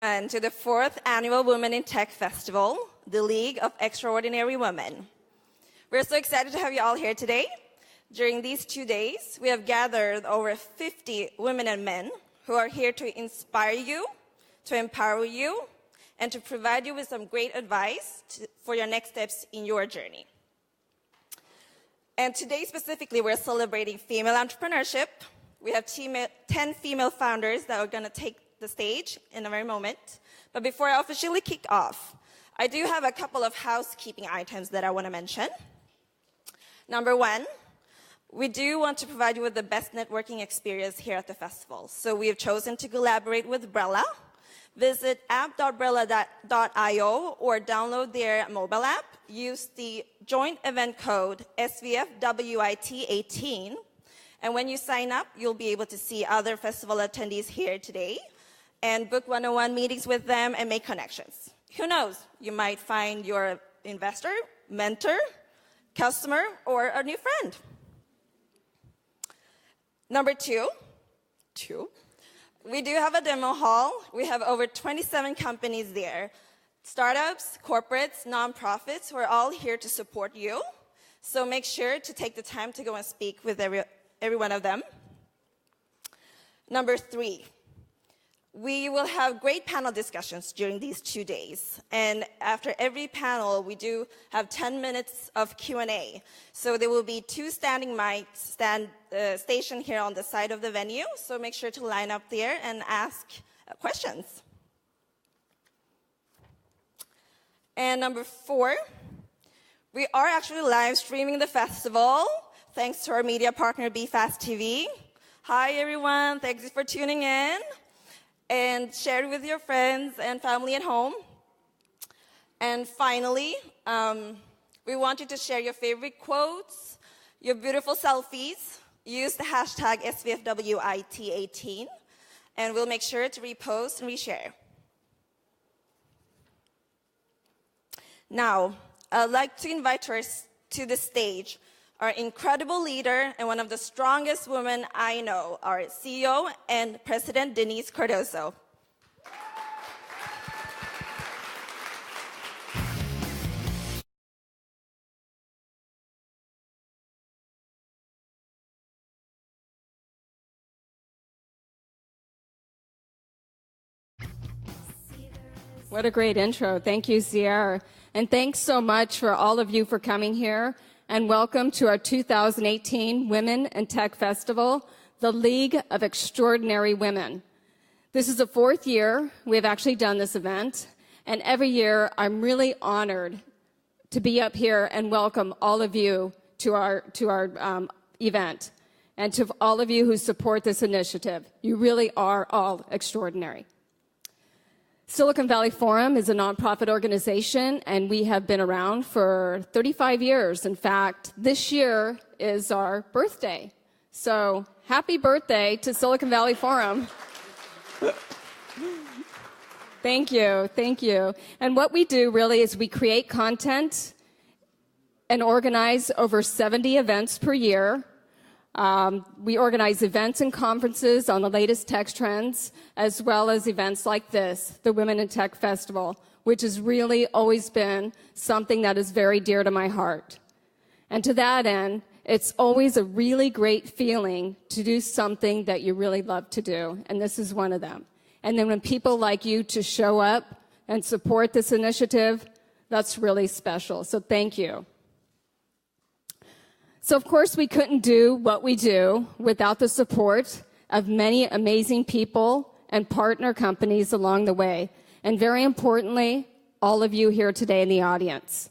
And to the 4th Annual Women in Tech Festival, the League of Extraordinary Women. We're so excited to have you all here today. During these 2 days, we have gathered over 50 women and men who are here to inspire you, to empower you, and to provide you with some great advice for your next steps in your journey. And today specifically, we're celebrating female entrepreneurship. We have 10 female founders that are going to take the stage in a very moment. But before I officially kick off, I do have a couple of housekeeping items that I want to mention. Number one, we do want to provide you with the best networking experience here at the festival. So we have chosen to collaborate with Brella. Visit app.brella.io or download their mobile app. Use the joint event code SVFWIT18. And when you sign up, you'll be able to see other festival attendees here today and book one-on-one meetings with them and make connections. Who knows? You might find your investor, mentor, customer, or a new friend. Number two, we do have a demo hall. We have over 27 companies there. Startups, corporates, nonprofits, we're all here to support you. So make sure to take the time to go and speak with every one of them. Number three, we will have great panel discussions during these 2 days. And after every panel, we do have 10 minutes of Q&A. So there will be 2 standing mics stationed here on the side of the venue. So make sure to line up there and ask questions. And number 4, we are actually live streaming the festival thanks to our media partner, BFast TV. Hi, everyone. Thanks for tuning in. And share it with your friends and family at home. And finally, we want you to share your favorite quotes, your beautiful selfies. Use the hashtag SVFWIT18, and we'll make sure to repost and reshare. Now, I'd like to invite to the stage our incredible leader and one of the strongest women I know, our CEO and President, Denyse Cardozo. What a great intro. Thank you, Sierra. And thanks so much for all of you for coming here. And welcome to our 2018 Women in Tech Festival, the League of Extraordinary Women. This is the 4th year we have actually done this event. And every year, I'm really honored to be up here and welcome all of you to our event. And to all of you who support this initiative. You really are all extraordinary. Silicon Valley Forum is a nonprofit organization, and we have been around for 35 years. In fact, this year is our birthday. So happy birthday to Silicon Valley Forum. Thank you, thank you. And what we do really is we create content and organize over 70 events per year. We organize events and conferences on the latest tech trends, as well as events like this, the Women in Tech Festival, which has really always been something that is very dear to my heart. And to that end, it's always a really great feeling to do something that you really love to do, and this is one of them. And then when people like you to show up and support this initiative, that's really special, so thank you. So, of course, we couldn't do what we do without the support of many amazing people and partner companies along the way. And very importantly, all of you here today in the audience.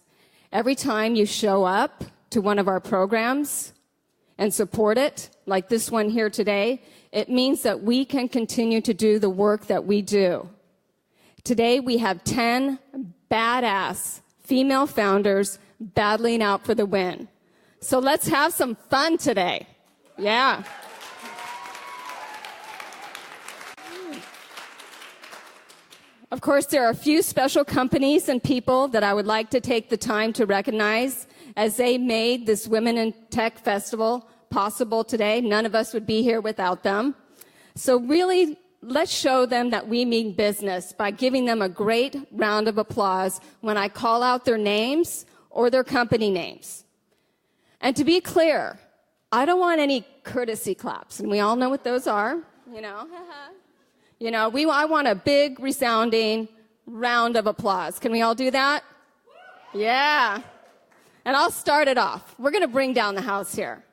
Every time you show up to one of our programs and support it, like this one here today, it means that we can continue to do the work that we do. Today, we have 10 badass female founders battling out for the win. So let's have some fun today. Yeah. Of course, there are a few special companies and people that I would like to take the time to recognize as they made this Women in Tech Festival possible today. None of us would be here without them. So really, let's show them that we mean business by giving them a great round of applause when I call out their names or their company names. And to be clear, I don't want any courtesy claps, and we all know what those are, I want a big, resounding round of applause. Can we all do that? Yeah. And I'll start it off. We're going to bring down the house here.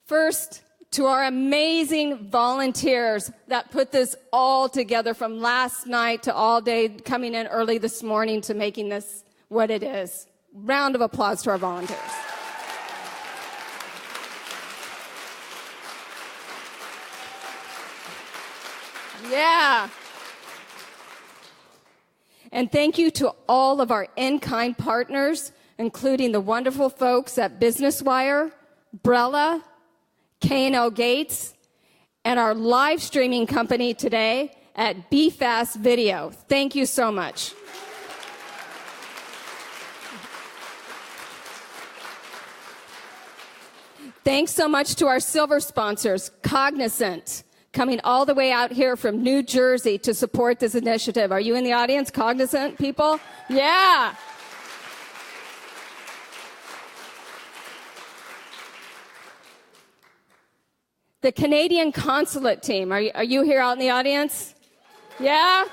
First, to our amazing volunteers that put this all together from last night to all day, coming in early this morning to making this what it is. Round of applause to our volunteers. Yeah. And thank you to all of our in-kind partners, including the wonderful folks at Business Wire, Brella, K&L Gates, and our live streaming company today at BFast Video. Thank you so much. Thanks so much to our silver sponsors, Cognizant, coming all the way out here from New Jersey to support this initiative. Are you in the audience, Cognizant people? Yeah. The Canadian Consulate team. Are you here out in the audience? Yeah?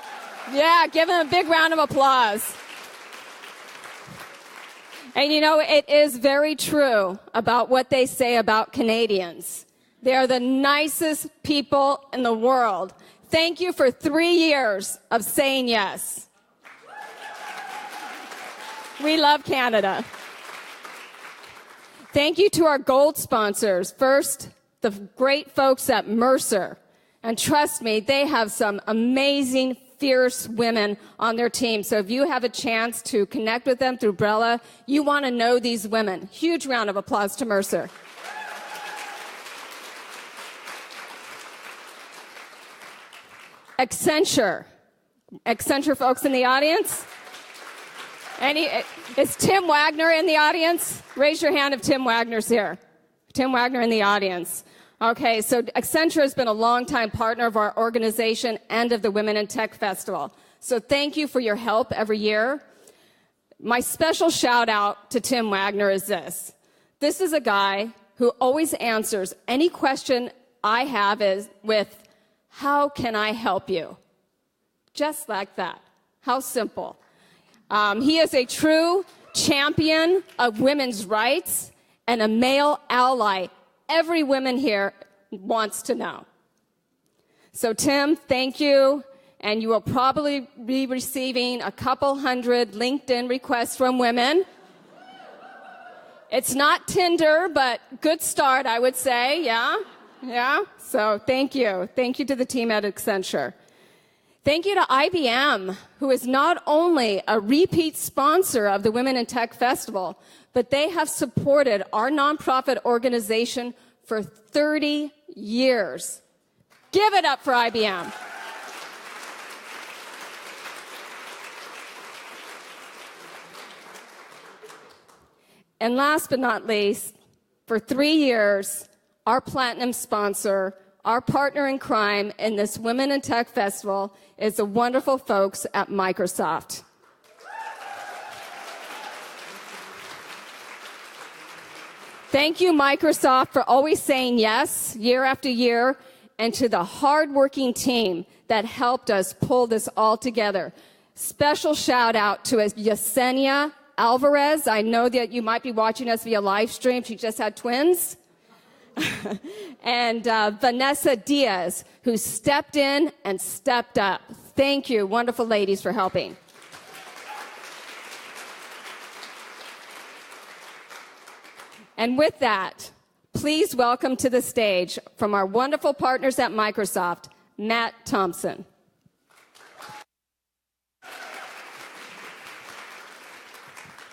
Yeah, give them a big round of applause. And it is very true about what they say about Canadians. They are the nicest people in the world. Thank you for 3 years of saying yes. We love Canada. Thank you to our gold sponsors. First, the great folks at Mercer. And trust me, they have some amazing, fierce women on their team. So if you have a chance to connect with them through Brella, you want to know these women. Huge round of applause to Mercer. Accenture folks in the audience? Is Tim Wagner in the audience? Raise your hand if Tim Wagner's here. Tim Wagner in the audience. Okay, so Accenture has been a longtime partner of our organization and of the Women in Tech Festival. So thank you for your help every year. My special shout out to Tim Wagner is this. This is a guy who always answers any question I have with, how can I help you? Just like that. How simple. He is a true champion of women's rights and a male ally every woman here wants to know. So Tim, thank you. And you will probably be receiving a couple hundred LinkedIn requests from women. It's not Tinder, but good start, I would say. Yeah. So thank you. Thank you to the team at Accenture. Thank you to IBM, who is not only a repeat sponsor of the Women in Tech Festival, but they have supported our nonprofit organization for 30 years. Give it up for IBM. And last but not least, for 3 years, our platinum sponsor, our partner in crime in this Women in Tech Festival, is the wonderful folks at Microsoft. Thank you, Microsoft, for always saying yes year after year, and to the hardworking team that helped us pull this all together. Special shout out to Yesenia Alvarez. I know that you might be watching us via live stream. She just had twins. And Vanessa Diaz, who stepped in and stepped up. Thank you, wonderful ladies, for helping. And with that, please welcome to the stage from our wonderful partners at Microsoft, Matt Thompson.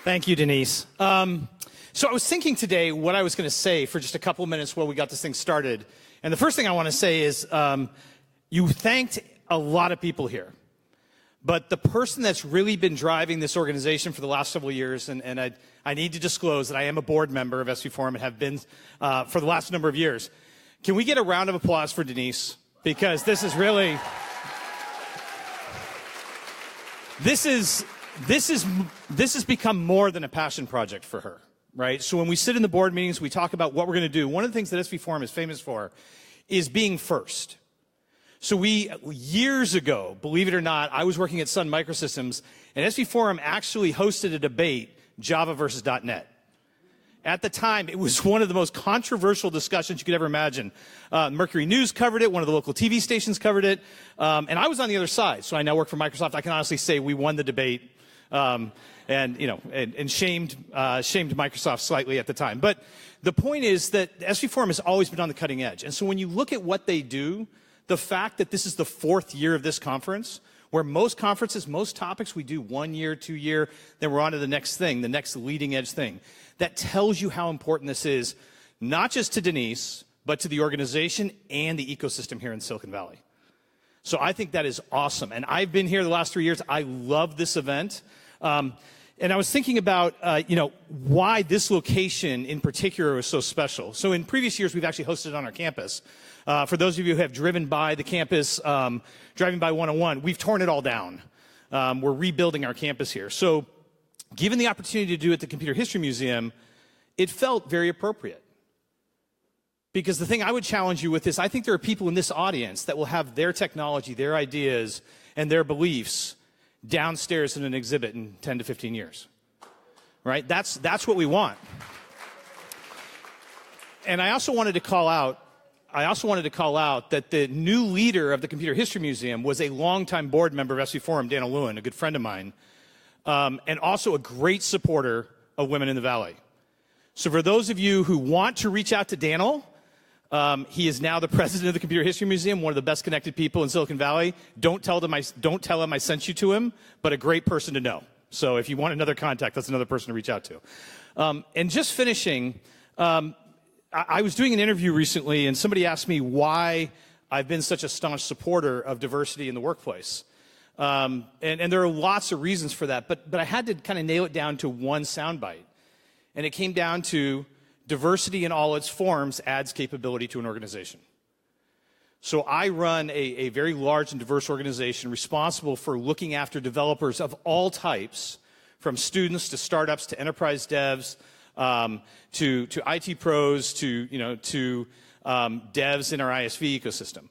Thank you, Denyse. So I was thinking today what I was going to say for just a couple of minutes while we got this thing started. And the first thing I want to say is you thanked a lot of people here. But the person that's really been driving this organization for the last several years, and I need to disclose that I am a board member of SVF Women and have been for the last number of years, Can we get a round of applause for Denyse? Because this is really, this has become more than a passion project for her, right? So when we sit in the board meetings, we talk about what we're going to do. One of the things that SV Forum is famous for is being first. So years ago, believe it or not, I was working at Sun Microsystems, and SV Forum actually hosted a debate, Java versus .NET. At the time, it was one of the most controversial discussions you could ever imagine. Mercury News covered it, one of the local TV stations covered it, and I was on the other side. So I now work for Microsoft. I can honestly say we won the debate, and shamed Microsoft slightly at the time. But the point is that SV Forum has always been on the cutting edge. And so when you look at what they do, the fact that this is the 4th year of this conference, where most conferences, most topics, we do 1 year, 2 year, then we're on to the next thing, the next leading edge thing. That tells you how important this is, not just to Denyse, but to the organization and the ecosystem here in Silicon Valley. So I think that is awesome. And I've been here the last 3 years. I love this event. And I was thinking about, why this location in particular was so special. So in previous years, we've actually hosted it on our campus. For those of you who have driven by the campus, driving by 101, we've torn it all down. We're rebuilding our campus here. So given the opportunity to do it at the Computer History Museum, it felt very appropriate. Because the thing I would challenge you with is, I think there are people in this audience that will have their technology, their ideas, and their beliefs downstairs in an exhibit in 10 to 15 years. Right? That's what we want. And I also wanted to call out that the new leader of the Computer History Museum was a longtime board member of SV Forum, Dana Lewin, a good friend of mine, and also a great supporter of Women in the Valley. So for those of you who want to reach out to Daniel, he is now the president of the Computer History Museum, one of the best connected people in Silicon Valley. Don't tell him I sent you to him, but a great person to know. So if you want another contact, that's another person to reach out to. And just finishing, I was doing an interview recently, and somebody asked me why I've been such a staunch supporter of diversity in the workplace. And there are lots of reasons for that, but I had to kind of nail it down to one soundbite. And it came down to diversity in all its forms adds capability to an organization. So I run a very large and diverse organization responsible for looking after developers of all types, from students to startups to enterprise devs, to IT pros, to devs in our ISV ecosystem.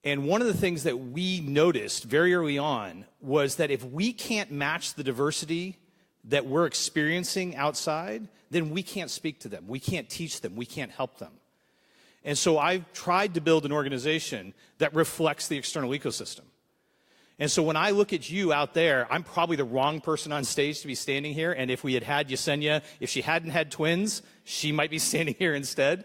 And one of the things that we noticed very early on was that if we can't match the diversity that we're experiencing outside, then we can't speak to them. We can't teach them. We can't help them. And so I've tried to build an organization that reflects the external ecosystem. And so when I look at you out there, I'm probably the wrong person on stage to be standing here. And if we had Yesenia, if she hadn't had twins, she might be standing here instead.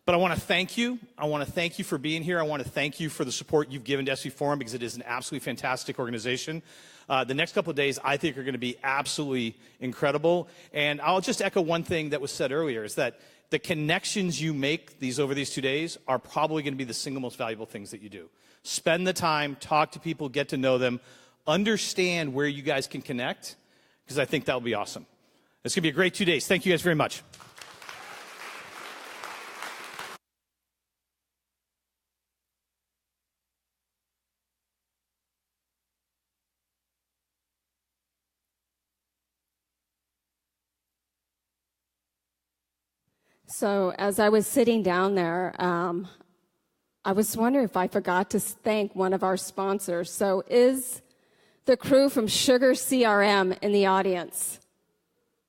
But I want to thank you. I want to thank you for being here. I want to thank you for the support you've given to SV Forum, because it is an absolutely fantastic organization. The next couple of days, I think, are going to be absolutely incredible. And I'll just echo one thing that was said earlier, is that the connections you make over these 2 days are probably going to be the single most valuable things that you do. Spend the time, talk to people, get to know them, understand where you guys can connect, because I think that'll be awesome. It's going to be a great 2 days. Thank you guys very much. So as I was sitting down there, I was wondering if I forgot to thank one of our sponsors. So is the crew from Sugar CRM in the audience?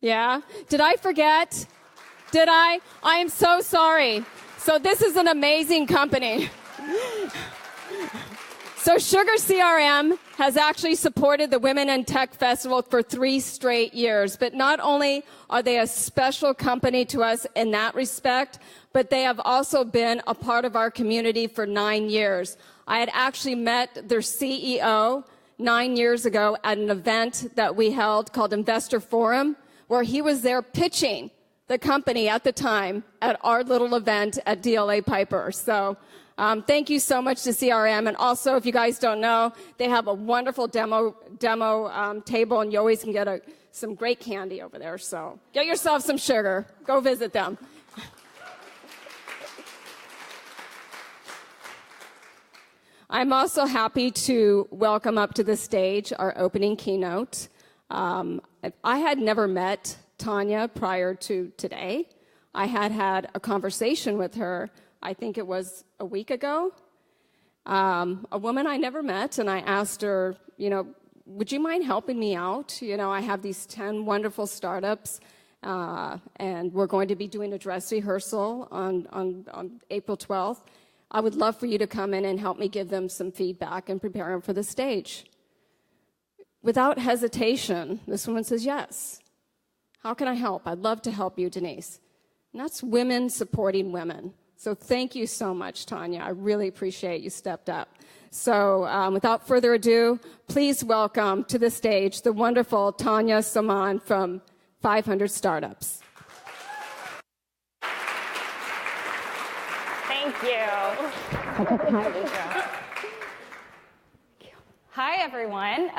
Yeah? Did I forget? Did I? I am so sorry. So this is an amazing company. So Sugar CRM has actually supported the Women in Tech Festival for 3 straight years. But not only are they a special company to us in that respect, but they have also been a part of our community for 9 years. I had actually met their CEO 9 years ago at an event that we held called Investor Forum, where he was there pitching the company at the time at our little event at DLA Piper. So thank you so much to CRM. And also, if you guys don't know, they have a wonderful demo table, and you always can get some great candy over there. So get yourself some sugar. Go visit them. I'm also happy to welcome up to the stage our opening keynote. I had never met Tanya prior to today. I had a conversation with her, I think it was a week ago, a woman I never met, and I asked her, would you mind helping me out? I have these 10 wonderful startups, and we're going to be doing a dress rehearsal on April 12th. I would love for you to come in and help me give them some feedback and prepare them for the stage. Without hesitation, this woman says, yes. How can I help? I'd love to help you, Denyse. And that's women supporting women. So thank you so much, Tanya. I really appreciate you stepped up. So without further ado, please welcome to the stage the wonderful Tanya Soman from 500 Startups. Thank you. Hi, everyone.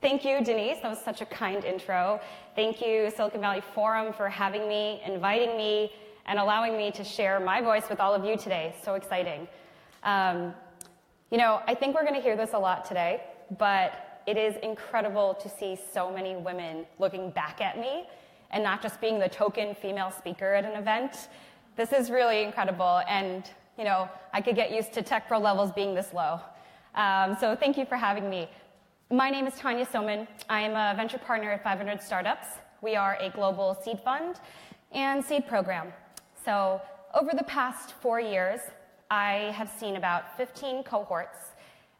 Thank you, Denyse. That was such a kind intro. Thank you, Silicon Valley Forum, for having me, inviting me, and allowing me to share my voice with all of you today. So exciting. I think we're going to hear this a lot today, but it is incredible to see so many women looking back at me and not just being the token female speaker at an event. This is really incredible, and I could get used to tech pro levels being this low. So thank you for having me. My name is Tanya Soman. I am a venture partner at 500 Startups. We are a global seed fund and seed program. So over the past 4 years, I have seen about 15 cohorts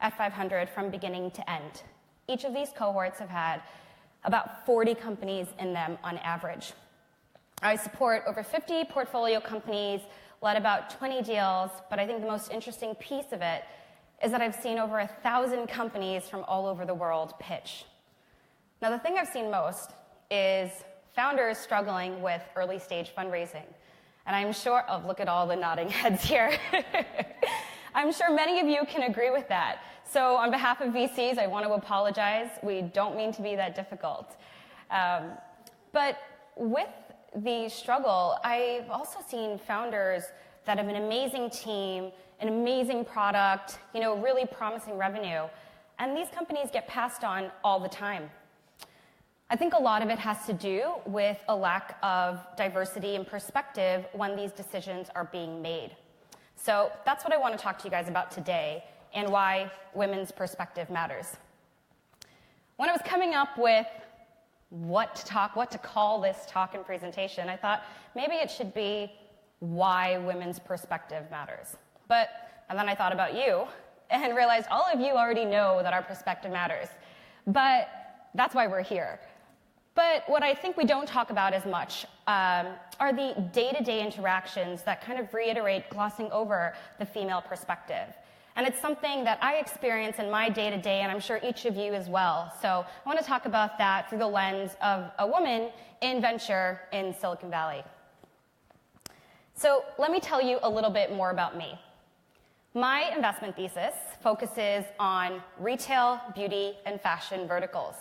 at 500 from beginning to end. Each of these cohorts have had about 40 companies in them on average. I support over 50 portfolio companies, led about 20 deals, but I think the most interesting piece of it is that I've seen over 1,000 companies from all over the world pitch. Now, the thing I've seen most is founders struggling with early stage fundraising. And I'm sure, look at all the nodding heads here. I'm sure many of you can agree with that. So on behalf of VCs, I want to apologize. We don't mean to be that difficult. But with the struggle, I've also seen founders that have an amazing team, an amazing product, really promising revenue. And these companies get passed on all the time. I think a lot of it has to do with a lack of diversity and perspective when these decisions are being made. So that's what I want to talk to you guys about today and why women's perspective matters. When I was coming up with what to call this talk and presentation, I thought maybe it should be why women's perspective matters. And then I thought about you and realized all of you already know that our perspective matters. But that's why we're here. But what I think we don't talk about as much are the day-to-day interactions that kind of reiterate glossing over the female perspective. And it's something that I experience in my day-to-day, and I'm sure each of you as well. So I want to talk about that through the lens of a woman in venture in Silicon Valley. So let me tell you a little bit more about me. My investment thesis focuses on retail, beauty, and fashion verticals.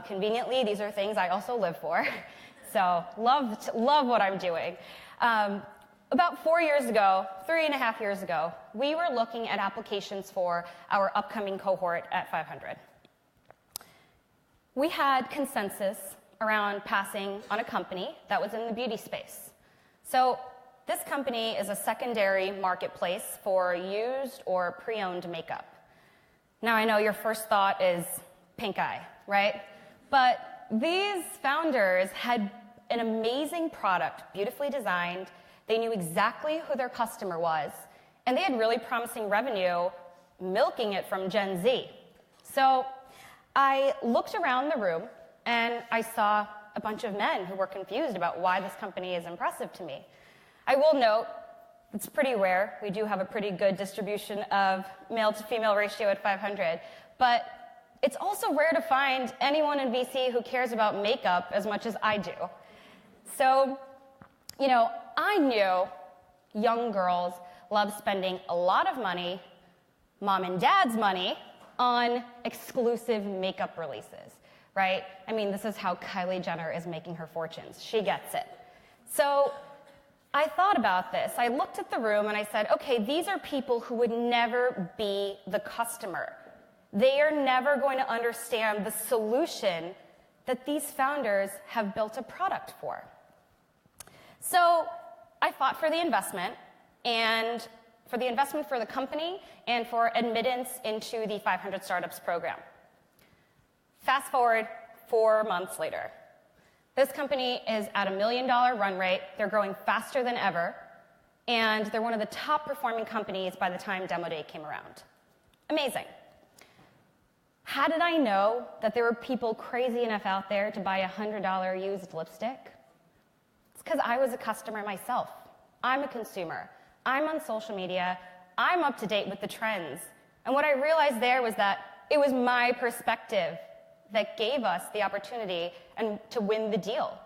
Conveniently, these are things I also live for, so love what I'm doing. About 4 years ago, 3.5 years ago, we were looking at applications for our upcoming cohort at 500. We had consensus around passing on a company that was in the beauty space. So this company is a secondary marketplace for used or pre-owned makeup. Now, I know your first thought is pink eye, right? But these founders had an amazing product, beautifully designed. They knew exactly who their customer was, and they had really promising revenue milking it from Gen Z. So I looked around the room, and I saw a bunch of men who were confused about why this company is impressive to me. I will note, it's pretty rare. We do have a pretty good distribution of male to female ratio at 500, but it's also rare to find anyone in VC who cares about makeup as much as I do. So, I knew young girls love spending a lot of money, mom and dad's money, on exclusive makeup releases, right? I mean, this is how Kylie Jenner is making her fortunes. She gets it. So I thought about this. I looked at the room and I said, okay, these are people who would never be the customer. They are never going to understand the solution that these founders have built a product for. So I fought for the investment, and for the investment for the company and for admittance into the 500 Startups program. Fast forward 4 months later. This company is at $1 million run rate. They're growing faster than ever, and they're one of the top performing companies by the time Demo Day came around. Amazing. How did I know that there were people crazy enough out there to buy a $100 used lipstick? It's because I was a customer myself. I'm a consumer. I'm on social media. I'm up to date with the trends. And what I realized there was that it was my perspective that gave us the opportunity and to win the deal.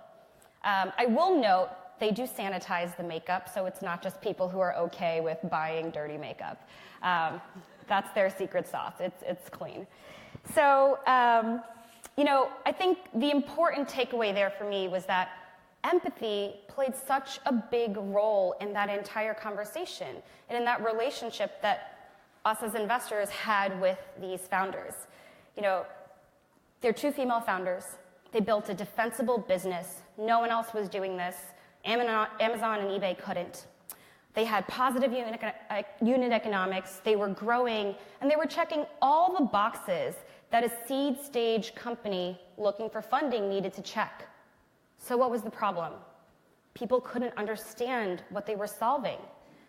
I will note they do sanitize the makeup, so it's not just people who are okay with buying dirty makeup. That's their secret sauce. It's clean. So, I think the important takeaway there for me was that empathy played such a big role in that entire conversation and in that relationship that us as investors had with these founders. They're 2 female founders. They built a defensible business. No one else was doing this. Amazon and eBay couldn't. They had positive unit economics. They were growing, and they were checking all the boxes that a seed stage company looking for funding needed to check. So what was the problem? People couldn't understand what they were solving.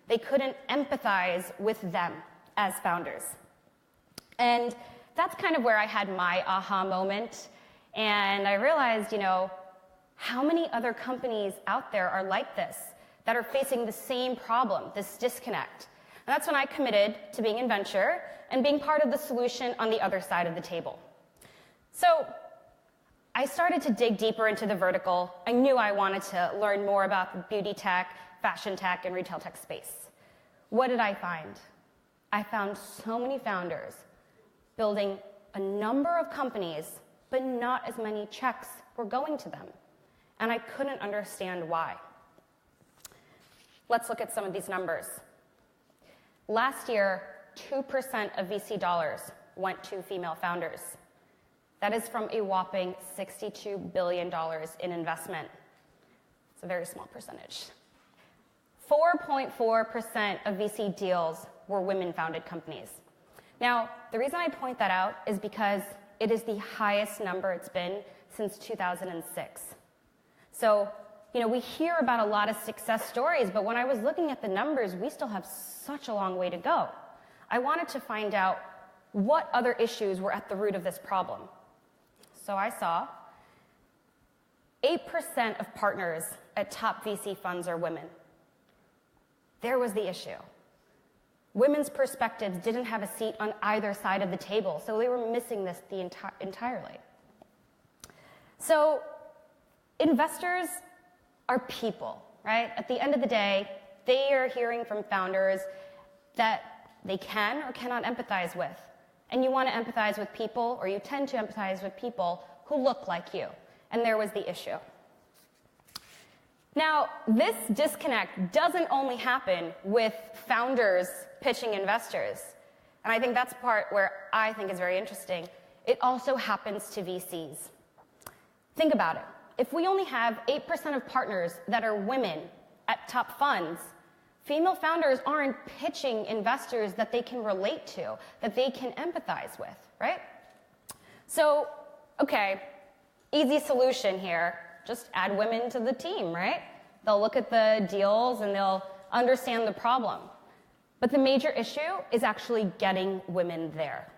They couldn't empathize with them as founders. And that's kind of where I had my aha moment. And I realized, how many other companies out there are like this, that are facing the same problem, this disconnect. And that's when I committed to being in venture and being part of the solution on the other side of the table. So I started to dig deeper into the vertical. I knew I wanted to learn more about the beauty tech, fashion tech, and retail tech space. What did I find? I found so many founders building a number of companies, but not as many checks were going to them. And I couldn't understand why. Let's look at some of these numbers. Last year, 2% of VC dollars went to female founders. That is from a whopping $62 billion in investment. It's a very small percentage. 4.4% of VC deals were women-founded companies. Now, the reason I point that out is because it is the highest number it's been since 2006. So, we hear about a lot of success stories, but when I was looking at the numbers, we still have such a long way to go. I wanted to find out what other issues were at the root of this problem. So I saw 8% of partners at top VC funds are women. There was the issue. Women's perspectives didn't have a seat on either side of the table, so they were missing this entirely. So investors are people, right? At the end of the day, they are hearing from founders that they can or cannot empathize with. And you want to empathize with people, or you tend to empathize with people who look like you. And there was the issue. Now, this disconnect doesn't only happen with founders pitching investors. And I think that's the part where I think is very interesting. It also happens to VCs. Think about it. If we only have 8% of partners that are women at top funds, female founders aren't pitching investors that they can relate to, that they can empathize with, right? So, okay, easy solution here. Just add women to the team, right? They'll look at the deals and they'll understand the problem. But the major issue is actually getting women there.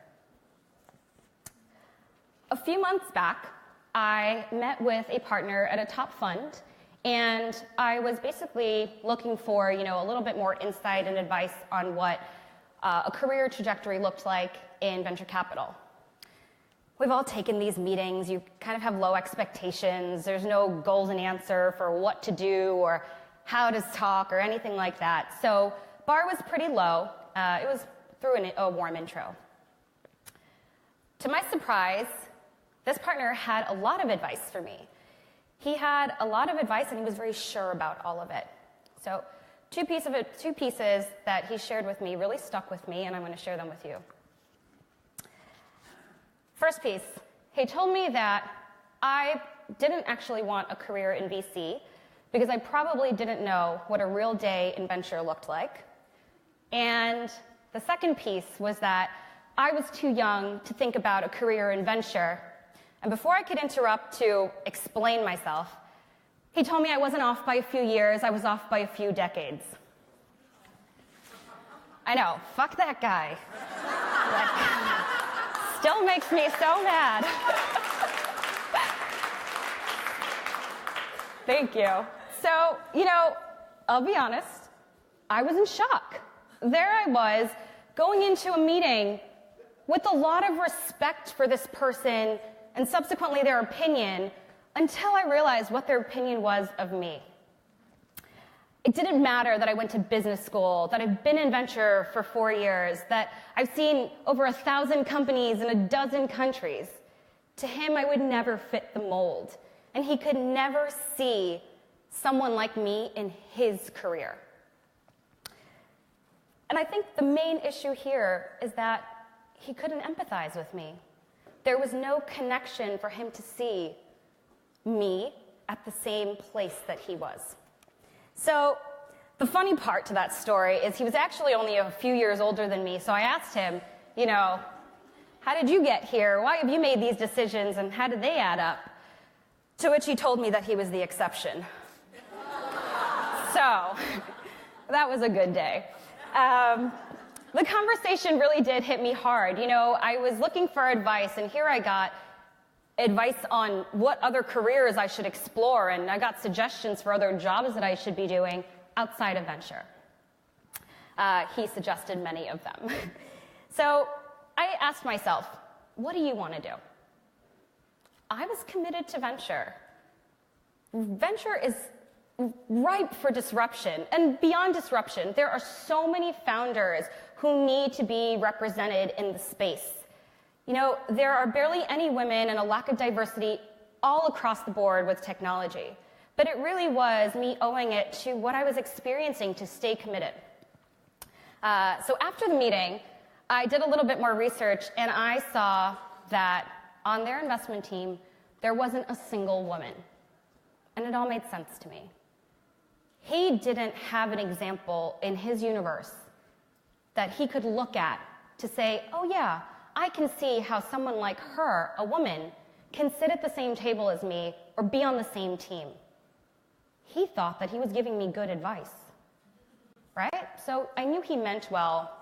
A few months back, I met with a partner at a top fund, and I was basically looking for, a little bit more insight and advice on what a career trajectory looked like in venture capital. We've all taken these meetings. You kind of have low expectations. There's no golden answer for what to do or how to talk or anything like that. So bar was pretty low. It was through a warm intro. To my surprise, this partner had a lot of advice for me. He had a lot of advice, and he was very sure about all of it. So two pieces that he shared with me really stuck with me, and I'm going to share them with you. First piece, he told me that I didn't actually want a career in VC because I probably didn't know what a real day in venture looked like. And the second piece was that I was too young to think about a career in venture. And before I could interrupt to explain myself, he told me I wasn't off by a few years, I was off by a few decades. I know, fuck that guy. Like, still makes me so mad. Thank you. So, I'll be honest, I was in shock. There I was, going into a meeting with a lot of respect for this person and subsequently their opinion, until I realized what their opinion was of me. It didn't matter that I went to business school, that I've been in venture for 4 years, that I've seen over 1,000 companies in a dozen countries. To him, I would never fit the mold, and he could never see someone like me in his career. And I think the main issue here is that he couldn't empathize with me. There was no connection for him to see me at the same place that he was. So the funny part to that story is he was actually only a few years older than me, so I asked him, how did you get here? Why have you made these decisions, and how did they add up? To which he told me that he was the exception. So that was a good day. The conversation really did hit me hard. I was looking for advice, and here I got advice on what other careers I should explore, and I got suggestions for other jobs that I should be doing outside of venture. He suggested many of them. So I asked myself, what do you want to do? I was committed to venture. Venture is ripe for disruption, and beyond disruption, there are so many founders who need to be represented in the space. There are barely any women and a lack of diversity all across the board with technology. But it really was me owing it to what I was experiencing to stay committed. So after the meeting, I did a little bit more research, and I saw that on their investment team, there wasn't a single woman. And it all made sense to me. He didn't have an example in his universe that he could look at to say, oh yeah, I can see how someone like her, a woman, can sit at the same table as me or be on the same team. He thought that he was giving me good advice, right? So I knew he meant well,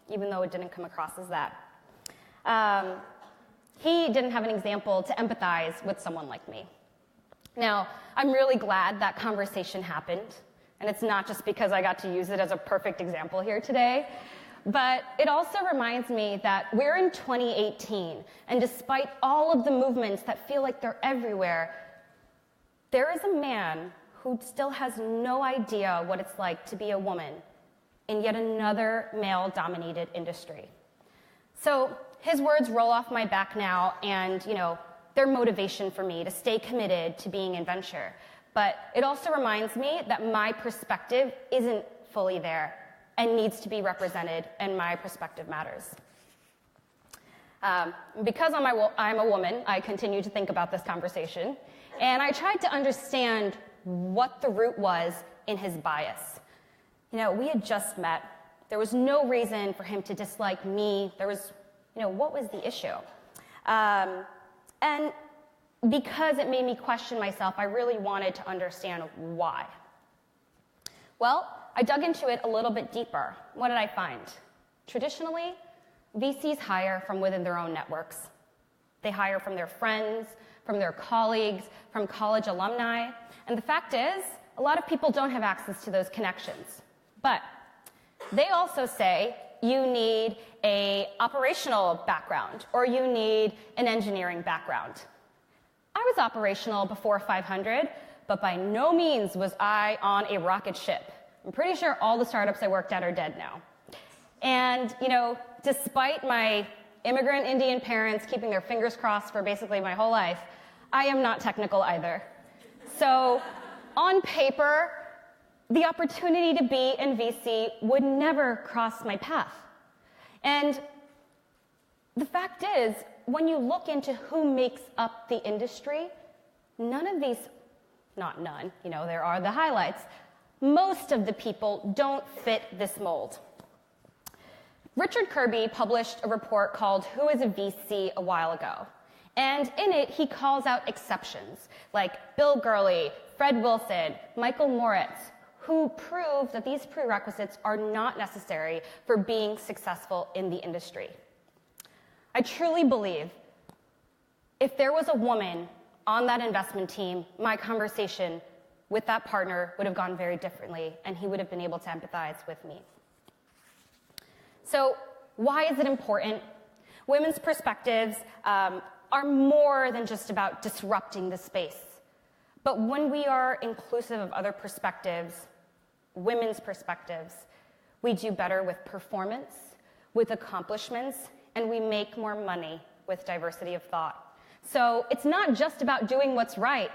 even though it didn't come across as that. He didn't have an example to empathize with someone like me. Now, I'm really glad that conversation happened, and it's not just because I got to use it as a perfect example here today, but it also reminds me that we're in 2018, and despite all of the movements that feel like they're everywhere, there is a man who still has no idea what it's like to be a woman in yet another male-dominated industry. So his words roll off my back now, and they're motivation for me to stay committed to being in venture. But it also reminds me that my perspective isn't fully there and needs to be represented, and my perspective matters. Because I'm a woman, I continue to think about this conversation, and I tried to understand what the root was in his bias. We had just met. There was no reason for him to dislike me. There was, what was the issue? And because it made me question myself, I really wanted to understand why. Well, I dug into it a little bit deeper. What did I find? Traditionally, VCs hire from within their own networks. They hire from their friends, from their colleagues, from college alumni. And the fact is, a lot of people don't have access to those connections. But they also say you need an operational background or you need an engineering background. I was operational before 500, but by no means was I on a rocket ship. I'm pretty sure all the startups I worked at are dead now. And, despite my immigrant Indian parents keeping their fingers crossed for basically my whole life, I am not technical either. So, on paper, the opportunity to be in VC would never cross my path. And the fact is, when you look into who makes up the industry, none of these, not none, there are the highlights, most of the people don't fit this mold. Richard Kirby published a report called Who is a VC a while ago. And in it, he calls out exceptions, like Bill Gurley, Fred Wilson, Michael Moritz, who prove that these prerequisites are not necessary for being successful in the industry. I truly believe if there was a woman on that investment team, my conversation with that partner would have gone very differently, and he would have been able to empathize with me. So why is it important? Women's perspectives are more than just about disrupting the space. But when we are inclusive of other perspectives, women's perspectives, we do better with performance, with accomplishments, and we make more money with diversity of thought. So it's not just about doing what's right,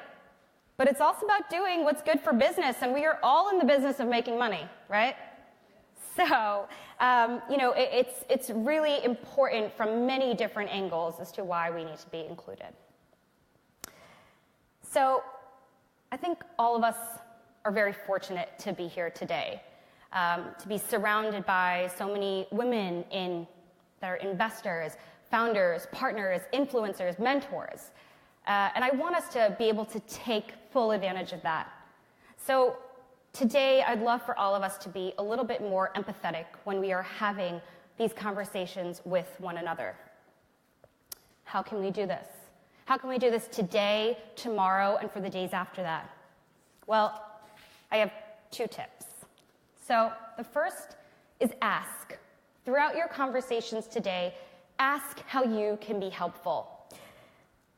but it's also about doing what's good for business, and we are all in the business of making money, right? So, it's really important from many different angles as to why we need to be included. So, I think all of us are very fortunate to be here today, to be surrounded by so many women that are investors, founders, partners, influencers, mentors. And I want us to be able to take full advantage of that. So today, I'd love for all of us to be a little bit more empathetic when we are having these conversations with one another. How can we do this? How can we do this today, tomorrow, and for the days after that? Well, I have 2 tips. So the first is ask. Throughout your conversations today, ask how you can be helpful.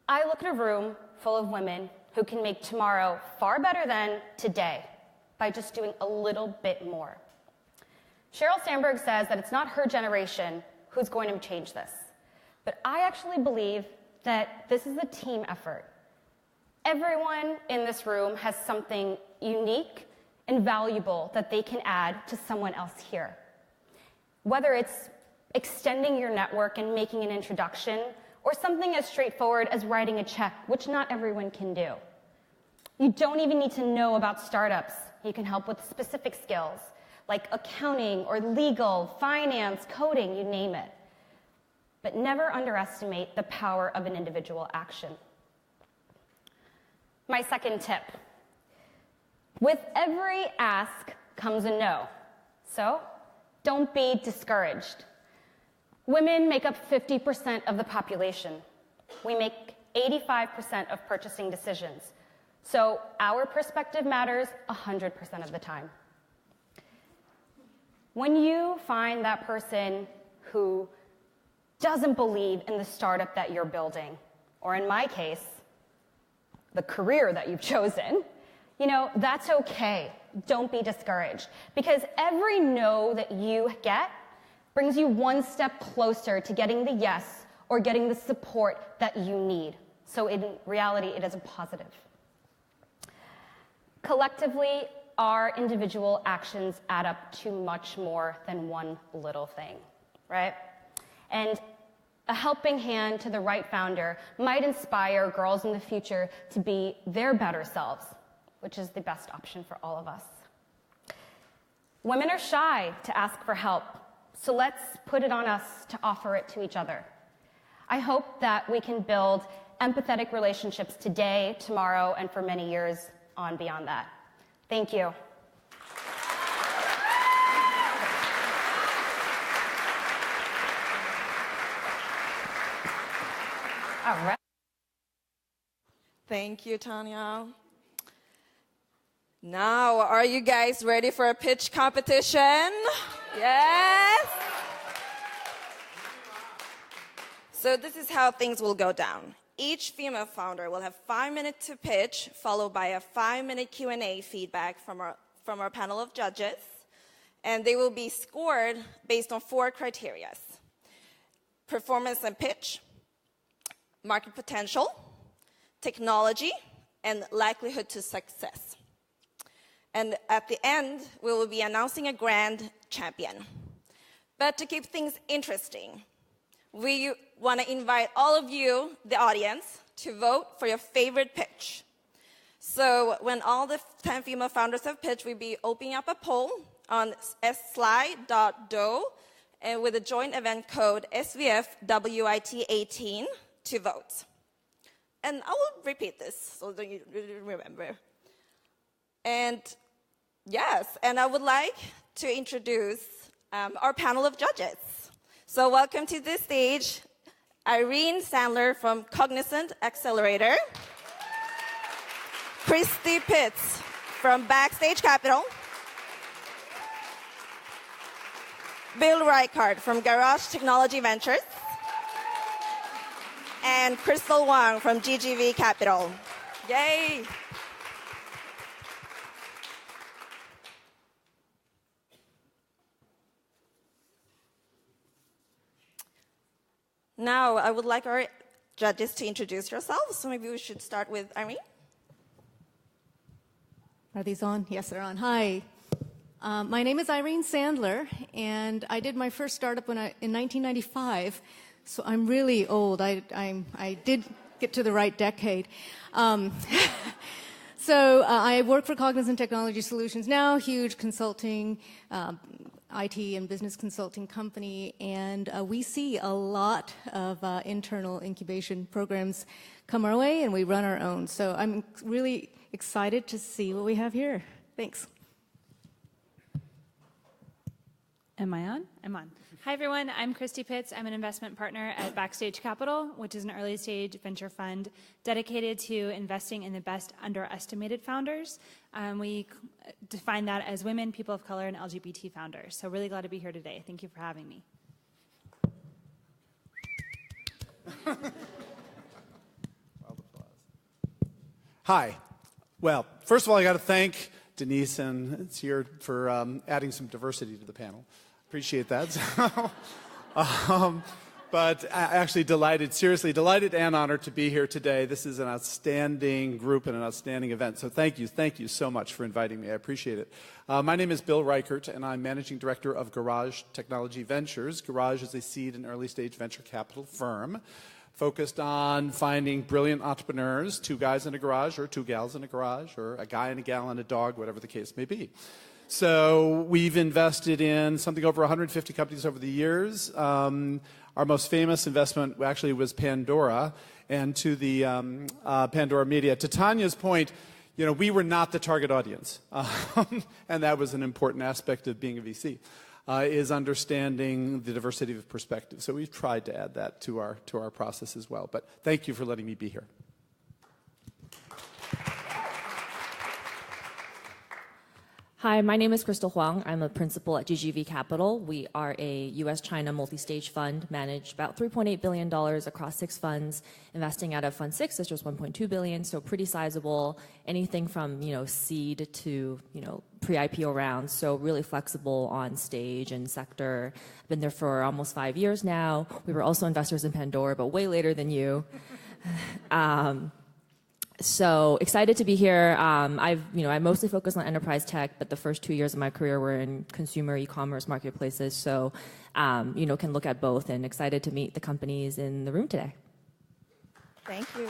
I look at a room full of women who can make tomorrow far better than today by just doing a little bit more. Sheryl Sandberg says that it's not her generation who's going to change this. But I actually believe that this is a team effort. Everyone in this room has something unique and valuable that they can add to someone else here. Whether it's extending your network and making an introduction, or something as straightforward as writing a check, which not everyone can do. You don't even need to know about startups. You can help with specific skills, like accounting or legal, finance, coding, you name it. But never underestimate the power of an individual action. My second tip. With every ask comes a no. So don't be discouraged. Women make up 50% of the population. We make 85% of purchasing decisions. So our perspective matters 100% of the time. When you find that person who doesn't believe in the startup that you're building, or in my case, the career that you've chosen, that's okay. Don't be discouraged. Because every no that you get brings you one step closer to getting the yes or getting the support that you need. So in reality, it is a positive. Collectively, our individual actions add up to much more than one little thing, right? And a helping hand to the right founder might inspire girls in the future to be their better selves, which is the best option for all of us. Women are shy to ask for help, so let's put it on us to offer it to each other. I hope that we can build empathetic relationships today, tomorrow, and for many years on beyond that. Thank you. All right. Thank you, Tanya. Now, are you guys ready for a pitch competition? Yes? So this is how things will go down. Each female founder will have 5 minutes to pitch, followed by a 5-minute Q&A feedback from our panel of judges. And they will be scored based on 4 criteria: performance and pitch, market potential, technology, and likelihood to success. And at the end, we will be announcing a grand champion. But to keep things interesting, we want to invite all of you, the audience, to vote for your favorite pitch. So when all the 10 female founders have pitched, we'll be opening up a poll on sly.do and with a joint event code SVFWIT18 to vote. And I will repeat this so that you remember. And yes, and I would like to introduce our panel of judges. So welcome to this stage, Irene Sandler from Cognizant Accelerator, Christie from Backstage Capital, Bill Reichert from Garage Technology Ventures, and Crystal Wang from GGV Capital. Yay! Now, I would like our judges to introduce yourselves. So maybe we should start with Irene. Are these on? Yes, they're on. Hi. My name is Irene Sandler, and I did my first startup in 1995, so I'm really old. I did get to the right decade. So I work for Cognizant Technology Solutions now, huge consulting, IT and business consulting company, and we see a lot of internal incubation programs come our way, and we run our own. So I'm really excited to see what we have here. Thanks. Am I on? I'm on. Hi, everyone. I'm Christie. I'm an investment partner at Backstage Capital, which is an early-stage venture fund dedicated to investing in the best underestimated founders. We define that as women, people of color, and LGBT founders. So really glad to be here today. Thank you for having me. Hi. Well, first of all, I got to thank Denyse and Reichert for adding some diversity to the panel. Appreciate that. But actually seriously delighted and honored to be here today. This is an outstanding group and an outstanding event. So thank you so much for inviting me. I appreciate it. My name is Bill Reichert, and I'm Managing Director of Garage Technology Ventures. Garage is a seed and early stage venture capital firm focused on finding brilliant entrepreneurs, 2 guys in a garage or 2 gals in a garage, or a guy and a gal and a dog, whatever the case may be. So we've invested in something over 150 companies over the years. Our most famous investment actually was Pandora, and to the Pandora Media. To Tanya's point, we were not the target audience, and that was an important aspect of being a VC. Is understanding the diversity of perspective. So we've tried to add that to our process as well. But thank you for letting me be here. Hi, my name is Crystal Huang. I'm a principal at GGV Capital. We are a U.S.-China multi-stage fund, manage about $3.8 billion across 6 funds, investing out of Fund 6, that's just $1.2 billion, so pretty sizable, anything from, seed to, pre-IPO rounds, so really flexible on stage and sector. Been there for almost 5 years now. We were also investors in Pandora, but way later than you. So excited to be here. I mostly focus on enterprise tech, but the first 2 years of my career were in consumer e-commerce marketplaces. So, can look at both, and excited to meet the companies in the room today. Thank you.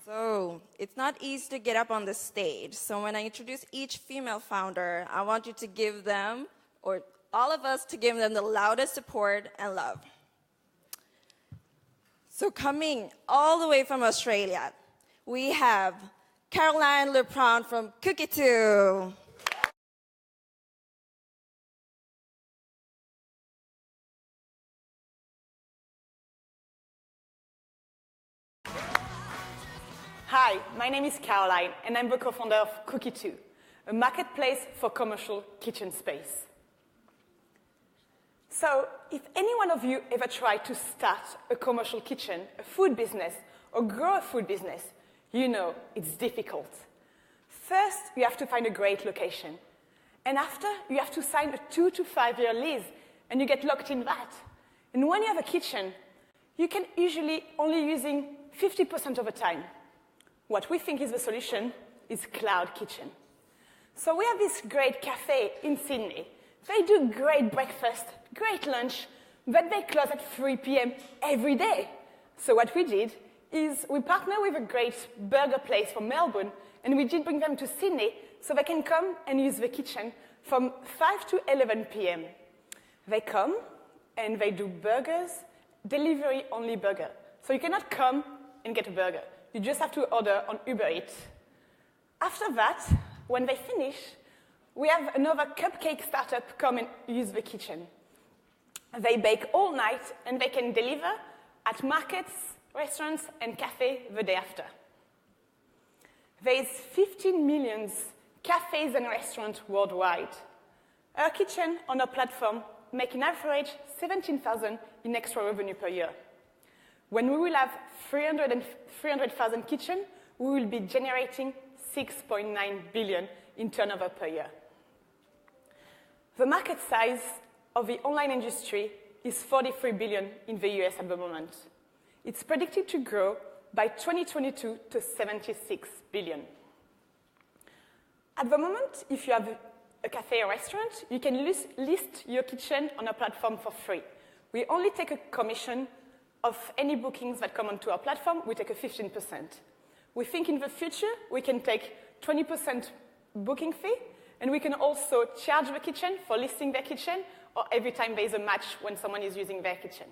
So it's not easy to get up on the stage. So when I introduce each female founder, I want you to give them, or all of us, to give them the loudest support and love. So coming all the way from Australia, we have Caroline LePron from Cookie2. Hi, my name is Caroline, and I'm the co-founder of Cookie2, a marketplace for commercial kitchen space. So, if any one of you ever tried to start a commercial kitchen, a food business, or grow a food business, you know it's difficult. First, you have to find a great location. And after, you have to sign a 2 to 5 year lease, and you get locked in that. And when you have a kitchen, you can usually only using 50% of the time. what we think is the solution is cloud kitchen. So we have this great cafe in Sydney. They do great breakfast, great lunch, but they close at 3 p.m. every day. So what we did is we partnered with a great burger place from Melbourne, and we did bring them to Sydney so they can come and use the kitchen from 5 to 11 p.m. They come and they do burgers, delivery-only burger. So you cannot come and get a burger. You just have to order on Uber Eats. After that, when they finish, we have another cupcake startup come and use the kitchen. They bake all night and they can deliver at markets, restaurants, and cafes the day after. There is 15 million cafes and restaurants worldwide. Our kitchen on our platform make an average 17,000 in extra revenue per year. When we will have 300,000 kitchens, we will be generating 6.9 billion in turnover per year. The market size of the online industry is 43 billion in the US at the moment. It's predicted to grow by 2022 to 76 billion. At the moment, if you have a cafe or restaurant, you can list your kitchen on our platform for free. We only take a commission of any bookings that come onto our platform. We take a 15%. We think in the future we can take 20% booking fee, and we can also charge the kitchen for listing their kitchen or every time there is a match when someone is using their kitchen.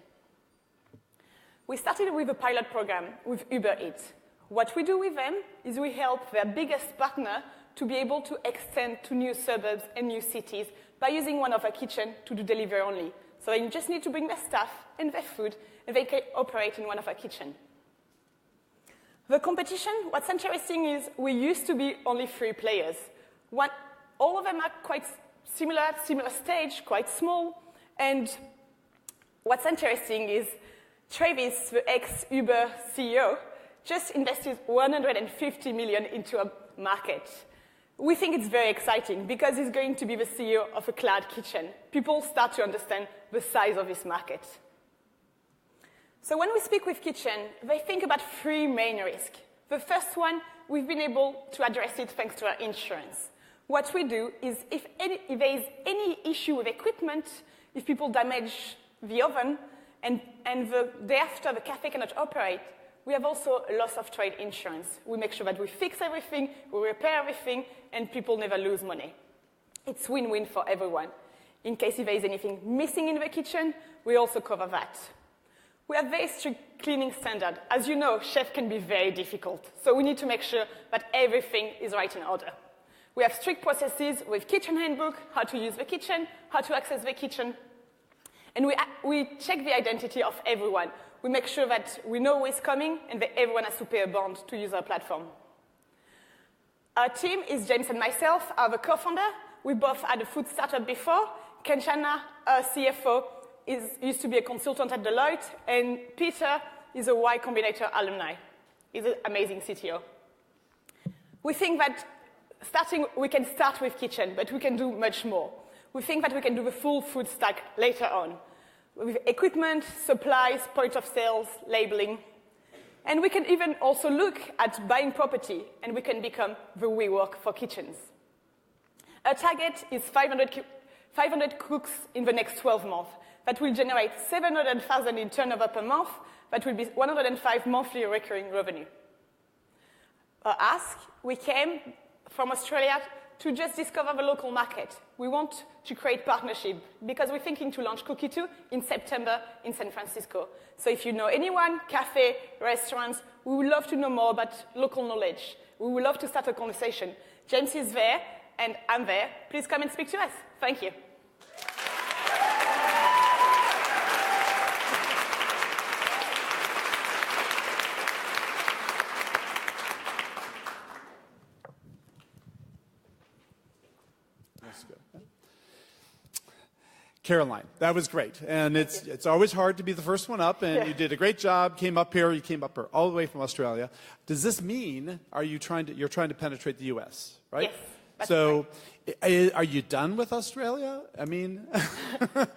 We started with a pilot program with Uber Eats. What we do with them is we help their biggest partner to be able to extend to new suburbs and new cities by using one of our kitchens to do delivery only. So they just need to bring their staff and their food, and they can operate in one of our kitchens. The competition, what's interesting is we used to be only 3 players. All of them are quite similar stage, quite small. And what's interesting is Travis, the ex-Uber CEO, just invested 150 million into a market. We think it's very exciting because he's going to be the CEO of a cloud kitchen. People start to understand the size of this market. So when we speak with kitchen, they think about 3 main risks. The first one, we've been able to address it thanks to our insurance. What we do is if there is any issue with equipment, if people damage the oven, and the day after the cafe cannot operate, we have also a loss of trade insurance. We make sure that we fix everything, we repair everything, and people never lose money. It's win-win for everyone. In case if there is anything missing in the kitchen, we also cover that. We have very strict cleaning standards. As you know, chefs can be very difficult, so we need to make sure that everything is right in order. We have strict processes with kitchen handbook, how to use the kitchen, how to access the kitchen, and we check the identity of everyone. We make sure that we know who is coming and that everyone has to pay a bond to use our platform. Our team is James and myself, are the co-founder. We both had a food startup before. Kanchana, our CFO, used to be a consultant at Deloitte, and Peter is a Y Combinator alumni. He's an amazing CTO. We think that we can start with kitchen, but we can do much more. We think that we can do the full food stack later on, with equipment, supplies, point of sales, labeling. And we can even also look at buying property, and we can become the WeWork for kitchens. Our target is 500 cooks in the next 12 months. That will generate 700,000 in turnover per month. That will be 105 monthly recurring revenue. We came from Australia to just discover the local market. We want to create partnership because we're thinking to launch Cookie 2 in September in San Francisco. So if you know anyone, cafe, restaurants, we would love to know more about local knowledge. We would love to start a conversation. James is there, and I'm there. Please come and speak to us. Thank you. Caroline, that was great. And it's always hard to be the first one up, and you did a great job, you came up here all the way from Australia. Does this mean you're trying to penetrate the US, right? Yes. So, are you done with Australia? I mean,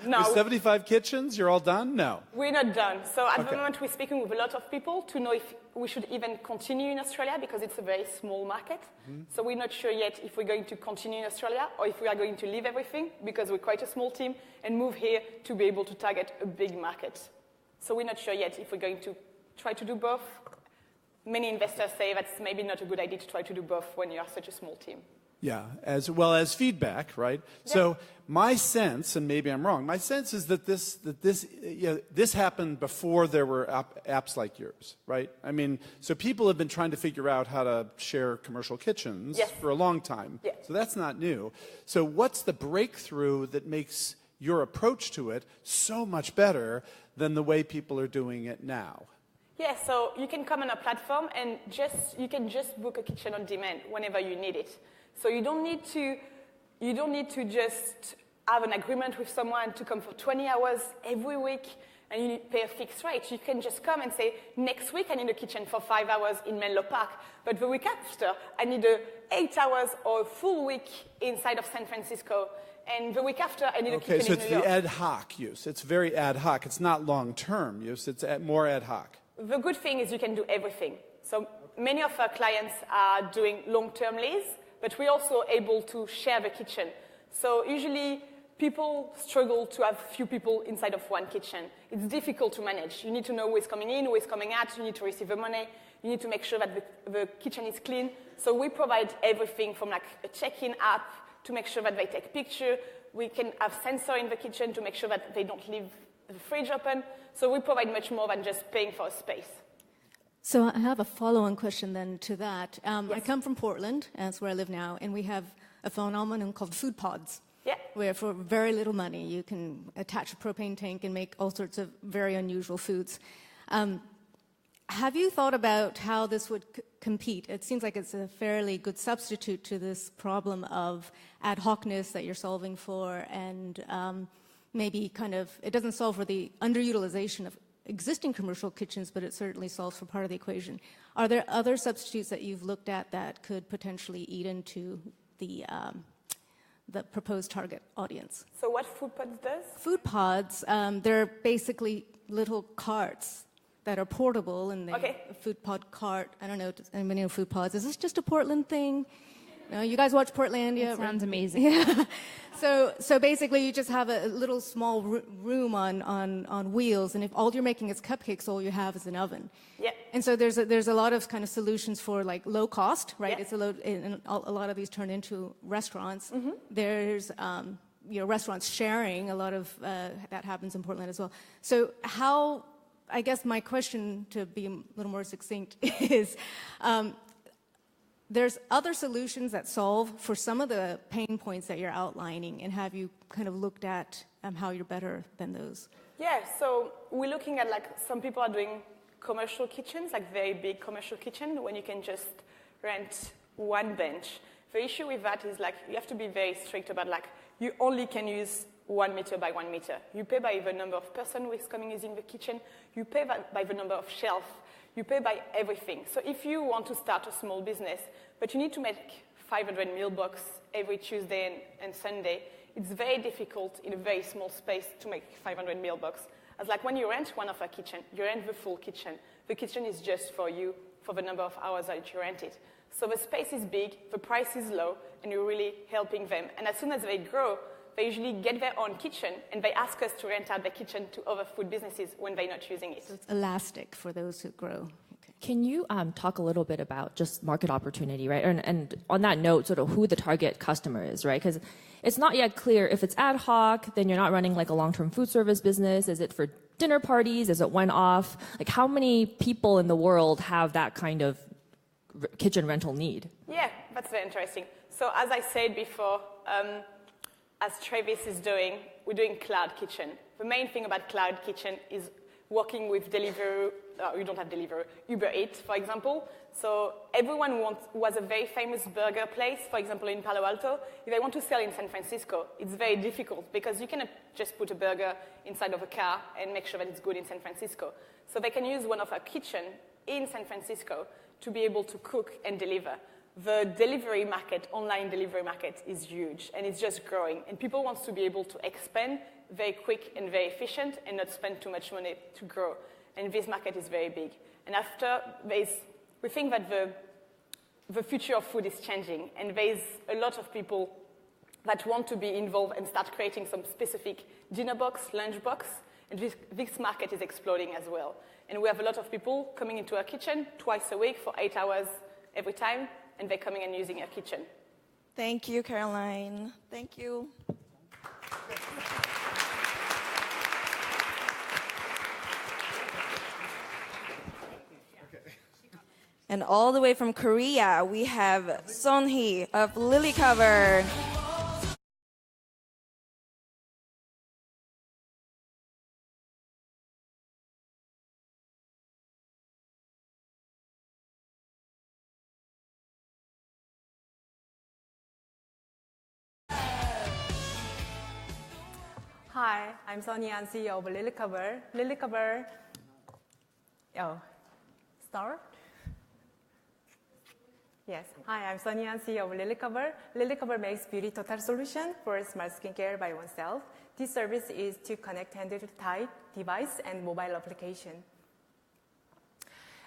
No. with 75 kitchens, you're all done? No. We're not done. So at the Okay. moment, we're speaking with a lot of people to know if we should even continue in Australia because it's a very small market. So we're not sure yet if we're going to continue in Australia or if we are going to leave everything because we're quite a small team and move here to be able to target a big market. So we're not sure yet if we're going to try to do both. Many investors say that's maybe not a good idea to try to do both when you are such a small team. Yeah, as well as feedback, right? Yeah. So my sense, and maybe I'm wrong, my sense is that this happened before there were apps like yours, right? I mean, so people have been trying to figure out how to share commercial kitchens Yes. for a long time. Yeah. So that's not new. So what's the breakthrough that makes your approach to it so much better than the way people are doing it now? Yeah, so you can come on a platform and you can just book a kitchen on demand whenever you need it. So you don't need to just have an agreement with someone to come for 20 hours every week and you pay a fixed rate. You can just come and say, next week I need a kitchen for 5 hours in Menlo Park, but the week after I need 8 hours or a full week inside of San Francisco. And the week after, I need a kitchen in New York. Okay, so it's the ad hoc use. It's very ad hoc. It's not long-term use. It's more ad hoc. The good thing is you can do everything. So many of our clients are doing long-term lease, but we're also able to share the kitchen. So usually people struggle to have few people inside of one kitchen. It's difficult to manage. You need to know who is coming in, who is coming out. You need to receive the money. You need to make sure that the kitchen is clean. So we provide everything from like a check-in app to make sure that they take picture. We can have sensor in the kitchen to make sure that they don't leave the fridge open. So we provide much more than just paying for a space. So I have a follow-on question then to that. Yes. I come from Portland, and that's where I live now, and we have a phenomenon called food pods, Yeah. where for very little money you can attach a propane tank and make all sorts of very unusual foods. Have you thought about how this would compete? It seems like it's a fairly good substitute to this problem of ad hocness that you're solving for, and maybe kind of, it doesn't solve for the underutilization of existing commercial kitchens, but it certainly solves for part of the equation. Are there other substitutes that you've looked at that could potentially eat into the proposed target audience? So what Food Pods does? Food pods, they're basically little carts that are portable, and Okay. a food pod cart. I don't know, does anybody know food pods? Is this just a Portland thing? No, you guys watch Portlandia? It sounds amazing. Yeah. So basically, you just have a little small room on wheels, and if all you're making is cupcakes, all you have is an oven. Yeah. And so there's a lot of kind of solutions for like low cost, right? Yeah. It's and a lot of these turn into restaurants. Mm-hmm. There's restaurants sharing. A lot of that happens in Portland as well. So how? I guess my question, to be a little more succinct, is. There's other solutions that solve for some of the pain points that you're outlining, and have you kind of looked at how you're better than those? Yeah, so we're looking at like some people are doing commercial kitchens, like very big commercial kitchen, when you can just rent one bench. The issue with that is like you have to be very strict about like you only can use 1 meter by 1 meter. You pay by the number of person who is coming using the kitchen. You pay by the number of shelf. You pay by everything. So if you want to start a small business, but you need to make 500 meal box every Tuesday and Sunday, it's very difficult in a very small space to make 500 meal box. As like when you rent one of our kitchen, you rent the full kitchen. The kitchen is just for you, for the number of hours that you rent it. So the space is big, the price is low, and you're really helping them. And as soon as they grow, they usually get their own kitchen, and they ask us to rent out the kitchen to other food businesses when they're not using it. So it's elastic for those who grow. Okay. Can you talk a little bit about just market opportunity, right? And on that note, sort of who the target customer is, right? Because it's not yet clear if it's ad hoc, then you're not running like a long-term food service business. Is it for dinner parties? Is it one-off? Like how many people in the world have that kind of kitchen rental need? Yeah, that's very interesting. So as I said before, as Travis is doing, we're doing cloud kitchen. The main thing about cloud kitchen is working with Deliveroo. You don't have Deliveroo, Uber Eats, for example. So everyone was a very famous burger place, for example, in Palo Alto. If they want to sell in San Francisco, it's very difficult because you cannot just put a burger inside of a car and make sure that it's good in San Francisco. So they can use one of our kitchen in San Francisco to be able to cook and deliver. the delivery market, online delivery market, is huge, and it's just growing. And people want to be able to expand very quick and very efficient and not spend too much money to grow. And this market is very big. And after, we think that the future of food is changing, and there's a lot of people that want to be involved and start creating some specific dinner box, lunch box, and this market is exploding as well. And we have a lot of people coming into our kitchen twice a week for 8 hours every time, and they're coming and using our kitchen. Thank you, Caroline. Thank you. And all the way from Korea, we have Sonhee of Lily Cover. Hi, I'm Sonia, CEO of Lily Cover. Lily Cover, start? Yes. Hi, I'm Sonia, CEO of Lily Cover. Lily Cover makes beauty total solution for smart skincare by oneself. This service is to connect handheld device and mobile application.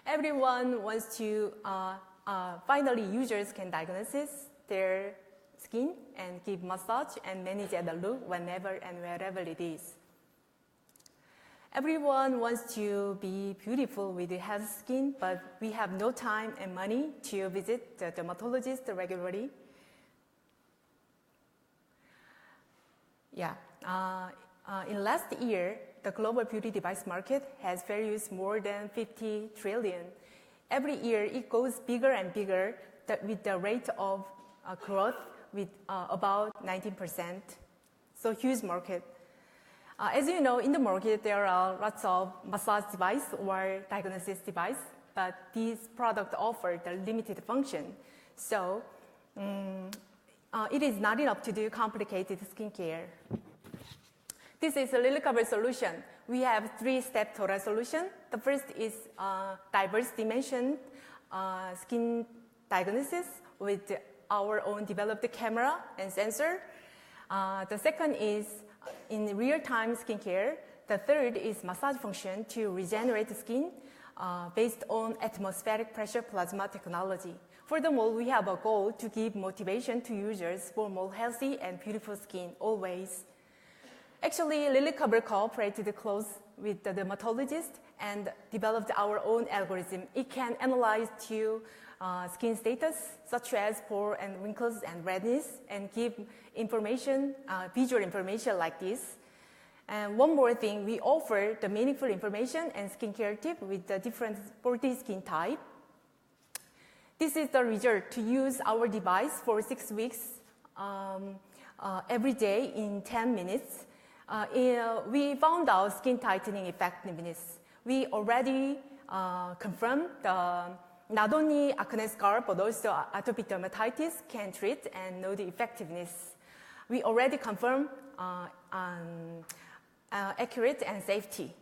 Everyone wants to, finally users can diagnose their skin and give massage and manage the look whenever and wherever it is. Everyone wants to be beautiful with a healthy skin, but we have no time and money to visit the dermatologist regularly. In last year, the global beauty device market has valued more than 50 trillion. Every year, it goes bigger and bigger with the rate of growth with about 19%. So huge market. As you know, in the market, there are lots of massage device or diagnosis device, but these products offer the limited function. So it is not enough to do complicated skincare. This is a Lily Cover solution. We have 3-step total solution. The first is diverse dimension skin diagnosis with our own developed camera and sensor. The second is in real-time skincare. The third is massage function to regenerate the skin based on atmospheric pressure plasma technology. Furthermore, we have a goal to give motivation to users for more healthy and beautiful skin always. Actually, Lily Cover cooperated close with the dermatologist and developed our own algorithm. It can analyze skin status, such as pore and wrinkles and redness, and give information, visual information like this. And one more thing, we offer the meaningful information and skincare tip with the different sporty skin type. This is the result to use our device for 6 weeks every day in 10 minutes. We found out skin tightening effectiveness. We already confirmed not only acne scar, but also atopic dermatitis can treat and know the effectiveness. We already confirmed accurate and safety.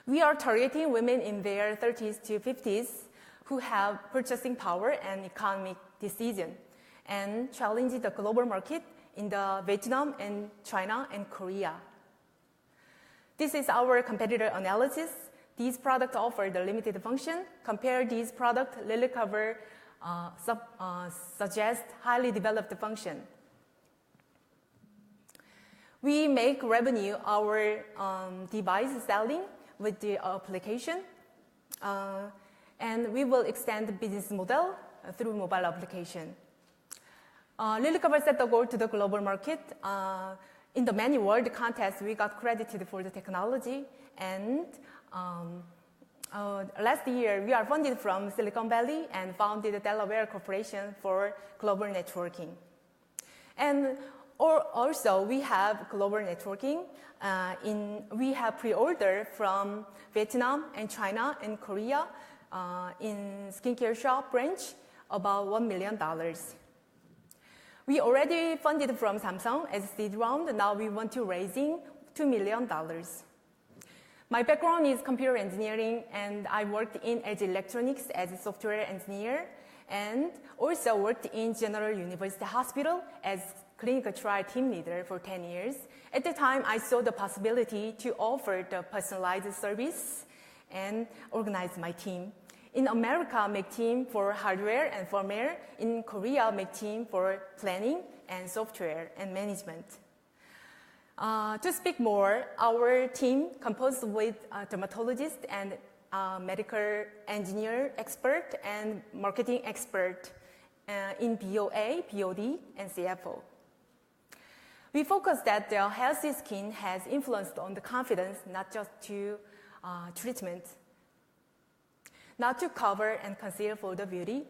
We are targeting women in their 30s to 50s who have purchasing power and economic decision, and challenge the global market in the Vietnam and China and Korea. This is our competitor analysis. These products offer the limited function. Compare these products, Lily Cover suggests highly developed function. We make revenue our device selling with the application, and we will extend the business model through mobile application. Lily Cover set the goal to the global market. In the many world contests, we got credited for the technology, and last year, we are funded from Silicon Valley and founded the Delaware Corporation for global networking. And also, we have global networking. We have pre-order from Vietnam and China and Korea in skincare shop range about $1 million. We already funded from Thompson as a seed round. Now we want to raising $2 million. My background is computer engineering, and I worked in edge electronics as a software engineer. and also worked in General University Hospital as clinical trial team leader for 10 years. At the time, I saw the possibility to offer the personalized service and organize my team. In America, make team for hardware and firmware. In Korea, make team for planning and software and management. To speak more, our team composed with dermatologist and medical engineer expert and marketing expert in BOA, BOD, and CFO. We focus that the healthy skin has influenced on the confidence, not just to treatment. Not to cover and conceal for the beauty,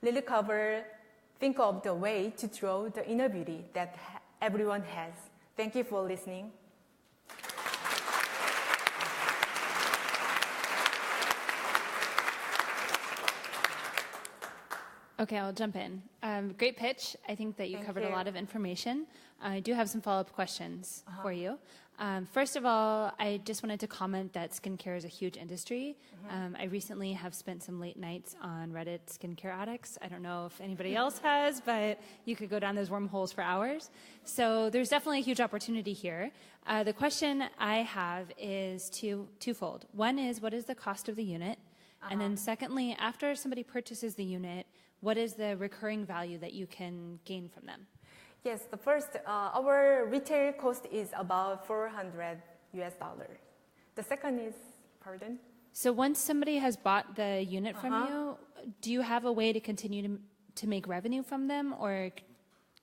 Lily Cover think of the way to draw the inner beauty that everyone has. Thank you for listening. Okay, I'll jump in. Great pitch. I think that you covered a lot of information. I do have some follow-up questions for you. First of all, I just wanted to comment that skincare is a huge industry. I recently have spent some late nights on Reddit skincare addicts. I don't know if anybody else has, but you could go down those wormholes for hours. So there's definitely a huge opportunity here. The question I have is twofold. One is, what is the cost of the unit? And then secondly, after somebody purchases the unit, what is the recurring value that you can gain from them? Yes, the first, our retail cost is about $400 US. The second is, pardon? So once somebody has bought the unit from you, do you have a way to continue to make revenue from them or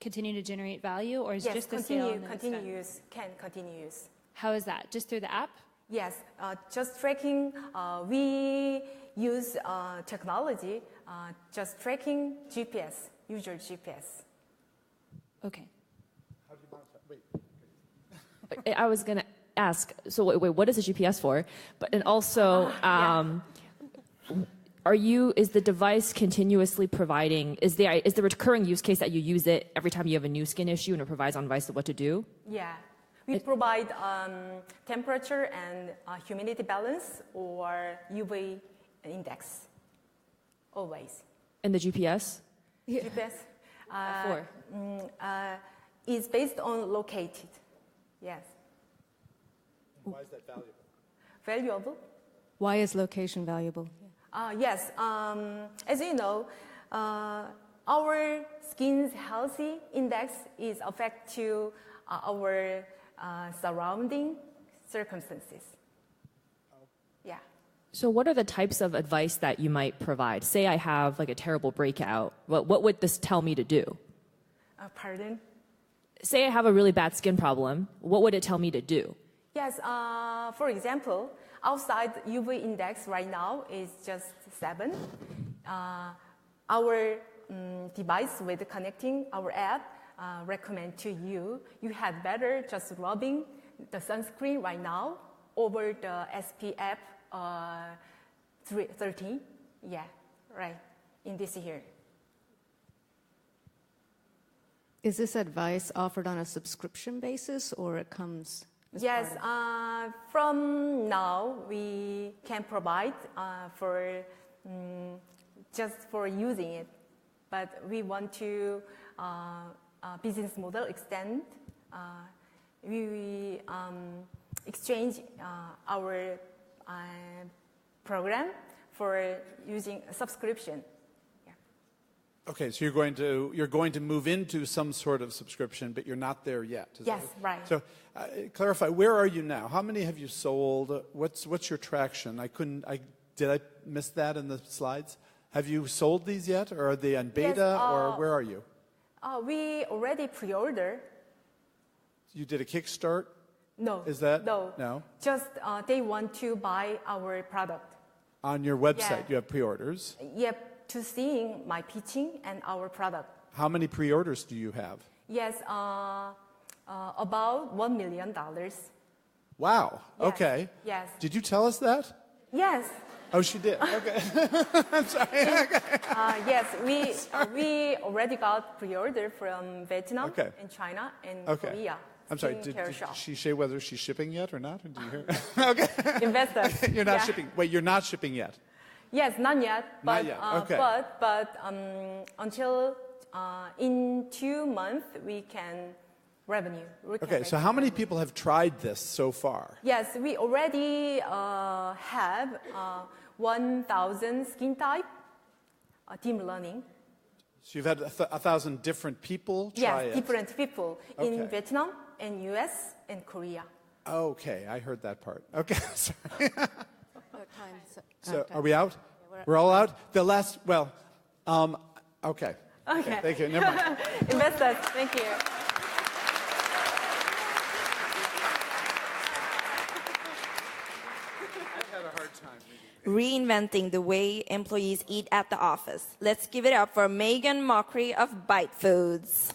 continue to generate value, or is it just the sale? Yes, can continue use. How is that? Just through the app? Yes, just tracking. We use technology, just tracking GPS, user GPS. Okay. How do you monitor? I was going to ask, so wait, what is the GPS for? But and also, is the device continuously providing, is the recurring use case that you use it every time you have a new skin issue and it provides on device of what to do? Yeah. We provide temperature and humidity balance or UV index, always. And the GPS? GPS is based on located, yes. And why is that valuable? Valuable? Why is location valuable? Yes, as you know, our skin's healthy index is affected to our surrounding circumstances. Yeah. So what are the types of advice that you might provide? Say I have like a terrible breakout. What would this tell me to do? Pardon? Say I have a really bad skin problem. What would it tell me to do? Yes, for example, outside UV index right now is just 7. Our device with connecting our app recommend to you, you had better just rubbing the sunscreen right now over the SPF 13. Yeah, right, in this here. Is this advice offered on a subscription basis or it comes? Yes, from now we can provide for just for using it, but we want to business model extend. We exchange our program for using a subscription. Yeah. Okay, so you're going to move into some sort of subscription, but you're not there yet. Yes, right. So, clarify. Where are you now? How many have you sold? What's your traction? Did I miss that in the slides? Have you sold these yet, or are they on beta, Yes, or where are you? We already pre-order. You did a Kickstart? No. Is that? No. No? Just they want to buy our product. On your website, Yeah. you have pre-orders. Yep, to seeing my pitching and our product. How many pre-orders do you have? Yes, about $1 million. Wow. Yes. Okay. Yes. Did you tell us that? Yes. Oh, she did. Okay. I'm sorry. Okay. Yes, we already got pre-order from Vietnam Okay. and China and Okay. Korea. I'm sorry. Did shop. she say whether she's shipping yet or not? Did you hear? Okay. Investor. You're not Yeah. shipping. Wait, you're not shipping yet. Yes, not yet. But, Not yet, okay. But until in 2 months, we can revenue. Okay, so how many people have tried this so far? Yes, we already have 1,000 skin type team learning. So you've had 1,000 different people try it? Yes, different people in Okay. Vietnam and US and Korea. Okay, I heard that part. Okay, sorry. Time. So are we out? We're all out? The last, well, okay. Okay. Thank you, never mind. Investors, thank you. Reinventing the way employees eat at the office. Let's give it up for Megan Mockery of Bite Foods.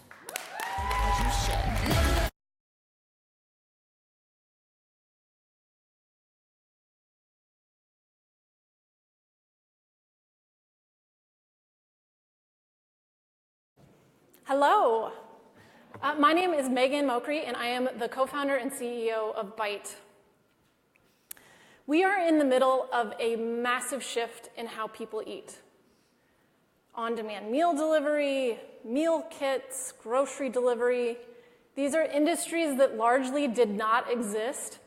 Hello. My name is Megan Mockery, and I am the co-founder and CEO of Byte. We are in the middle of a massive shift in how people eat. On-demand meal delivery, meal kits, grocery delivery. These are industries that largely did not exist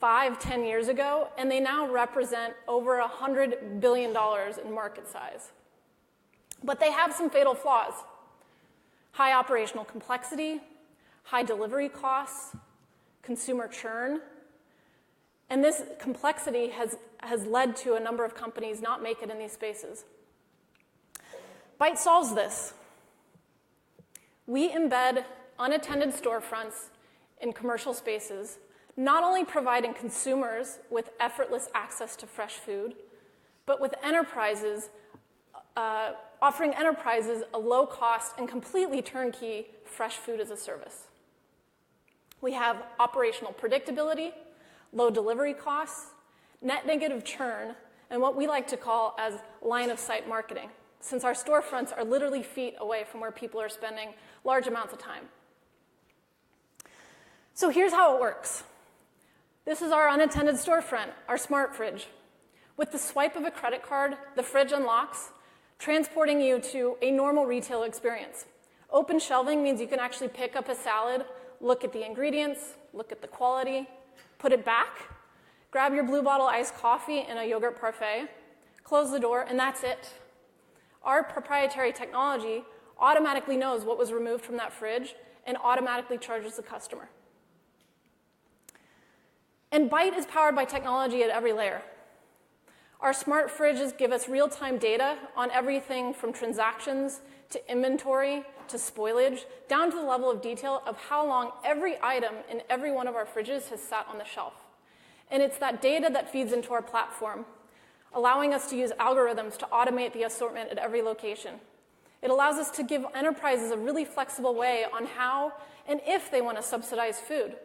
5-10 years ago, and they now represent over $100 billion in market size. But they have some fatal flaws. High operational complexity, high delivery costs, consumer churn, and this complexity has led to a number of companies not make it in these spaces. Byte solves this. We embed unattended storefronts in commercial spaces, not only providing consumers with effortless access to fresh food, but with enterprises, offering enterprises a low-cost and completely turnkey fresh food as a service. We have operational predictability, low delivery costs, net negative churn, and what we like to call as line-of-sight marketing, since our storefronts are literally feet away from where people are spending large amounts of time. So here's how it works. This is our unattended storefront, our smart fridge. With the swipe of a credit card, the fridge unlocks, transporting you to a normal retail experience. Open shelving means you can actually pick up a salad, look at the ingredients, look at the quality, put it back, grab your Blue Bottle iced coffee and a yogurt parfait, close the door, and that's it. Our proprietary technology automatically knows what was removed from that fridge and automatically charges the customer. And Byte is powered by technology at every layer. Our smart fridges give us real-time data on everything from transactions to inventory to spoilage, down to the level of detail of how long every item in every one of our fridges has sat on the shelf. And it's that data that feeds into our platform, allowing us to use algorithms to automate the assortment at every location. It allows us to give enterprises a really flexible way on how and if they want to subsidize food.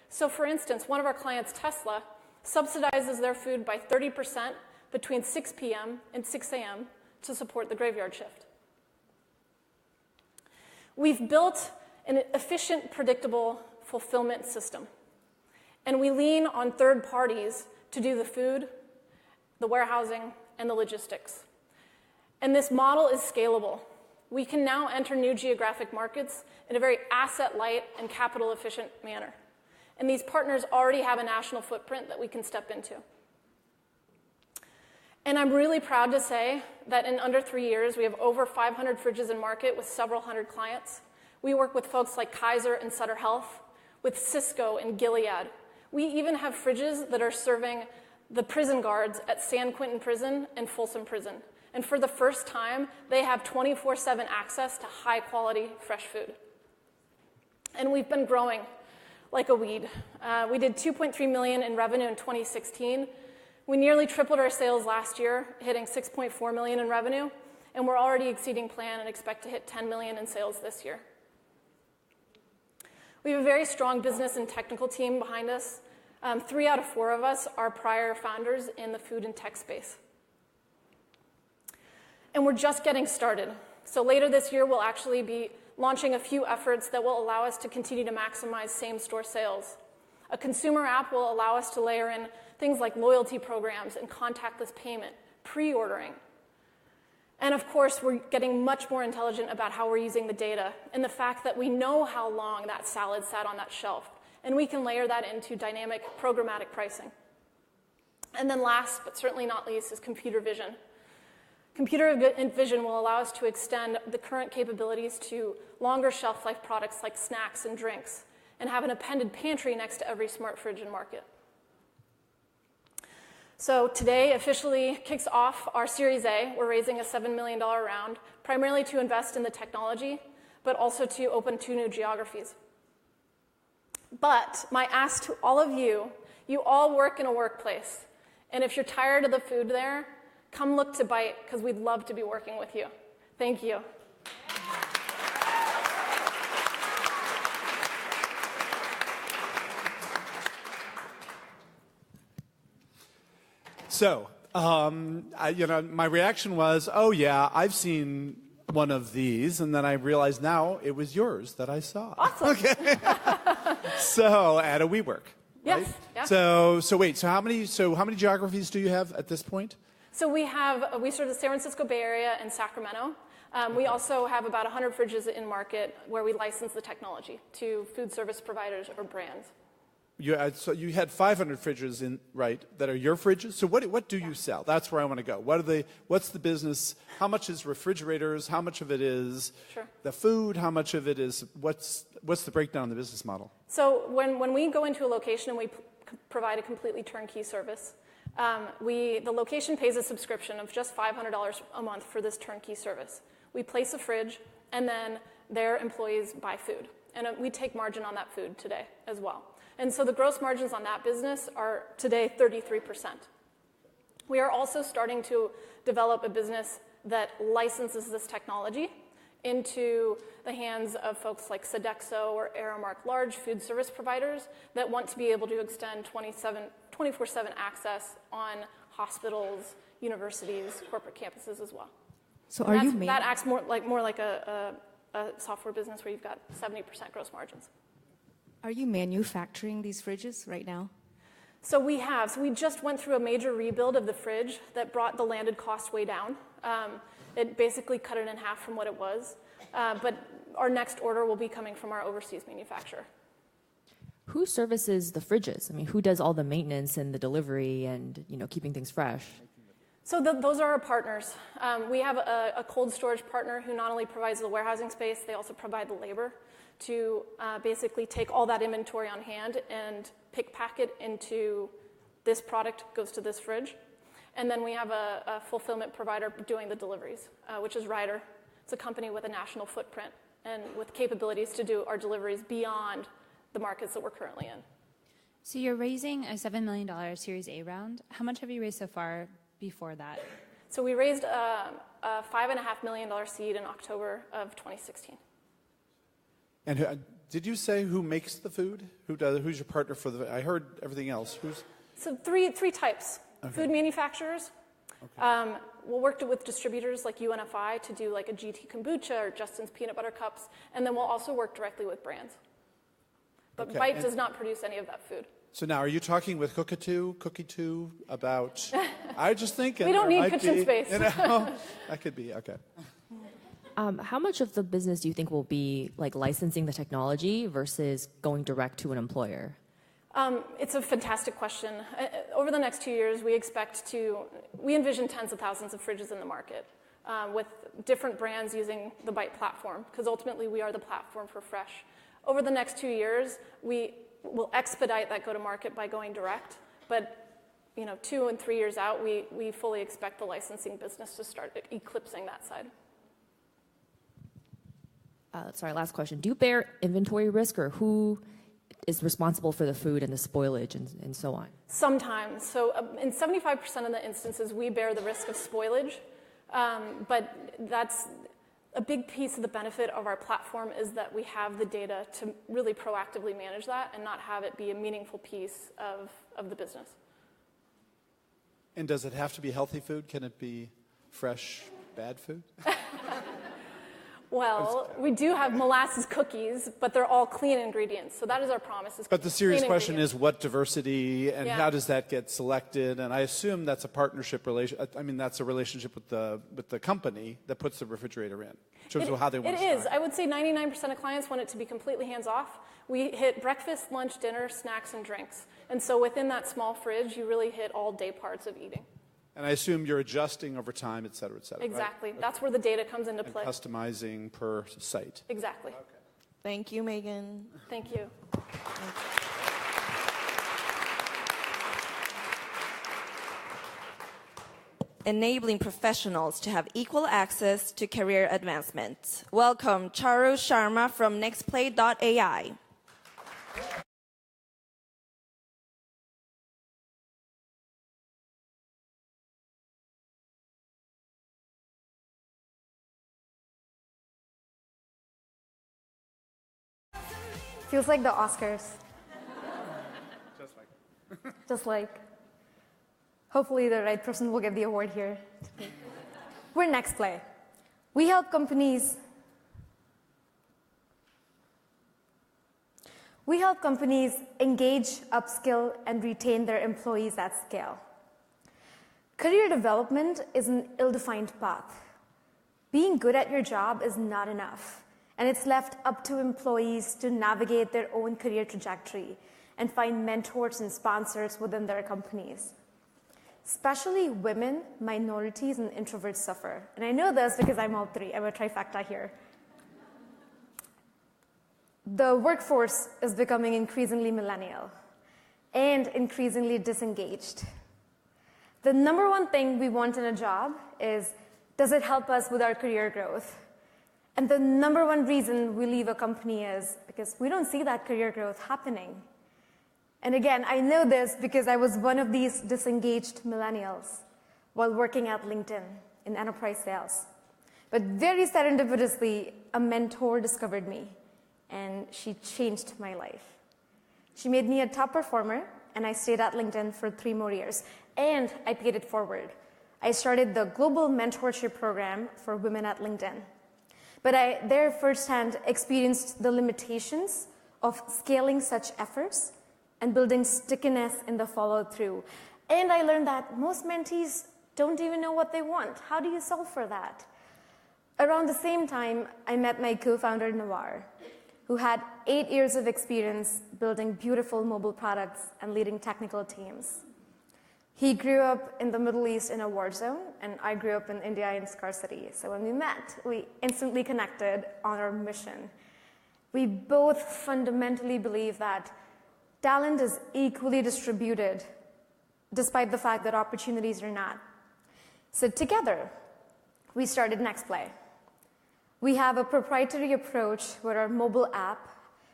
So for instance, one of our clients, Tesla, subsidizes their food by 30% between 6 p.m. and 6 a.m. to support the graveyard shift. We've built an efficient, predictable fulfillment system, and we lean on third parties to do the food, the warehousing, and the logistics. And this model is scalable. We can now enter new geographic markets in a very asset-light and capital-efficient manner. And these partners already have a national footprint that we can step into. And I'm really proud to say that in under 3 years, we have over 500 fridges in market with several hundred clients. We work with folks like Kaiser and Sutter Health, with Cisco and Gilead. We even have fridges that are serving the prison guards at San Quentin Prison and Folsom Prison. And for the first time, they have 24/7 access to high-quality fresh food. And we've been growing like a weed. We did $2.3 million in revenue in 2016. We nearly tripled our sales last year, hitting $6.4 million in revenue, and we're already exceeding plan and expect to hit $10 million in sales this year. We have a very strong business and technical team behind us. 3 out of 4 of us are prior founders in the food and tech space. And we're just getting started. So later this year, we'll actually be launching a few efforts that will allow us to continue to maximize same-store sales. A consumer app will allow us to layer in things like loyalty programs and contactless payment, pre-ordering. And of course, we're getting much more intelligent about how we're using the data and the fact that we know how long that salad sat on that shelf. And we can layer that into dynamic programmatic pricing. And then last, but certainly not least, is computer vision. Computer vision will allow us to extend the current capabilities to longer shelf life products like snacks and drinks, and have an appended pantry next to every smart fridge in market. So today officially kicks off our Series A. We're raising a $7 million round, primarily to invest in the technology, but also to open 2 new geographies. But my ask to all of you, you all work in a workplace, and if you're tired of the food there, come look to Byte, because we'd love to be working with you. Thank you. So, my reaction was, oh yeah, I've seen one of these, and then I realized now it was yours that I saw. Awesome. Okay. So at a WeWork. Yes. Right? Yeah. So how many geographies do you have at this point? So we serve the San Francisco Bay Area and Sacramento. We also have about 100 fridges in market where we license the technology to food service providers or brands. So you had 500 fridges that are your fridges. So what do you sell? That's where I want to go. What's the business? How much is refrigerators? How much of it is the food? How much of it is what's the breakdown of the business model? So when we go into a location and we provide a completely turnkey service, the location pays a subscription of just $500 a month for this turnkey service. We place a fridge, and then their employees buy food, and we take margin on that food today as well. And so the gross margins on that business are today 33%. We are also starting to develop a business that licenses this technology into the hands of folks like Sodexo or Aramark, large food service providers that want to be able to extend 24/7 access on hospitals, universities, corporate campuses as well. So that acts more like a software business where you've got 70% gross margins. Are you manufacturing these fridges right now? So we have. So we just went through a major rebuild of the fridge that brought the landed cost way down. It basically cut it in half from what it was. But our next order will be coming from our overseas manufacturer. Who services the fridges? I mean, who does all the maintenance and the delivery and keeping things fresh? So those are our partners. We have a cold storage partner who not only provides the warehousing space, they also provide the labor to basically take all that inventory on hand and pack it into this product goes to this fridge. And then we have a fulfillment provider doing the deliveries, which is Reichert. It's a company with a national footprint and with capabilities to do our deliveries beyond the markets that we're currently in. So you're raising a $7 million Series A round. How much have you raised so far before that? So we raised a $5.5 million seed in October of 2016. And did you say who makes the food? Who's your partner for the? I heard everything else. So three types. Okay. Food manufacturers. Okay. We'll work with distributors like UNFI to do like a GT kombucha or Justin's peanut butter cups, and then we'll also work directly with brands. But Okay. Byte does not produce any of that food. So now, are you talking with Cookie2 about? I just think we don't need kitchen space. That could be okay. How much of the business do you think will be like licensing the technology versus going direct to an employer? It's a fantastic question. Over the next 2 years, we envision tens of thousands of fridges in the market with different brands using the Byte platform, because ultimately we are the platform for fresh. Over the next 2 years, we will expedite that go-to-market by going direct, but 2 and 3 years out, we fully expect the licensing business to start eclipsing that side. Last question. Do you bear inventory risk, or who is responsible for the food and the spoilage and so on? Sometimes. So in 75% of the instances, we bear the risk of spoilage, but that's a big piece of the benefit of our platform is that we have the data to really proactively manage that and not have it be a meaningful piece of the business. And does it have to be healthy food? Can it be fresh, bad food? Well, we do have molasses cookies, but they're all clean ingredients. So that is our promise. But the serious question is what diversity and how does that get selected? And I assume that's a partnership relation. I mean, that's a relationship with the company that puts the refrigerator in terms of how they want to It is. I would say 99% of clients want it to be completely hands-off. We hit breakfast, lunch, dinner, snacks, and drinks. And so within that small fridge, you really hit all day parts of eating. And I assume you're adjusting over time, et cetera, Exactly. right? That's where the data comes into play. And customizing per site. Exactly. Okay. Thank you, Megan. Thank you. Enabling professionals to have equal access to career advancement. Welcome, Charu Sharma from nextplay.ai. Feels like the Oscars. Just like. Hopefully the right person will get the award here. We're NextPlay. We help companies engage, upskill, and retain their employees at scale. Career development is an ill-defined path. Being good at your job is not enough. And it's left up to employees to navigate their own career trajectory and find mentors and sponsors within their companies. Especially women, minorities, and introverts suffer. And I know this because I'm all three. I'm a trifecta here. The workforce is becoming increasingly millennial and increasingly disengaged. The number one thing we want in a job is, does it help us with our career growth? And the number one reason we leave a company is because we don't see that career growth happening. And again, I know this because I was one of these disengaged millennials while working at LinkedIn in enterprise sales. But very serendipitously, a mentor discovered me, and she changed my life. She made me a top performer, and I stayed at LinkedIn for 3 more years. And I paid it forward. I started the global mentorship program for women at LinkedIn. But I there firsthand experienced the limitations of scaling such efforts and building stickiness in the follow-through. And I learned that most mentees don't even know what they want. How do you solve for that? Around the same time, I met my co-founder, Nawar, who had 8 years of experience building beautiful mobile products and leading technical teams. He grew up in the Middle East in a war zone, and I grew up in India in scarcity. So when we met, we instantly connected on our mission. We both fundamentally believe that talent is equally distributed, despite the fact that opportunities are not. So together, we started NextPlay. We have a proprietary approach where our mobile app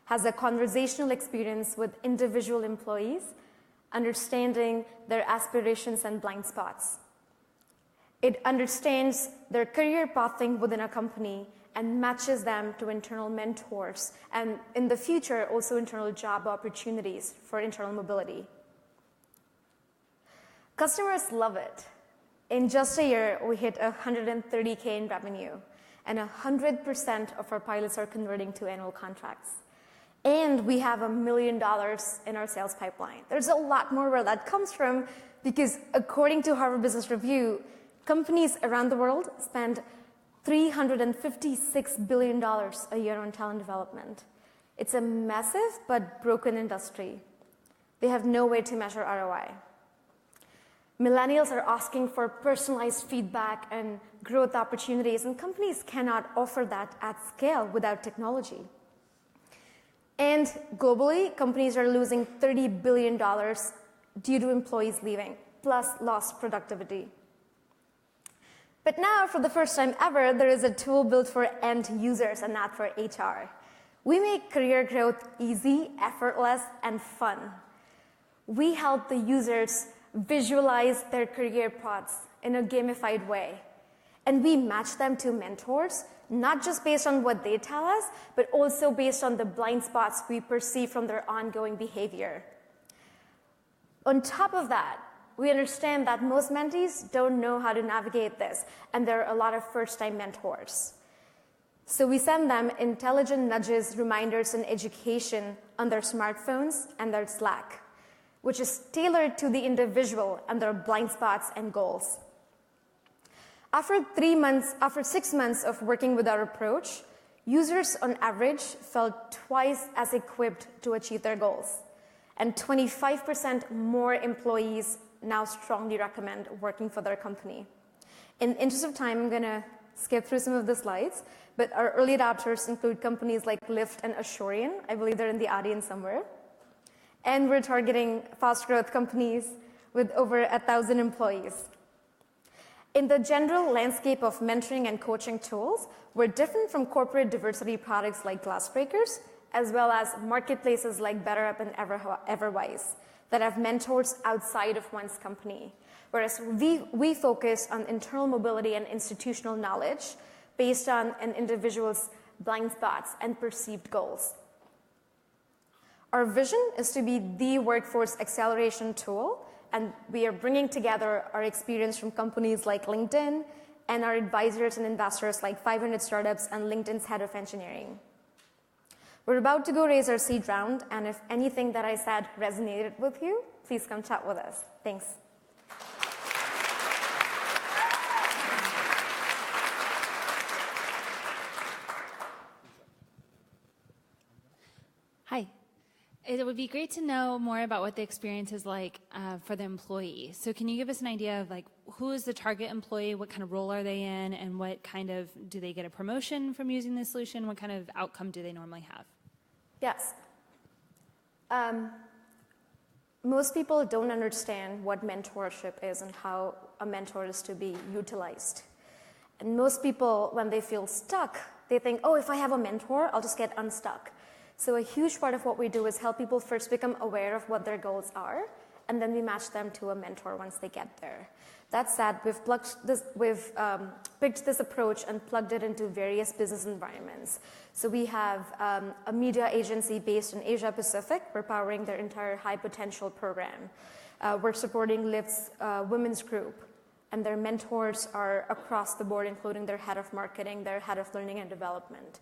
has a conversational experience with individual employees, understanding their aspirations and blind spots. It understands their career pathing within a company and matches them to internal mentors, and in the future, also internal job opportunities for internal mobility. Customers love it. In just a year, we hit $130K in revenue, and 100% of our pilots are converting to annual contracts. And we have $1 million in our sales pipeline. There's a lot more where that comes from because according to Harvard Business Review, companies around the world spend $356 billion a year on talent development. It's a massive but broken industry. They have no way to measure ROI. Millennials are asking for personalized feedback and growth opportunities, and companies cannot offer that at scale without technology. And globally, companies are losing $30 billion due to employees leaving, plus lost productivity. But now, for the first time ever, there is a tool built for end users and not for HR. We make career growth easy, effortless, and fun. We help the users visualize their career paths in a gamified way. And we match them to mentors, not just based on what they tell us, but also based on the blind spots we perceive from their ongoing behavior. On top of that, we understand that most mentees don't know how to navigate this, and there are a lot of first-time mentors. So we send them intelligent nudges, reminders, and education on their smartphones and their Slack, which is tailored to the individual and their blind spots and goals. After 6 months of working with our approach, users on average felt twice as equipped to achieve their goals, and 25% more employees now strongly recommend working for their company. In the interest of time, I'm going to skip through some of the slides, but our early adopters include companies like Lyft and Asurion. I believe they're in the audience somewhere. And we're targeting fast growth companies with over 1,000 employees. In the general landscape of mentoring and coaching tools, we're different from corporate diversity products like Glassbreakers, as well as marketplaces like BetterUp and Everwise that have mentors outside of one's company. Whereas we focus on internal mobility and institutional knowledge based on an individual's blind spots and perceived goals. Our vision is to be the workforce acceleration tool, and we are bringing together our experience from companies like LinkedIn and our advisors and investors like 500 Startups and LinkedIn's head of engineering. We're about to go raise our seed round, and if anything that I said resonated with you, please come chat with us. Thanks. Hi. It would be great to know more about what the experience is like for the employee. So can you give us an idea of like who is the target employee, what kind of role are they in, and what kind of, do they get a promotion from using this solution? What kind of outcome do they normally have? Yes. Most people don't understand what mentorship is and how a mentor is to be utilized. And most people, when they feel stuck, they think, oh, if I have a mentor, I'll just get unstuck. So a huge part of what we do is help people first become aware of what their goals are, and then we match them to a mentor once they get there. That said, we've picked this approach and plugged it into various business environments. So we have a media agency based in Asia Pacific. We're powering their entire high potential program. We're supporting Lyft's women's group, and their mentors are across the board, including their head of marketing, their head of learning and development.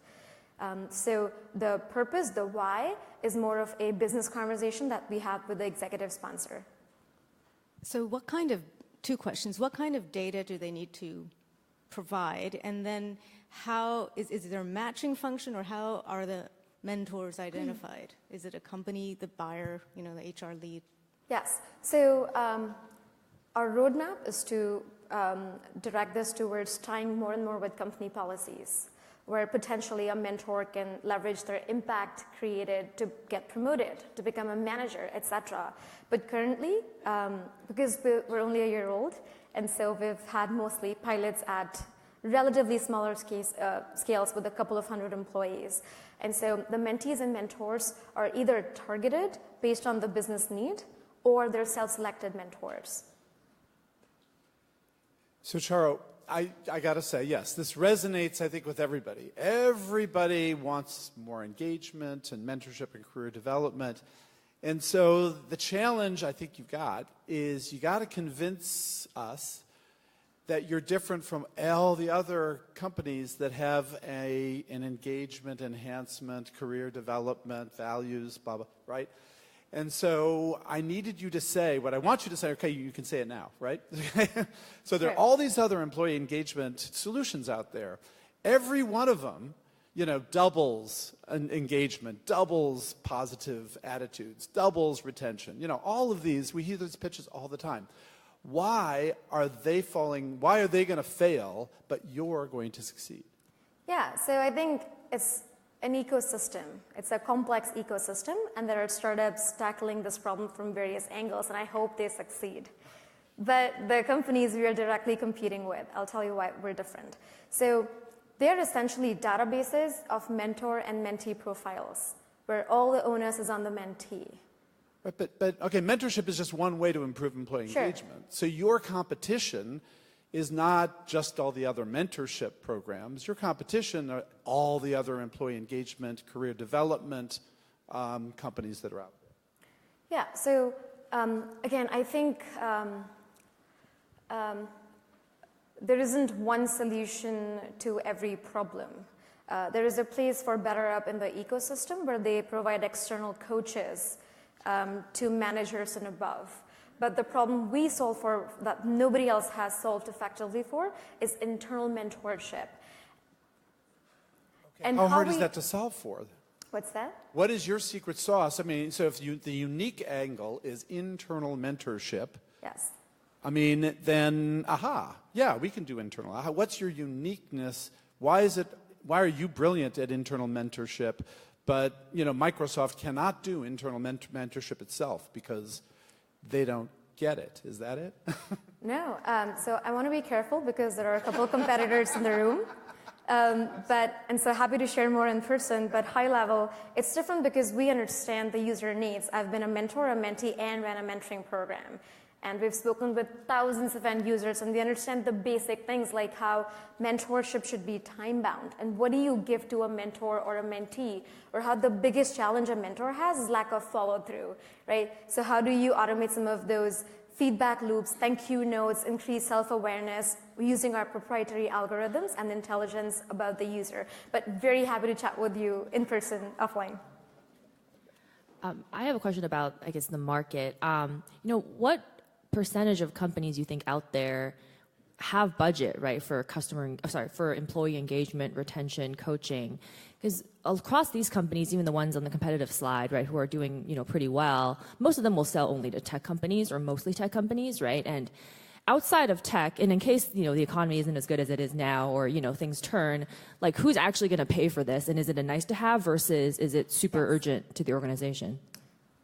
So the purpose, the why, is more of a business conversation that we have with the executive sponsor. So what kind of, two questions, what kind of data do they need to provide? And then how, is there a matching function, or how are the mentors identified? Is it a company, the buyer, the HR lead? Yes. So our roadmap is to direct this towards tying more and more with company policies, where potentially a mentor can leverage their impact created to get promoted, to become a manager, etc. But currently, because we're only a year old, and so we've had mostly pilots at relatively smaller scales with a couple of hundred employees. And so the mentees and mentors are either targeted based on the business need, or they're self-selected mentors. So Charo, I got to say, yes, this resonates, I think, with everybody. Everybody wants more engagement and mentorship and career development. And so the challenge I think you've got is you got to convince us that you're different from all the other companies that have an engagement, enhancement, career development, values, blah, blah, right? And so I needed you to say what I want you to say. Okay, you can say it now, right? So there are all these other employee engagement solutions out there. Every one of them, doubles engagement, doubles positive attitudes, doubles retention. All of these, we hear these pitches all the time. Why are they falling? Why are they going to fail, but you're going to succeed? Yeah, so I think it's an ecosystem. It's a complex ecosystem, and there are startups tackling this problem from various angles, and I hope they succeed. But the companies we are directly competing with, I'll tell you why we're different. So they're essentially databases of mentor and mentee profiles, where all the onus is on the mentee. But okay, mentorship is just one way to improve employee engagement. So your competition is not just all the other mentorship programs. Your competition are all the other employee engagement, career development companies that are out there. Yeah, so again, I think there isn't one solution to every problem. There is a place for BetterUp in the ecosystem where they provide external coaches to managers and above. But the problem we solve for that nobody else has solved effectively for is internal mentorship. Okay. And how hard is that to solve for? What's that? What is your secret sauce? I mean, so if the unique angle is internal mentorship, yes. I mean, then, yeah, we can do internal. What's your uniqueness? Why are you brilliant at internal mentorship, but Microsoft cannot do internal mentorship itself because they don't get it? Is that it? No. So I want to be careful because there are a couple of competitors in the room. And so happy to share more in person, but high level, it's different because we understand the user needs. I've been a mentor, a mentee, and ran a mentoring program. And we've spoken with thousands of end users, and they understand the basic things like how mentorship should be time-bound. And what do you give to a mentor or a mentee? Or how the biggest challenge a mentor has is lack of follow-through, right? So how do you automate some of those feedback loops, thank you notes, increase self-awareness using our proprietary algorithms and intelligence about the user? But very happy to chat with you in person, offline. I have a question about, I guess, the market. What percentage of companies you think out there have budget, right, for for employee engagement, retention, coaching? Because across these companies, even the ones on the competitive slide, right, who are doing, pretty well, most of them will sell only to tech companies or mostly tech companies, right? And outside of tech, and in case, the economy isn't as good as it is now, or, things turn, like, who's actually going to pay for this? And is it a nice to have versus is it super urgent to the organization?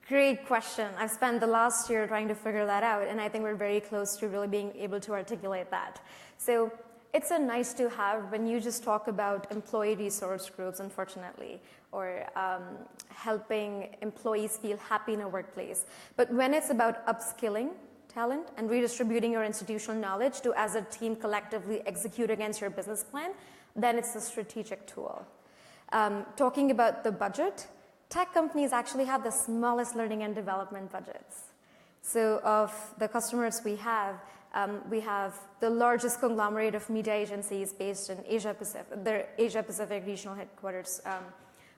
Great question. I've spent the last year trying to figure that out, and I think we're very close to really being able to articulate that. So it's a nice to have when you just talk about employee resource groups, unfortunately, or helping employees feel happy in a workplace. But when it's about upskilling talent and redistributing your institutional knowledge to, as a team, collectively execute against your business plan, then it's a strategic tool. Talking about the budget, tech companies actually have the smallest learning and development budgets. So of the customers we have the largest conglomerate of media agencies based in their Asia-Pacific regional headquarters.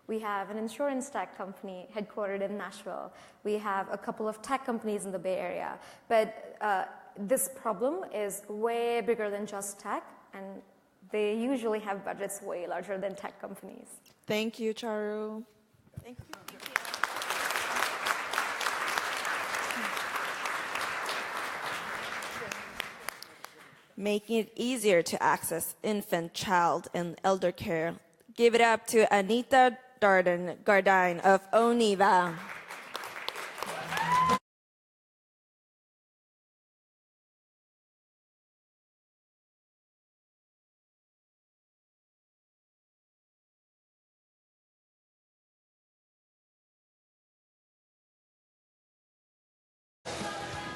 We have an insurance tech company headquartered in Nashville. We have a couple of tech companies in the Bay Area. But this problem is way bigger than just tech, and they usually have budgets way larger than tech companies. Thank you, Charu. Thank you. Making it easier to access infant, child, and elder care. Give it up to Anita Gardine of Oniva.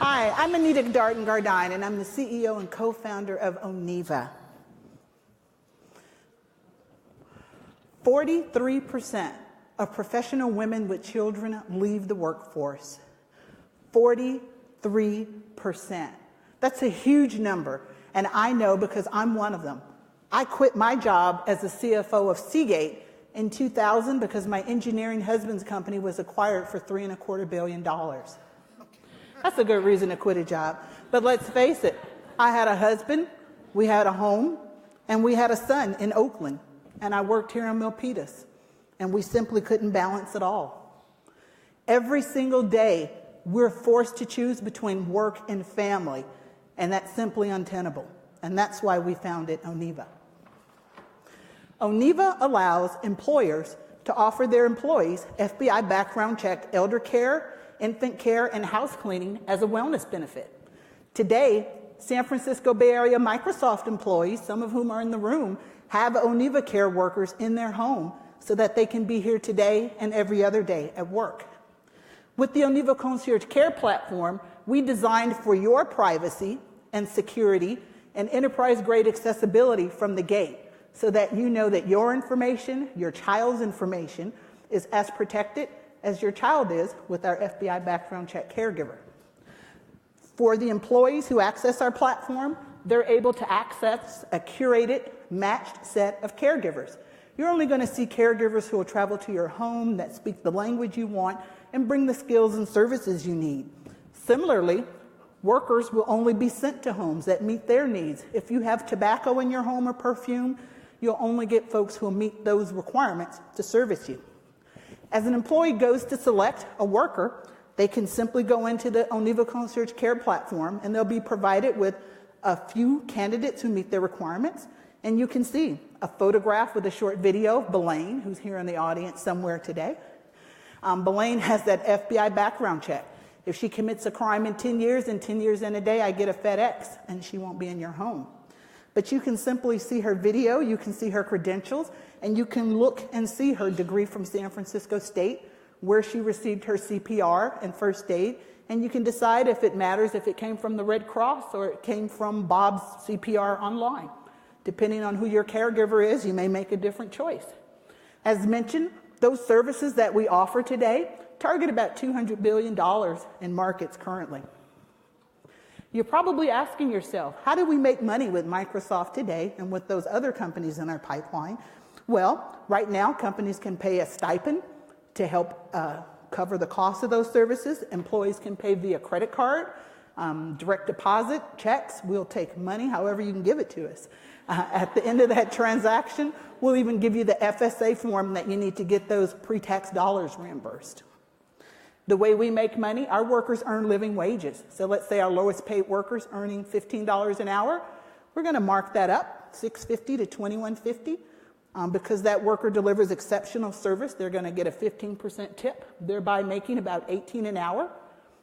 Hi, I'm Anita Gardine, and I'm the CEO and co-founder of Oniva. 43% of professional women with children leave the workforce. 43%. That's a huge number, and I know because I'm one of them. I quit my job as the CFO of Seagate in 2000 because my engineering husband's company was acquired for $3.25 billion. That's a good reason to quit a job. But let's face it, I had a husband, we had a home, and we had a son in Oakland. And I worked here in Milpitas. And we simply couldn't balance it all. Every single day, we're forced to choose between work and family. And that's simply untenable. And that's why we founded Oniva. Oniva allows employers to offer their employees FBI background check, elder care, infant care, and house cleaning as a wellness benefit. Today, San Francisco Bay Area Microsoft employees, some of whom are in the room, have Oniva care workers in their home so that they can be here today and every other day at work. With the Oniva Concierge Care platform, we designed for your privacy and security and enterprise-grade accessibility from the gate so that you know that your information, your child's information, is as protected as your child is with our FBI background check caregiver. For the employees who access our platform, they're able to access a curated, matched set of caregivers. You're only going to see caregivers who will travel to your home, that speak the language you want, and bring the skills and services you need. Similarly, workers will only be sent to homes that meet their needs. If you have tobacco in your home or perfume, you'll only get folks who will meet those requirements to service you. As an employee goes to select a worker, they can simply go into the Oniva Concierge Care platform, and they'll be provided with a few candidates who meet their requirements. And you can see a photograph with a short video of Belaine, who's here in the audience somewhere today. Belaine has that FBI background check. If she commits a crime in 10 years, and 10 years in a day, I get a FedEx, and she won't be in your home. But you can simply see her video, you can see her credentials, and you can look and see her degree from San Francisco State, where she received her CPR and first aid, and you can decide if it matters if it came from the Red Cross or it came from Bob's CPR online. Depending on who your caregiver is, you may make a different choice. As mentioned, those services that we offer today target about $200 billion in markets currently. You're probably asking yourself, how do we make money with Microsoft today and with those other companies in our pipeline? Well, right now, companies can pay a stipend to help cover the cost of those services. Employees can pay via credit card, direct deposit, checks. We'll take money however you can give it to us. At the end of that transaction, we'll even give you the FSA form that you need to get those pre-tax dollars reimbursed. The way we make money, our workers earn living wages. So let's say our lowest paid workers earning $15 an hour. We're going to mark that up, $6.50 to $21.50. Because that worker delivers exceptional service, they're going to get a 15% tip, thereby making about $18 an hour.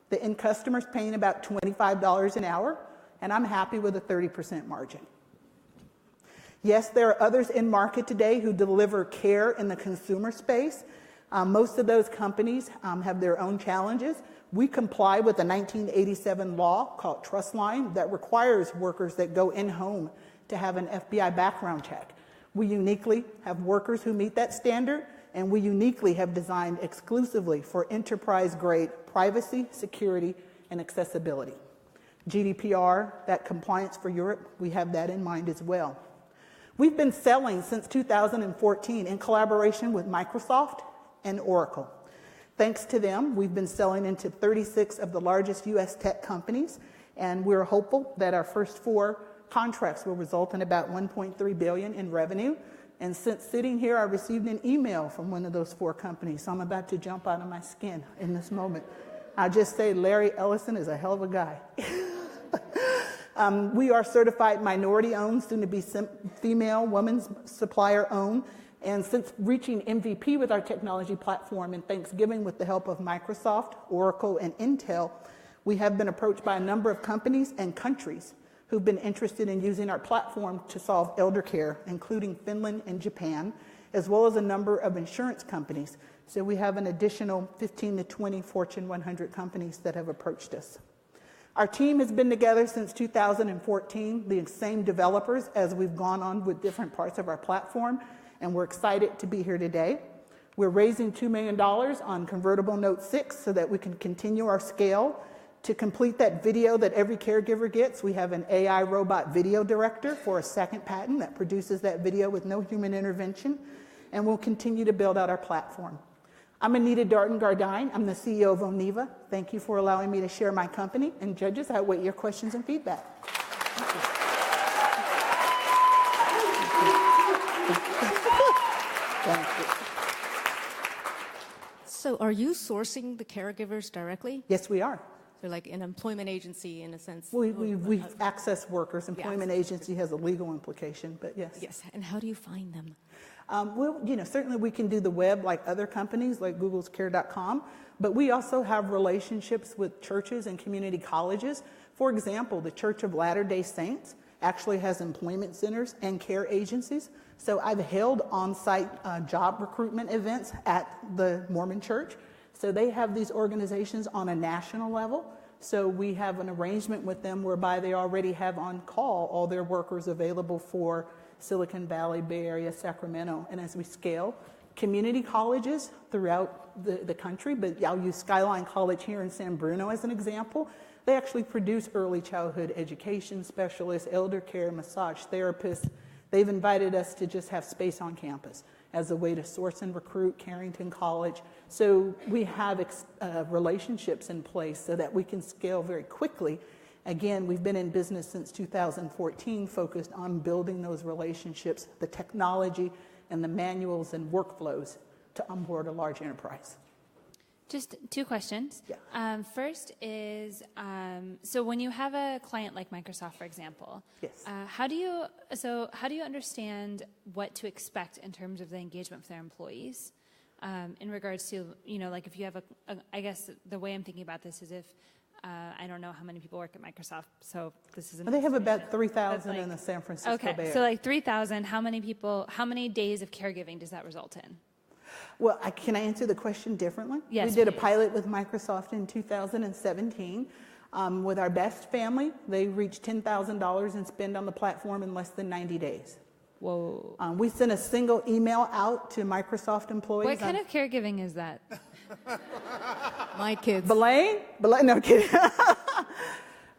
The end customer's paying about $25 an hour, and I'm happy with a 30% margin. Yes, there are others in market today who deliver care in the consumer space. Most of those companies have their own challenges. We comply with a 1987 law called Trust Line that requires workers that go in-home to have an FBI background check. We uniquely have workers who meet that standard, and we uniquely have designed exclusively for enterprise-grade privacy, security, and accessibility. GDPR, that compliance for Europe, we have that in mind as well. We've been selling since 2014 in collaboration with Microsoft and Oracle. Thanks to them, we've been selling into 36 of the largest U.S. tech companies, and we're hopeful that our first 4 contracts will result in about $1.3 billion in revenue. And since sitting here, I received an email from one of those 4 companies, so I'm about to jump out of my skin in this moment. I'll just say Larry Ellison is a hell of a guy. We are certified minority-owned, soon to be female, women's supplier-owned. And since reaching MVP with our technology platform in Thanksgiving with the help of Microsoft, Oracle, and Intel, we have been approached by a number of companies and countries who've been interested in using our platform to solve elder care, including Finland and Japan, as well as a number of insurance companies. So we have an additional 15 to 20 Fortune 100 companies that have approached us. Our team has been together since 2014, the same developers as we've gone on with different parts of our platform, and we're excited to be here today. We're raising $2 million on convertible note 6 so that we can continue our scale. To complete that video that every caregiver gets, we have an AI robot video director for a second patent that produces that video with no human intervention, and we'll continue to build out our platform. I'm Anita Darden-Gardine. I'm the CEO of Oniva. Thank you for allowing me to share my company. And judges, I await your questions and feedback. Thank you. So are you sourcing the caregivers directly? Yes, we are. So like an employment agency in a sense? We access workers. Employment agency has a legal implication, but yes. Yes, and how do you find them? Well, certainly we can do the web like other companies, like Google's Care.com, but we also have relationships with churches and community colleges. For example, the Church of Latter-day Saints actually has employment centers and care agencies. So I've held on-site job recruitment events at the Mormon Church. So they have these organizations on a national level. So we have an arrangement with them whereby they already have on call all their workers available for Silicon Valley, Bay Area, Sacramento. And as we scale, community colleges throughout the country, but I'll use Skyline College here in San Bruno as an example. They actually produce early childhood education specialists, elder care, massage therapists. They've invited us to just have space on campus. as a way to source and recruit Carrington College. So we have relationships in place so that we can scale very quickly. Again, we've been in business since 2014, focused on building those relationships, the technology, and the manuals and workflows to onboard a large enterprise. Just two questions. Yeah. First is, so when you have a client like Microsoft, for example, yes. How do you understand what to expect in terms of the engagement for their employees? In regards to, like if you have I guess the way I'm thinking about this is if, I don't know how many people work at Microsoft, so this isn't. They have about 3,000 in the San Francisco Bay Area. So like 3,000, how many days of caregiving does that result in? Well, can I answer the question differently? Yes, we did please. a pilot with Microsoft in 2017. With our best family, they reached $10,000 in spend on the platform in less than 90 days. Whoa. We sent a single email out to Microsoft employees. What kind of caregiving is that? My kids. Belay? No kidding.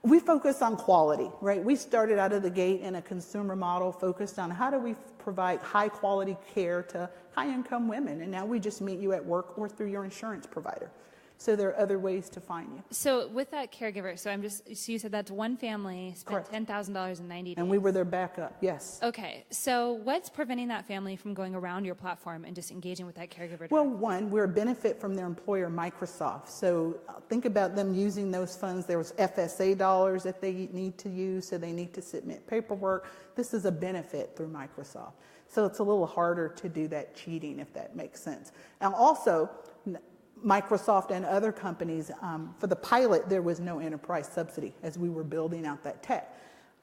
We focus on quality, right? We started out of the gate in a consumer model focused on how do we provide high quality care to high income women. And now we just meet you at work or through your insurance provider. So there are other ways to find you. So with that caregiver, so you said that's one family spent $10,000 in 90 days. And we were their backup, yes. Okay, so what's preventing that family from going around your platform and just engaging with that caregiver? Well, one, we're a benefit from their employer, Microsoft. So think about them using those funds. There was FSA dollars that they need to use, so they need to submit paperwork. This is a benefit through Microsoft. So it's a little harder to do that cheating, if that makes sense. Now also, Microsoft and other companies, for the pilot, there was no enterprise subsidy as we were building out that tech.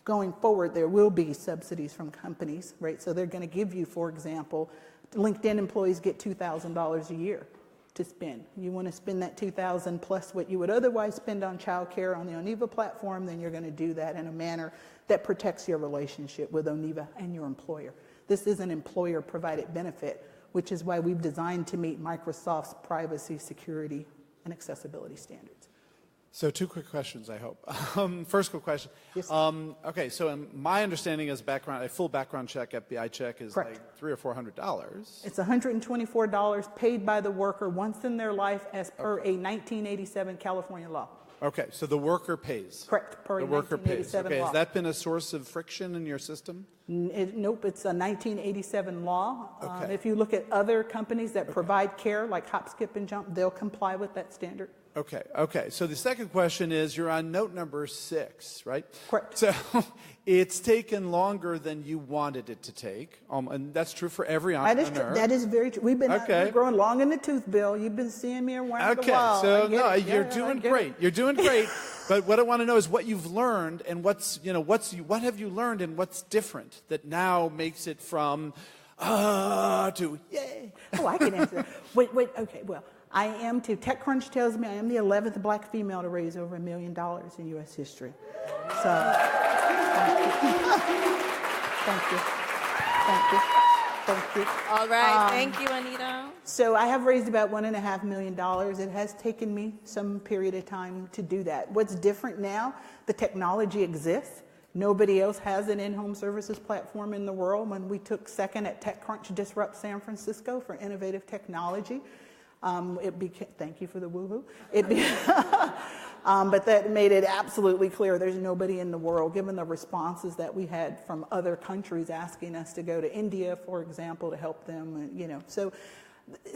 Going forward, there will be subsidies from companies, right? So they're going to give you, for example, LinkedIn employees get $2,000 a year to spend. You want to spend that $2,000 plus what you would otherwise spend on childcare on the Oniva platform, then you're going to do that in a manner that protects your relationship with Oniva and your employer. This is an employer-provided benefit, which is why we've designed to meet Microsoft's privacy, security, and accessibility standards. So 2 quick questions, I hope. First quick question. Yes. Okay, so my understanding is a full background check, FBI check, is Correct. like $300 or $400. It's $124 paid by the worker once in their life as per a 1987 California law. Okay, so the worker pays. Correct, per The a worker pays. 1987 Okay, law. has that been a source of friction in your system? Nope, it's a 1987 law. Okay. If you look at other companies that provide care, like Hop, Skip, and Jump, they'll comply with that standard. Okay. So the second question is, you're on note number 6, right? Correct. So it's taken longer than you wanted it to take, and that's true for every entrepreneur. That is very true. We've been we're growing long in the tooth, Bill. You've been seeing me around the wall. So you're doing great. You're doing great. But what I want to know is what you've learned and what have you learned and what's different that now makes it from to yay. Oh, I can answer that. Wait. Okay, well, I am too. TechCrunch tells me I am the 11th black female to raise over $1 million in U.S. history. So, thank you. All right, thank you, Anita. So I have raised about $1.5 million. It has taken me some period of time to do that. What's different now, the technology exists. Nobody else has an in-home services platform in the world. When we took second at TechCrunch Disrupt San Francisco for innovative technology, thank you for the woohoo. But that made it absolutely clear there's nobody in the world, given the responses that we had from other countries asking us to go to India, for example, to help them. So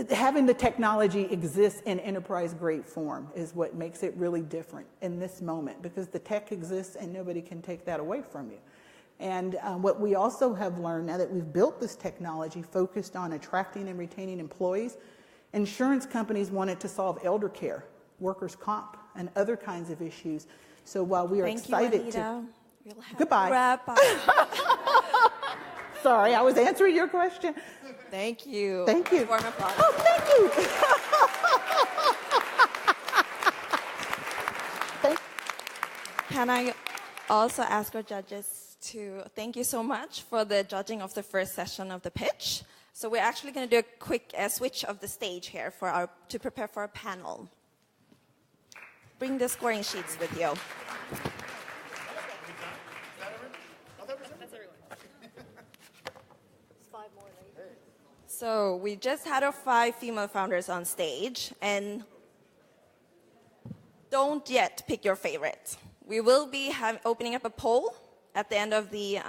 having the technology exist in enterprise-grade form is what makes it really different in this moment, because the tech exists and nobody can take that away from you. And what we also have learned now that we've built this technology focused on attracting and retaining employees, insurance companies wanted to solve elder care, workers' comp, and other kinds of issues. So while we are excited to... We'll have Goodbye. to wrap up. Sorry, I was answering your question. Thank you. Thank you. Warm applause. Oh, thank you. Can I also ask our judges to thank you so much for the judging of the first session of the pitch. So we're actually going to do a quick switch of the stage here to prepare for our panel. Bring the scoring sheets with you. So we just had our 5 female founders on stage, and don't yet pick your favorite. We will be opening up a poll at the end of the,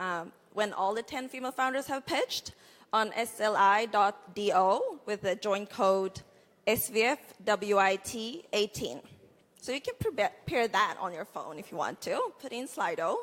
when all the 10 female founders have pitched on sli.do with the joint code SVFWIT18. So you can pair that on your phone if you want to. Put in Slido.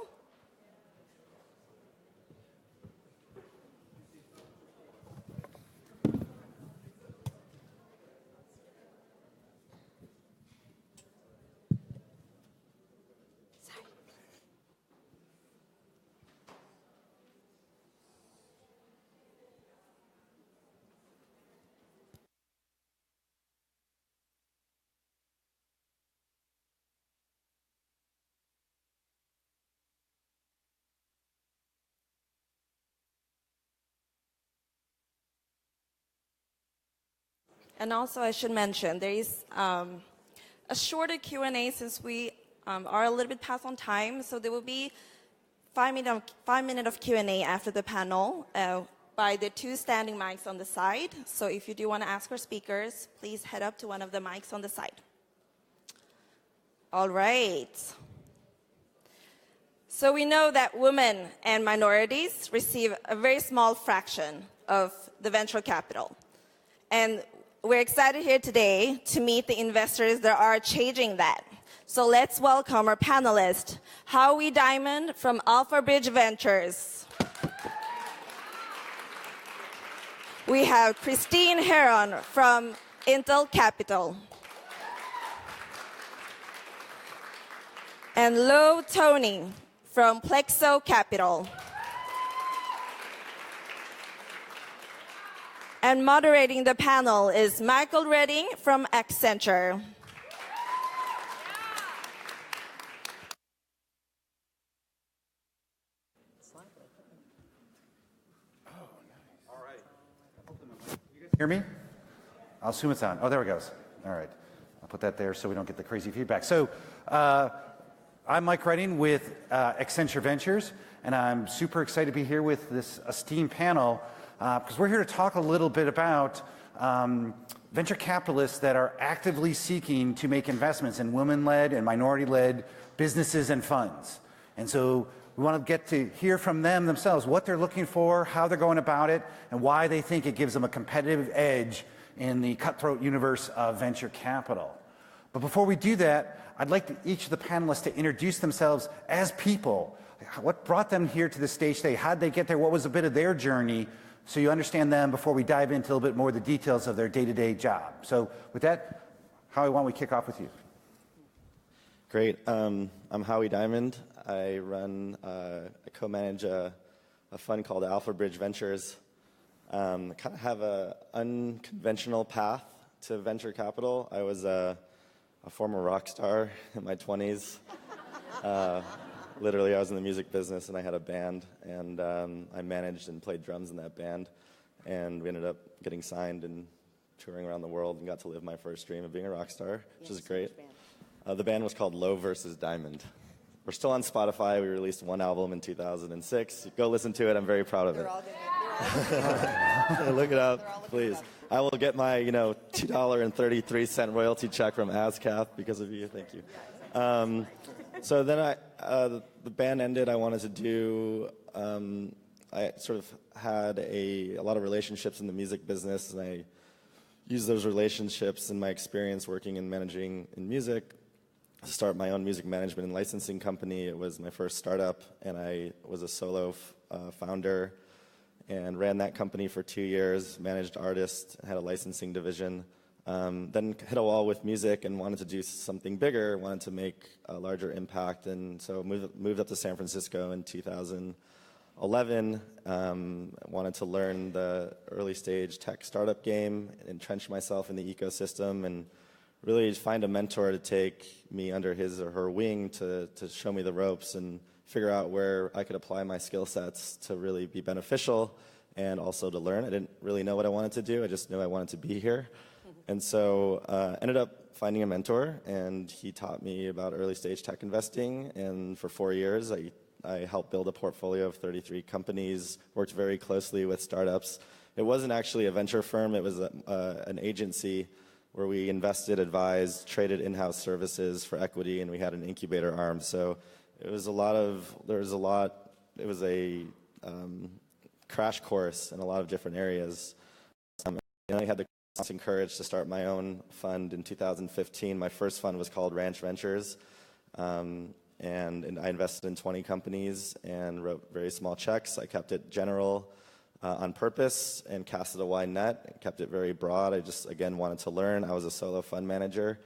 And also, I should mention, there is a shorter Q&A since we are a little bit past on time. So there will be 5 minutes of Q&A after the panel by the 2 standing mics on the side. So if you do want to ask our speakers, please head up to one of the mics on the side. All right. So we know that women and minorities receive a very small fraction of the venture capital. And we're excited here today to meet the investors that are changing that. So let's welcome our panelist, Howie Diamond from Alpha Bridge Ventures. We have Christine Heron from Intel Capital. And Lo Tony from Plexo Capital. And moderating the panel is Michael Redding from Accenture. Hear me? I'll assume it's on. Oh, there it goes. All right. I'll put that there so we don't get the crazy feedback. So I'm Mike Redding with Accenture Ventures, and I'm super excited to be here with this esteemed panel because we're here to talk a little bit about venture capitalists that are actively seeking to make investments in women-led and minority-led businesses and funds. And so we want to get to hear from them themselves, what they're looking for, how they're going about it, and why they think it gives them a competitive edge in the cutthroat universe of venture capital. But before we do that, I'd like each of the panelists to introduce themselves as people. What brought them here to the stage today? How did they get there? What was a bit of their journey? So you understand them before we dive into a little bit more of the details of their day-to-day job. So with that, Howie, why don't we kick off with you? Great. I'm Howie Diamond. I co-manage a fund called Alpha Bridge Ventures. Kind of have an unconventional path to venture capital. I was a former rock star in my 20s. Literally, I was in the music business, and I had a band, and I managed and played drums in that band, and we ended up getting signed and touring around the world and got to live my first dream of being a rock star, which is great. The band was called Low versus Diamond. We're still on Spotify. We released 1 album in 2006. Go listen to it. I'm very proud of it. Look it up, please. I will get my, $2.33 royalty check from ASCAP because of you. Thank you. So then the band ended. I wanted to do. I sort of had a lot of relationships in the music business, and I used those relationships and my experience working and managing in music to start my own music management and licensing company. It was my first startup, and I was a solo founder and ran that company for 2 years, managed artists, had a licensing division. Then hit a wall with music and wanted to do something bigger, wanted to make a larger impact, and so moved up to San Francisco in 2011. Wanted to learn the early stage tech startup game, entrench myself in the ecosystem, and really find a mentor to take me under his or her wing to show me the ropes and figure out where I could apply my skill sets to really be beneficial and also to learn. I didn't really know what I wanted to do. I just knew I wanted to be here. And so ended up finding a mentor, and he taught me about early stage tech investing. And for 4 years, I helped build a portfolio of 33 companies, worked very closely with startups, it wasn't actually a venture firm. It was an agency where we invested, advised, traded in-house services for equity, and we had an incubator arm. So it was it was a crash course in a lot of different areas. I had the constant courage to start my own fund in 2015. My first fund was called Ranch Ventures, and I invested in 20 companies and wrote very small checks. I kept it general on purpose and casted a wide net and kept it very broad. I just, again, wanted to learn. I was a solo fund manager,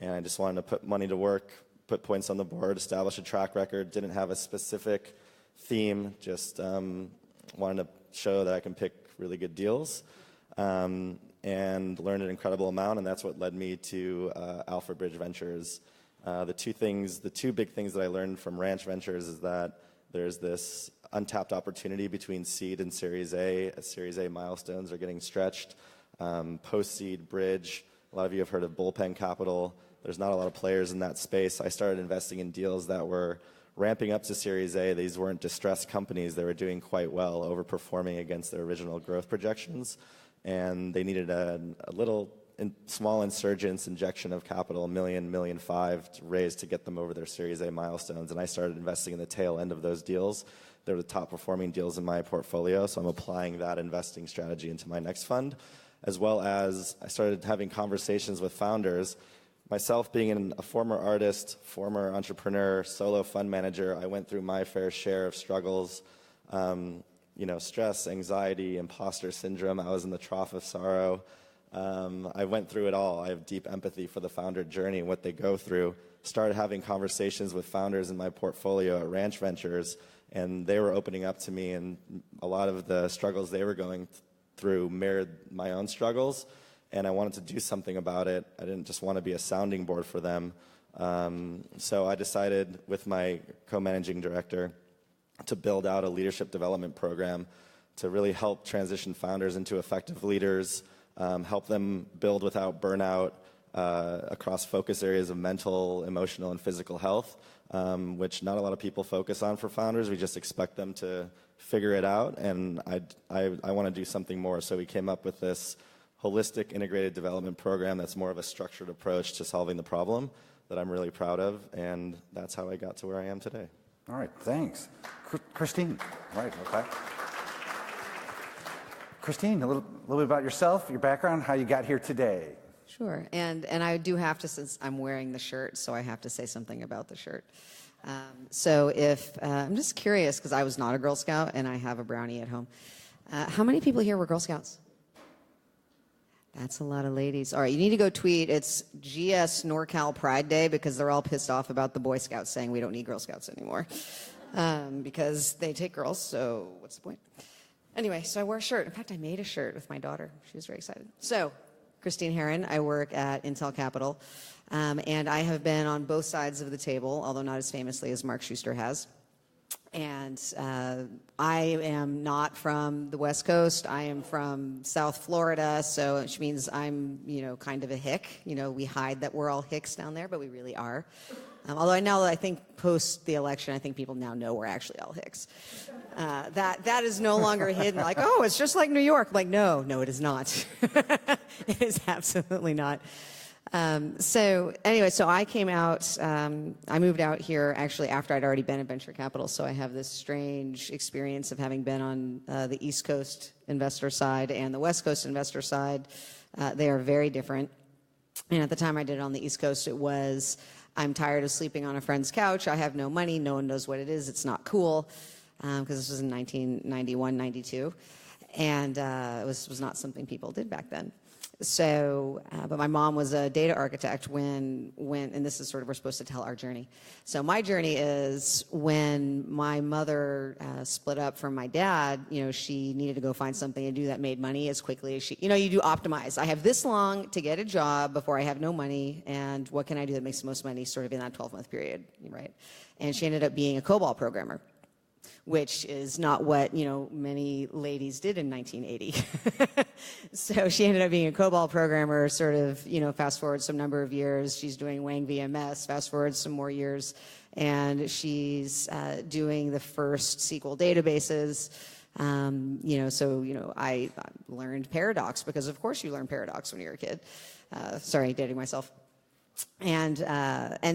and I just wanted to put money to work, put points on the board, establish a track record, didn't have a specific theme, just wanted to show that I can pick really good deals, and learned an incredible amount, and that's what led me to Alpha Bridge Ventures. The two big things that I learned from Ranch Ventures is that there's this untapped opportunity between seed and Series A. As Series A milestones are getting stretched, post-seed, bridge. A lot of you have heard of bullpen capital. There's not a lot of players in that space. I started investing in deals that were ramping up to Series A. These weren't distressed companies. They were doing quite well, overperforming against their original growth projections. And they needed a little small insurgence injection of capital, $1 million, $1.5 million to raise to get them over their Series A milestones. And I started investing in the tail end of those deals. They're the top performing deals in my portfolio, so I'm applying that investing strategy into my next fund, as well as I started having conversations with founders. Myself being a former artist, former entrepreneur, solo fund manager, I went through my fair share of struggles, stress, anxiety, imposter syndrome. I was in the trough of sorrow. I went through it all. I have deep empathy for the founder journey and what they go through. Started having conversations with founders in my portfolio at Ranch Ventures, and they were opening up to me, and a lot of the struggles they were going through mirrored my own struggles, and I wanted to do something about it. I didn't just want to be a sounding board for them. So I decided with my co-managing director to build out a leadership development program to really help transition founders into effective leaders, help them build without burnout across focus areas of mental, emotional, and physical health, which not a lot of people focus on for founders. We just expect them to figure it out, and I want to do something more. So we came up with this holistic integrated development program that's more of a structured approach to solving the problem that I'm really proud of, and that's how I got to where I am today. All right, thanks. Christine, right, okay. Christine, a little bit about yourself, your background, how you got here today. Sure, and I do have to, since I'm wearing the shirt, so I have to say something about the shirt. So I'm just curious, because I was not a Girl Scout, and I have a brownie at home. How many people here were Girl Scouts? That's a lot of ladies. All right, you need to go tweet. It's GS NorCal Pride Day, because they're all pissed off about the Boy Scouts saying we don't need Girl Scouts anymore, because they take girls, so what's the point? Anyway, so I wore a shirt. In fact, I made a shirt with my daughter. She was very excited. So, Christine Herron, I work at Intel Capital, and I have been on both sides of the table, although not as famously as Mark Schuster has. And I am not from the West Coast. I am from South Florida, so which means I'm, kind of a hick. We hide that we're all hicks down there, but we really are. Although I think post the election, I think people now know we're actually all hicks. That is no longer hidden. Like, oh, it's just like New York. Like, no, it is not. It is absolutely not. So I came out, I moved out here actually after I'd already been in venture capital, so I have this strange experience of having been on the East Coast investor side and the West Coast investor side. They are very different. And at the time I did it on the East Coast, it was, I'm tired of sleeping on a friend's couch, I have no money, no one knows what it is, it's not cool, because this was in 1991, 92, and it was not something people did back then. So, but my mom was a data architect when, and this is sort of, we're supposed to tell our journey. So my journey is when my mother split up from my dad, she needed to go find something to do that made money as quickly as she, you do optimize. I have this long to get a job before I have no money, and what can I do that makes the most money sort of in that 12-month period, right? And she ended up being a COBOL programmer, which is not what, many ladies did in 1980. So she ended up being a COBOL programmer, sort of, fast forward some number of years, she's doing Wang VMS, fast forward some more years, and she's doing the first SQL databases, I learned Paradox because, of course, you learn Paradox when you're a kid. Sorry, dating myself. And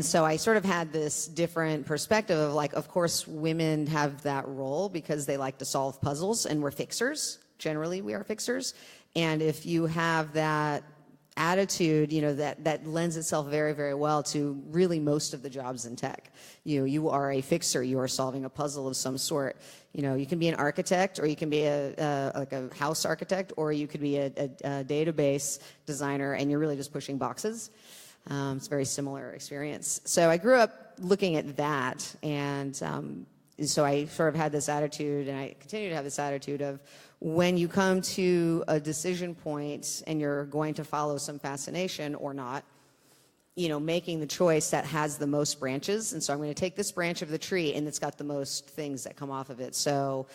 so I sort of had this different perspective of like, of course, women have that role because they like to solve puzzles, and we're fixers. Generally, we are fixers. And if you have that attitude, that lends itself very, very well to really most of the jobs in tech. You are a fixer. You are solving a puzzle of some sort. You can be an architect, or you can be a house architect, or you could be a database designer, and you're really just pushing boxes. It's a very similar experience. So I grew up looking at that, and so I sort of had this attitude, and I continue to have this attitude of, when you come to a decision point and you're going to follow some fascination or not, making the choice that has the most branches. And so I'm going to take this branch of the tree, and it's got the most things that come off of it. So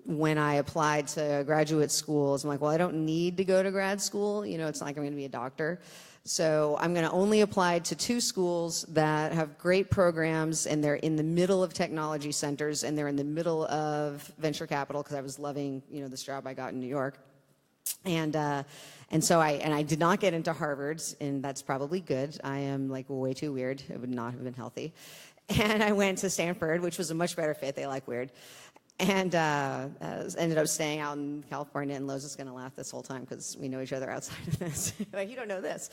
when I applied to graduate schools, I'm like, well, I don't need to go to grad school. It's not like I'm going to be a doctor. So I'm going to only apply to 2 schools that have great programs, and they're in the middle of technology centers, and they're in the middle of venture capital, because I was loving, this job I got in New York. And so I did not get into Harvard, and that's probably good. I am like way too weird. It would not have been healthy. And I went to Stanford, which was a much better fit. They like weird. And ended up staying out in California, and Lowe's is going to laugh this whole time because we know each other outside of this. Like, you don't know this.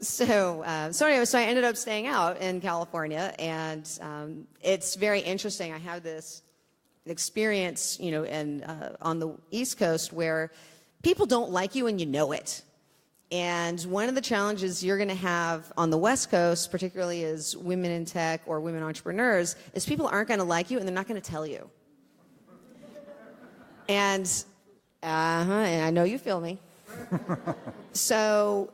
So anyway, I ended up staying out in California, and it's very interesting. I have this experience, on the East Coast where people don't like you and you know it. And one of the challenges you're going to have on the West Coast, particularly as women in tech or women entrepreneurs, is people aren't going to like you, and they're not going to tell you. And I know you feel me. So,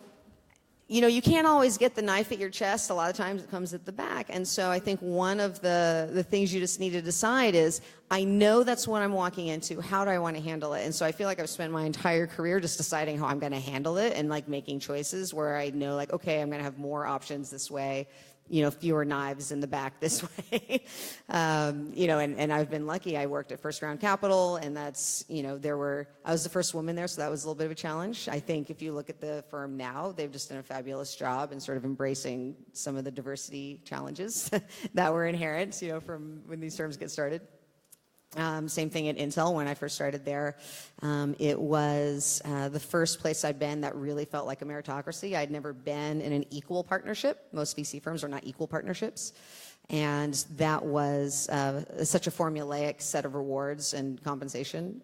you can't always get the knife at your chest. A lot of times it comes at the back. And so I think one of the things you just need to decide is, I know that's what I'm walking into. How do I want to handle it? And so I feel like I've spent my entire career just deciding how I'm going to handle it, and like making choices where I know, like, okay, I'm going to have more options this way, fewer knives in the back this way. And I've been lucky. I worked at First Round Capital, and that's, I was the first woman there, so that was a little bit of a challenge. I think if you look at the firm now, they've just done a fabulous job in sort of embracing some of the diversity challenges that were inherent, from when these firms get started. Same thing at Intel. When I first started there, it was the first place I'd been that really felt like a meritocracy. I'd never been in an equal partnership. Most VC firms are not equal partnerships. And that was such a formulaic set of rewards and compensation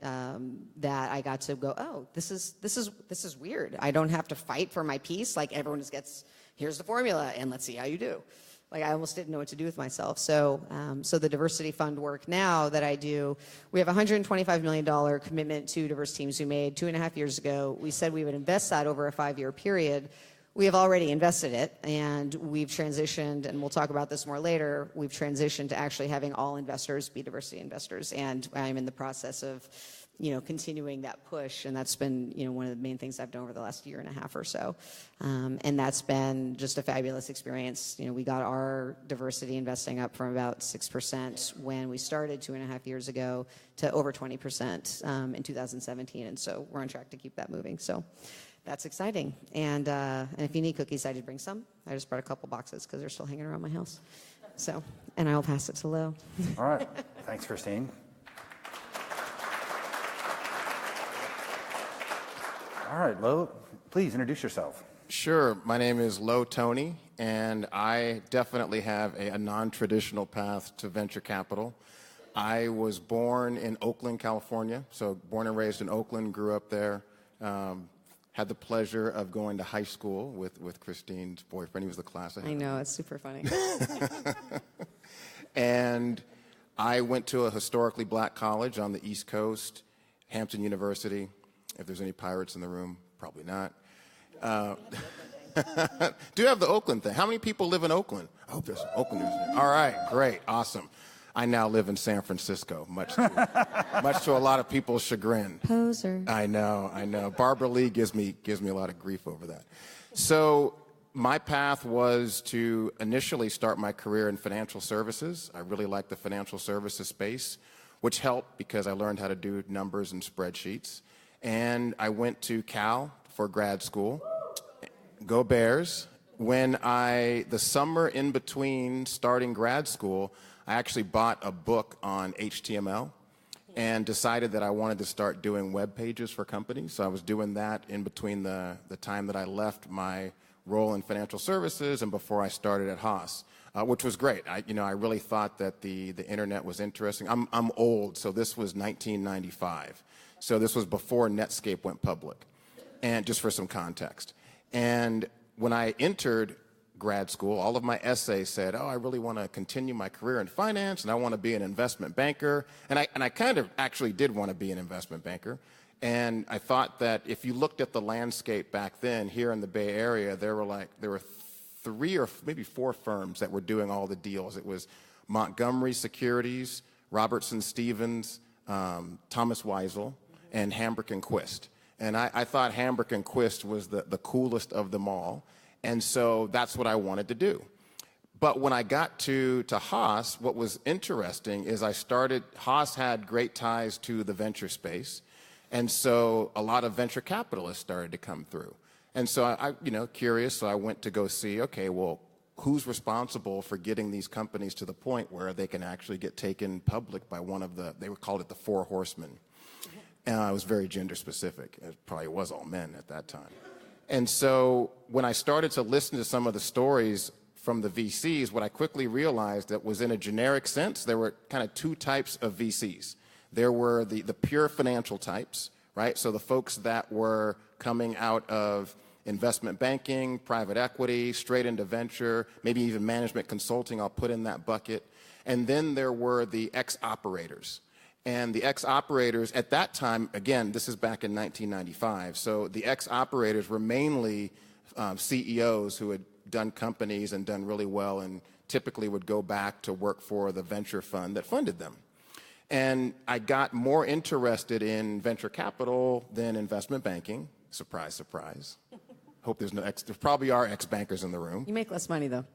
that I got to go, oh, this is weird. I don't have to fight for my piece. Like, everyone just gets, here's the formula, and let's see how you do. Like, I almost didn't know what to do with myself. So the diversity fund work now that I do, we have a $125 million commitment to diverse teams we made 2.5 years ago. We said we would invest that over a 5-year period. We have already invested it, and we've transitioned, and we'll talk about this more later, we've transitioned to actually having all investors be diversity investors. And I'm in the process of continuing that push, and that's been, one of the main things I've done over the last 1.5 years or so. And that's been just a fabulous experience. We got our diversity investing up from about 6% when we started 2.5 years ago to over 20% in 2017, and so we're on track to keep that moving. So that's exciting. And if you need cookies, I did bring some. I just brought a couple boxes because they're still hanging around my house. So, and I will pass it to Lo. All right. Thanks, Christine. All right, Lo, please introduce yourself. Sure. My name is Lo Tony, and I definitely have a non-traditional path to venture capital. I was born in Oakland, California, so born and raised in Oakland, grew up there, had the pleasure of going to high school with Christine's boyfriend. He was the class ahead. I know, it's super funny. And I went to a historically black college on the East Coast, Hampton University. If there's any pirates in the room, probably not. Do have the Oakland thing. How many people live in Oakland? I hope there's Oaklanders here. All right, great, awesome. I now live in San Francisco, much to a lot of people's chagrin. Poser. I know. Barbara Lee gives me a lot of grief over that. So my path was to initially start my career in financial services. I really liked the financial services space. which helped because I learned how to do numbers and spreadsheets. And I went to Cal for grad school. Go Bears. The summer in between starting grad school, I actually bought a book on HTML and decided that I wanted to start doing web pages for companies. So I was doing that in between the time that I left my role in financial services and before I started at Haas, which was great. I really thought that the internet was interesting. I'm old, so this was 1995. So this was before Netscape went public, and just for some context. And when I entered grad school, all of my essays said, I really want to continue my career in finance, and I want to be an investment banker. And I kind of actually did want to be an investment banker. And I thought that if you looked at the landscape back then here in the Bay Area, there were 3 or maybe 4 firms that were doing all the deals. It was Montgomery Securities, Robertson Stevens, Thomas Weisel, and Hambrick and Quist. And I thought Hambrick and Quist was the coolest of them all. And so that's what I wanted to do. But when I got to Haas, what was interesting is Haas had great ties to the venture space. And so a lot of venture capitalists started to come through. And so I curious, so I went to go see, okay, well, who's responsible for getting these companies to the point where they can actually get taken public by they called it the 4 horsemen. And I was very gender specific. It probably was all men at that time. And so when I started to listen to some of the stories from the VCs, what I quickly realized that was in a generic sense, there were kind of 2 types of VCs. There were the pure financial types, right? So the folks that were coming out of investment banking, private equity, straight into venture, maybe even management consulting, I'll put in that bucket. And then there were the ex-operators. And the ex-operators at that time, again, this is back in 1995, so the ex-operators were mainly CEOs who had done companies and done really well and typically would go back to work for the venture fund that funded them. And I got more interested in venture capital than investment banking. Surprise, surprise. Hope there probably are ex-bankers in the room. You make less money, though.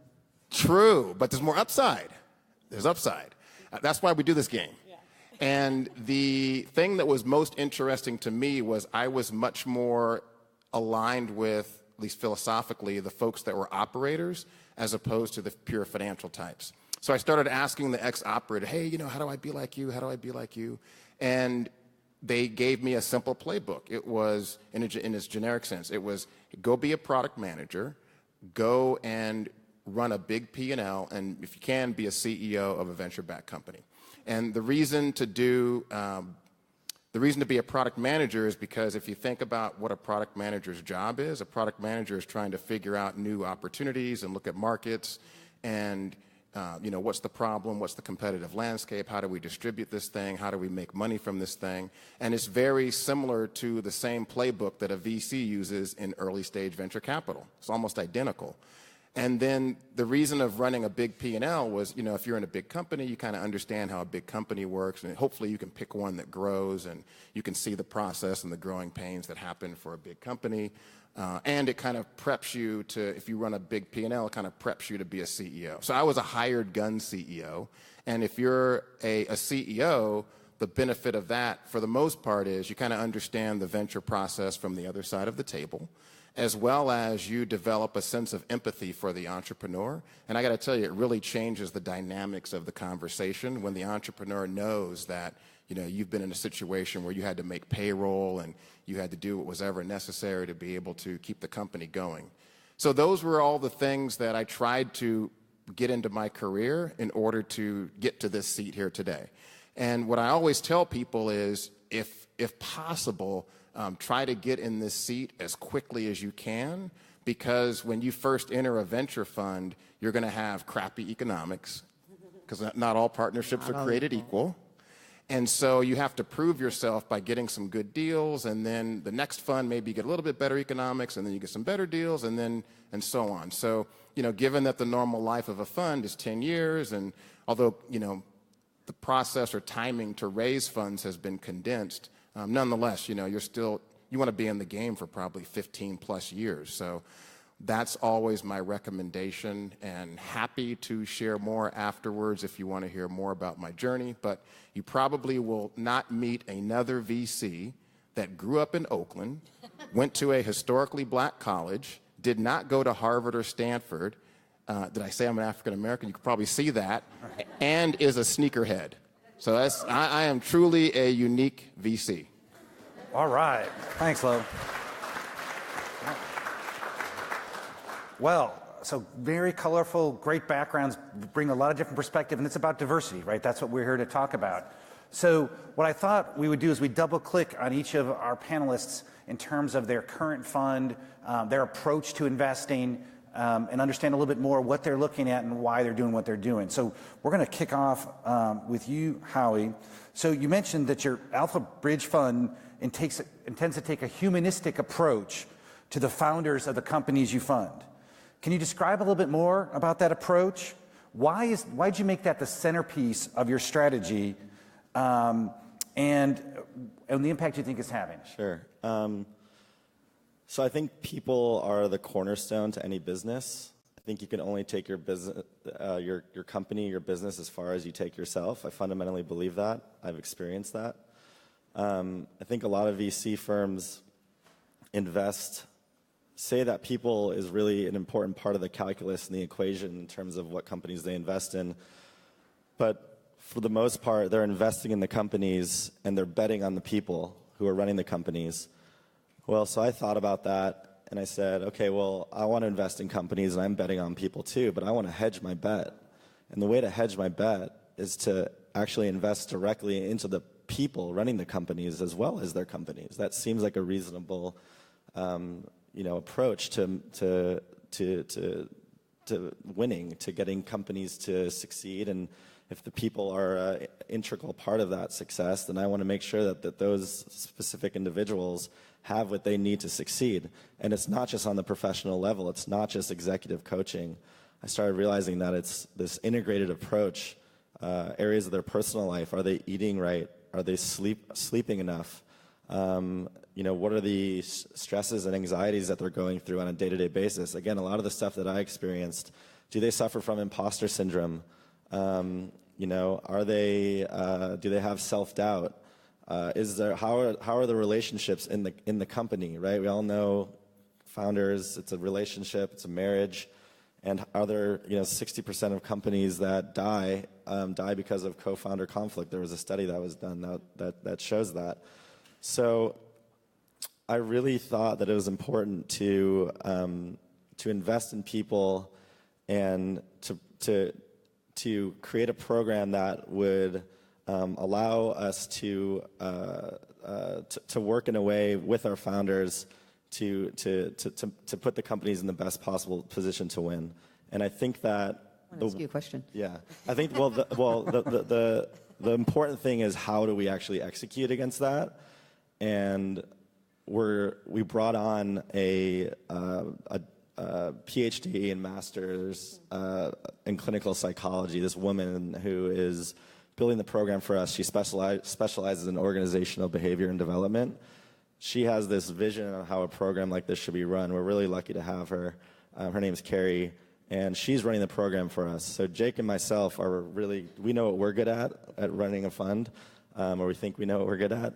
True, but there's more upside. There's upside. That's why we do this game. And the thing that was most interesting to me was I was much more aligned with, at least philosophically, the folks that were operators as opposed to the pure financial types. So I started asking the ex-operator, hey, how do I be like you? How do I be like you? And they gave me a simple playbook. It was, in its generic sense, it was go be a product manager, go and run a big P&L, and if you can, be a CEO of a venture-backed company. And the reason to be a product manager is because if you think about what a product manager's job is, a product manager is trying to figure out new opportunities and look at markets and what's the problem, what's the competitive landscape, how do we distribute this thing, how do we make money from this thing. And it's very similar to the same playbook that a VC uses in early stage venture capital. It's almost identical. And then the reason of running a big P&L was, if you're in a big company, you kind of understand how a big company works, and hopefully you can pick one that grows, and you can see the process and the growing pains that happen for a big company. And it kind of preps you to, if you run a big P&L, it kind of preps you to be a CEO. So I was a hired gun CEO, and if you're a CEO, the benefit of that, for the most part, is you kind of understand the venture process from the other side of the table, as well as you develop a sense of empathy for the entrepreneur. And I got to tell you, it really changes the dynamics of the conversation when the entrepreneur knows that you've been in a situation where you had to make payroll and you had to do what was ever necessary to be able to keep the company going. So those were all the things that I tried to get into my career in order to get to this seat here today. And what I always tell people is, if possible, try to get in this seat as quickly as you can, because when you first enter a venture fund, you're going to have crappy economics, because not all partnerships are created equal. And so you have to prove yourself by getting some good deals, and then the next fund maybe you get a little bit better economics, and then you get some better deals, and so on. So, given that the normal life of a fund is 10 years, and although, the process or timing to raise funds has been condensed, nonetheless, you want to be in the game for probably 15 plus years. So That's always my recommendation, and happy to share more afterwards if you want to hear more about my journey. But you probably will not meet another VC that grew up in Oakland, went to a historically black college, did not go to Harvard or Stanford. Did I say I'm an African American? You could probably see that, and is a sneakerhead. So I am truly a unique VC. All right. Thanks, Lo. Well, so very colorful, great backgrounds, bring a lot of different perspective, and it's about diversity, right? That's what we're here to talk about. So what I thought we would do is we double-click on each of our panelists in terms of their current fund, their approach to investing, and understand a little bit more what they're looking at and why they're doing what they're doing. So we're going to kick off with you, Howie. So you mentioned that your Alpha Bridge Fund intends to take a humanistic approach to the founders of the companies you fund. Can you describe a little bit more about that approach? Why did you make that the centerpiece of your strategy, and the impact you think it's having? Sure. So I think people are the cornerstone to any business. I think you can only take your business, your company, your business as far as you take yourself. I fundamentally believe that. I've experienced that. I think a lot of VC firms say that people is really an important part of the calculus and the equation in terms of what companies they invest in. But for the most part, they're investing in the companies and they're betting on the people who are running the companies. Well, so I thought about that and I said, okay, well, I want to invest in companies and I'm betting on people too, but I want to hedge my bet. And the way to hedge my bet is to actually invest directly into the people running the companies as well as their companies. That seems like a reasonable approach to winning, to getting companies to succeed. And if the people are an integral part of that success, then I want to make sure that those specific individuals have what they need to succeed. And it's not just on the professional level. It's not just executive coaching. I started realizing that it's this integrated approach, areas of their personal life. Are they eating right? Are they sleeping enough? What are the stresses and anxieties that they're going through on a day-to-day basis? Again, a lot of the stuff that I experienced, do they suffer from imposter syndrome? Do they have self-doubt? How are the relationships in the company, right? We all know founders, it's a relationship, it's a marriage. And are there 60% of companies that die because of co-founder conflict? There was a study that was done that shows that. So I really thought that it was important to invest in people and to create a program that would allow us to work in a way with our founders to put the companies in the best possible position to win. And I think that I want to ask you a question. Yeah, I think the important thing is how do we actually execute against that? And we brought on a PhD and master's in clinical psychology. This woman who is building the program for us. She specializes in organizational behavior and development. She has this vision of how a program like this should be run. We're really lucky to have her. Her name is Carrie, and she's running the program for us. So Jake and myself we know what we're good at running a fund, or we think we know what we're good at.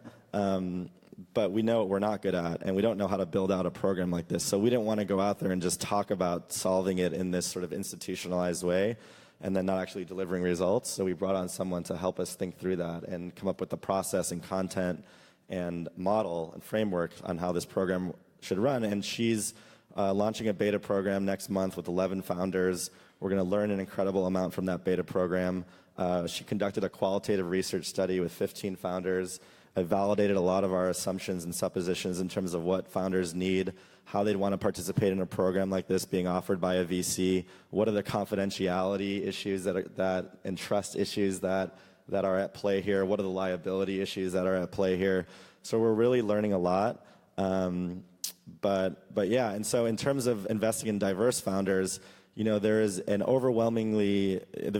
But we know what we're not good at, and we don't know how to build out a program like this. So we didn't want to go out there and just talk about solving it in this sort of institutionalized way and then not actually delivering results. So we brought on someone to help us think through that and come up with the process and content and model and framework on how this program should run. And she's launching a beta program next month with 11 founders. We're going to learn an incredible amount from that beta program. She conducted a qualitative research study with 15 founders. I validated a lot of our assumptions and suppositions in terms of what founders need, how they'd want to participate in a program like this being offered by a VC, what are the confidentiality issues and trust issues that are at play here, what are the liability issues that are at play here. So we're really learning a lot. But yeah, and so in terms of investing in diverse founders, there is the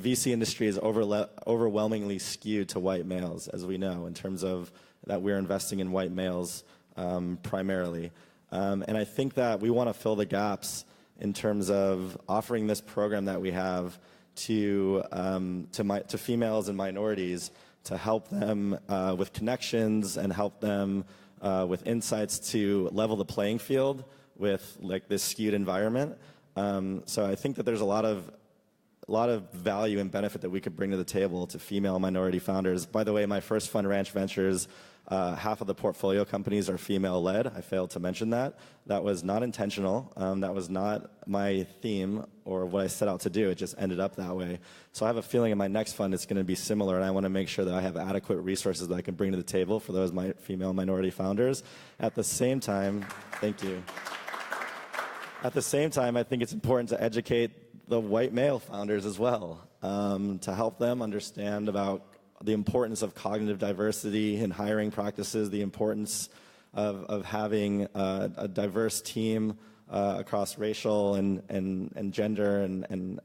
VC industry is overwhelmingly skewed to white males, as we know, in terms of that we're investing in white males primarily. And I think that we want to fill the gaps in terms of offering this program that we have to females and minorities to help them with connections and help them with insights to level the playing field with like this skewed environment. So I think that there's a lot of value and benefit that we could bring to the table to female minority founders. By the way, my first fund, Ranch Ventures, half of the portfolio companies are female-led. I failed to mention that. That was not intentional. That was not my theme or what I set out to do. It just ended up that way. So I have a feeling in my next fund it's going to be similar, and I want to make sure that I have adequate resources that I can bring to the table for those female minority founders. At the same time, thank you. At the same time, I think it's important to educate the white male founders as well, to help them understand about the importance of cognitive diversity in hiring practices, the importance of having a diverse team across racial and gender and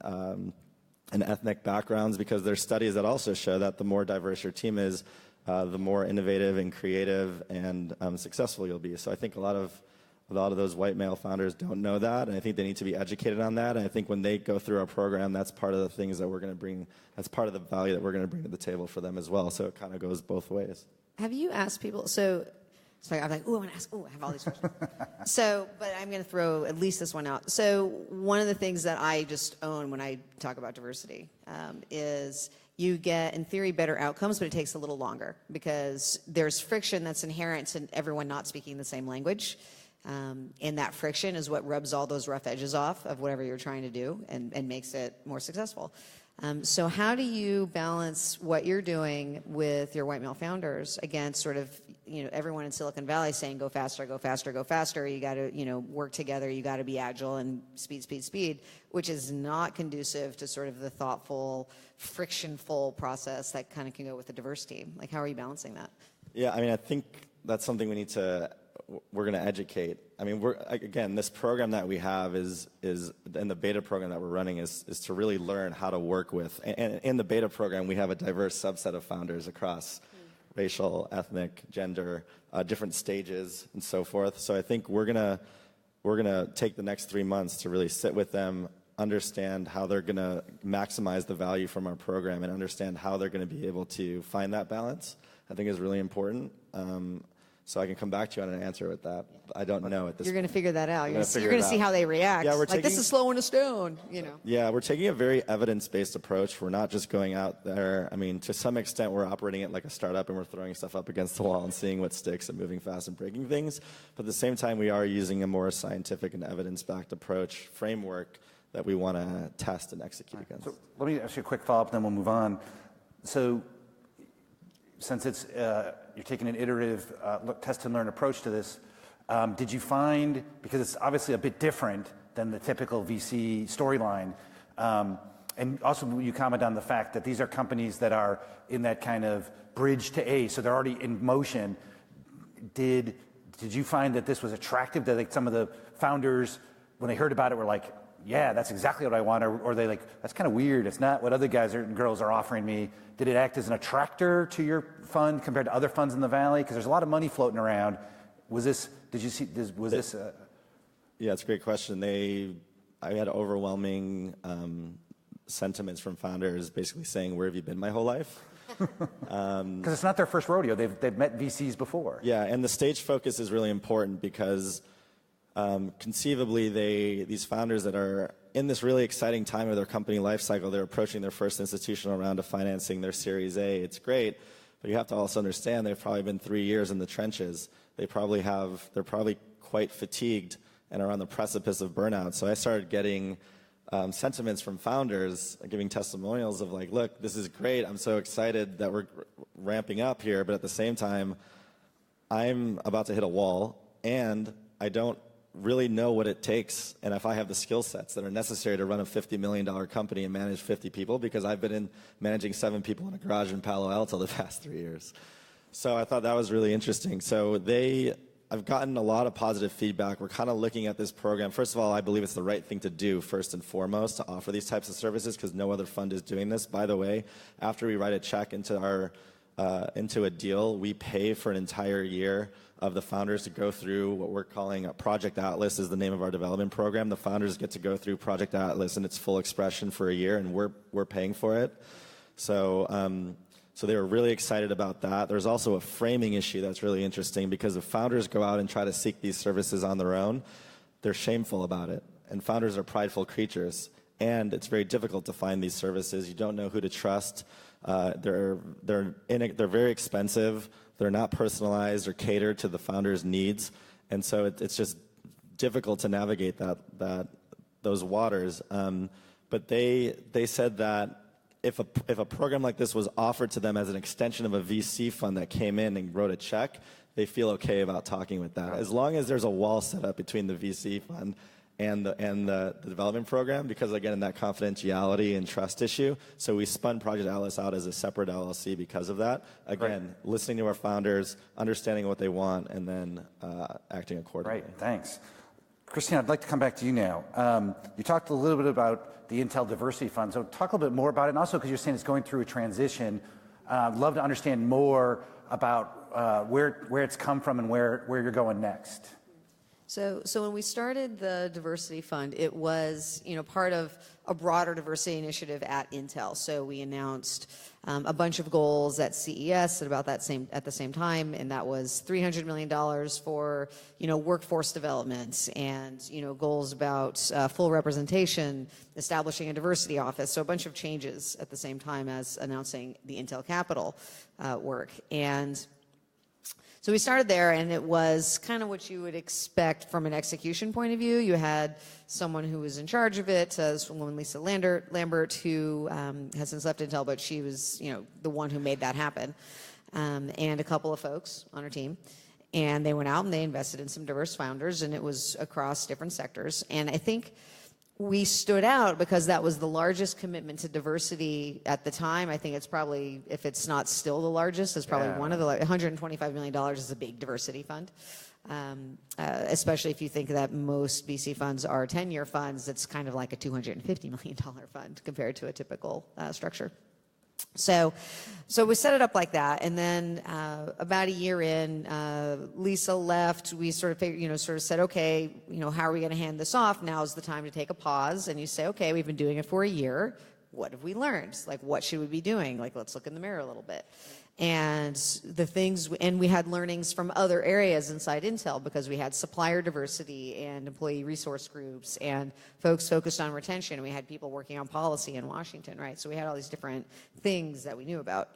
ethnic backgrounds, because there's studies that also show that the more diverse your team is, the more innovative and creative and successful you'll be. So I think a lot of those white male founders don't know that, and I think they need to be educated on that. And I think when they go through our program, that's part of the things that we're going to bring, that's part of the value that we're going to bring to the table for them as well. So it kind of goes both ways. Have you asked people, so I'm like, I want to ask, I have all these questions. But I'm going to throw at least this one out. So one of the things that I just own when I talk about diversity is you get, in theory, better outcomes, but it takes a little longer because there's friction that's inherent in everyone not speaking the same language. And that friction is what rubs all those rough edges off of whatever you're trying to do and makes it more successful. So how do you balance what you're doing with your white male founders against sort of, everyone in Silicon Valley saying, go faster, go faster, go faster. You got to, work together. You got to be agile and speed, which is not conducive to sort of the thoughtful, frictionful process that kind of can go with the diverse team. Like, how are you balancing that? Yeah, I mean, I think that's something we're going to educate. I mean, again, this program that we have is and the beta program that we're running is to really learn how to work with. And in the beta program, we have a diverse subset of founders across racial, ethnic, gender, different stages, and so forth. So I think we're gonna take the next 3 months to really sit with them, understand how they're going to maximize the value from our program, and understand how they're going to be able to find that balance. I think is really important. So I can come back to you on an answer with that. I don't know at this point. You're going to figure that out. You're going to see how they react. Yeah, this is slowing us down, Yeah, we're taking a very evidence-based approach. We're not just going out there. I mean, to some extent, we're operating it like a startup, and we're throwing stuff up against the wall and seeing what sticks and moving fast and breaking things. But at the same time, we are using a more scientific and evidence-backed approach framework that we want to test and execute against. So let me ask you a quick follow-up, then we'll move on. So since it's you're taking an iterative test and learn approach to this, did you find, because it's obviously a bit different than the typical VC storyline, and also you comment on the fact that these are companies that are in that kind of bridge to A, so they're already in motion. Did you find that this was attractive to like some of the founders when they heard about it were like, yeah, that's exactly what I want, or they like, that's kind of weird, it's not what other guys and girls are offering me. Did it act as an attractor to your fund compared to other funds in the Valley? Because there's a lot of money floating around. Was this, did you see, was this? Yeah, it's a great question. I had overwhelming sentiments from founders basically saying, where have you been my whole life? Because it's not their first rodeo. They've met VCs before. Yeah, and the stage focus is really important because conceivably these founders that are in this really exciting time of their company life cycle, they're approaching their first institutional round of financing, their Series A. It's great, but you have to also understand they've probably been 3 years in the trenches. They're probably quite fatigued and are on the precipice of burnout. So I started getting sentiments from founders, giving testimonials of like, look, this is great. I'm so excited that we're ramping up here, but at the same time, I'm about to hit a wall, and I don't really know what it takes, and if I have the skill sets that are necessary to run a $50 million company and manage 50 people, because I've been managing 7 people in a garage in Palo Alto the past 3 years. So I thought that was really interesting. So I've gotten a lot of positive feedback. We're kind of looking at this program. First of all, I believe it's the right thing to do first and foremost to offer these types of services because no other fund is doing this. By the way, after we write a check into our into a deal, we pay for an entire year of the founders to go through what we're calling a Project Atlas is the name of our development program. The founders get to go through Project Atlas in its full expression for a year, and we're paying for it. So so they were really excited about that. There's also a framing issue that's really interesting because if founders go out and try to seek these services on their own, they're shameful about it. And founders are prideful creatures. And it's very difficult to find these services. You don't know who to trust. They're very expensive. They're not personalized or catered to the founder's needs. And so it's just difficult to navigate those waters. But they said that if a program like this was offered to them as an extension of a VC fund that came in and wrote a check, they feel okay about talking with that. As long as there's a wall set up between the VC fund and the development program, because again, that confidentiality and trust issue. So we spun Project Atlas out as a separate LLC because of that. Again, listening to our founders, understanding what they want, and then acting accordingly. Right, thanks. Christine, I'd like to come back to you now. You talked a little bit about the Intel Diversity Fund, so talk a little bit more about it, and also because you're saying it's going through a transition, I'd love to understand more about where it's come from and where you're going next. So when we started the Diversity Fund, it was, part of a broader diversity initiative at Intel. So we announced a bunch of goals at CES at the same time, and that was $300 million for, workforce development and, goals about full representation, establishing a diversity office. So a bunch of changes at the same time as announcing the Intel Capital work. And so we started there, and it was kind of what you would expect from an execution point of view. You had someone who was in charge of it, this woman, Lisa Lambert, who has since left Intel, but she was, the one who made that happen, and a couple of folks on her team. And they went out and they invested in some diverse founders, and it was across different sectors. And I think we stood out because that was the largest commitment to diversity at the time. I think it's probably, if it's not still the largest, it's probably one of the, $125 million is a big diversity fund. Especially if you think that most VC funds are 10-year funds, it's kind of like a $250 million fund compared to a typical structure. So we set it up like that, and then about a year in, Lisa left. We sort of figured, said, okay, how are we going to hand this off? Now's the time to take a pause, and you say, okay, we've been doing it for a year. What have we learned? Like, what should we be doing? Like, let's look in the mirror a little bit. And we had learnings from other areas inside Intel because we had supplier diversity and employee resource groups and folks focused on retention. We had people working on policy in Washington, right? So we had all these different things that we knew about.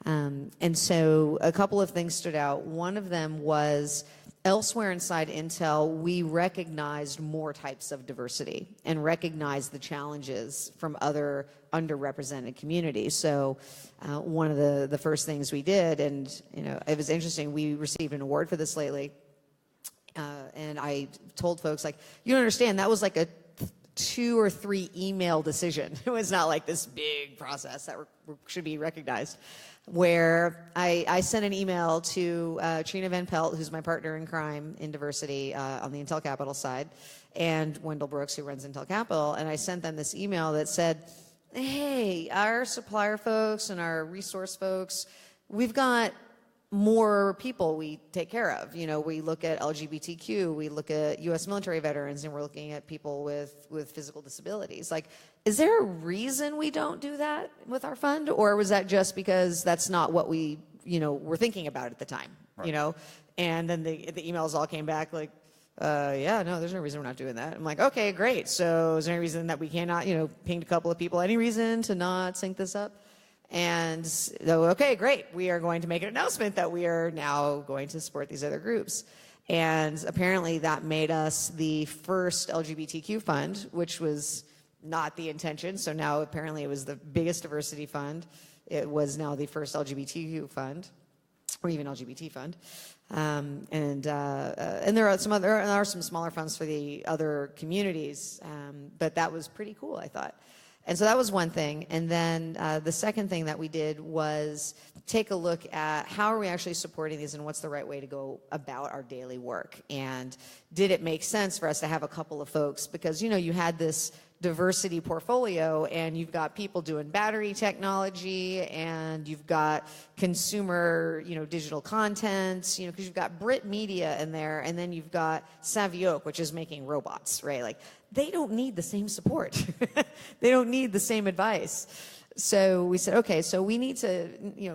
And so a couple of things stood out. One of them was elsewhere inside Intel, we recognized more types of diversity and recognized the challenges from other underrepresented communities. So one of the first things we did, and it was interesting, we received an award for this lately, and I told folks, like, you don't understand, that was like a 2 or 3 email decision. It was not like this big process that should be recognized. Where I sent an email to Trina Van Pelt, who's my partner in crime in diversity on the Intel Capital side, and Wendell Brooks, who runs Intel Capital, and I sent them this email that said, hey, our supplier folks and our resource folks, we've got more people we take care of. We look at LGBTQ, we look at U.S. military veterans, and we're looking at people with physical disabilities. Like, is there a reason we don't do that with our fund? Or was that just because that's not what we, were thinking about at the time, right. And then the emails all came back like, yeah, no, there's no reason we're not doing that. I'm like, okay, great. So is there any reason that we cannot, pinged a couple of people, any reason to not sync this up? And so, okay, great. We are going to make an announcement that we are now going to support these other groups. And apparently that made us the first LGBTQ fund, which was not the intention. So now apparently it was the biggest diversity fund. It was now the first LGBTQ fund, or even LGBT fund. And there are some smaller funds for the other communities, but that was pretty cool, I thought. And so that was one thing. And then the second thing that we did was take a look at how are we actually supporting these and what's the right way to go about our daily work. And did it make sense for us to have a couple of folks? Because, you had this diversity portfolio, and you've got people doing battery technology, and you've got consumer, digital content, because you've got Brit Media in there, and then you've got SVF, which is making robots, right? Like, they don't need the same support. They don't need the same advice. So we said, okay, so we need to,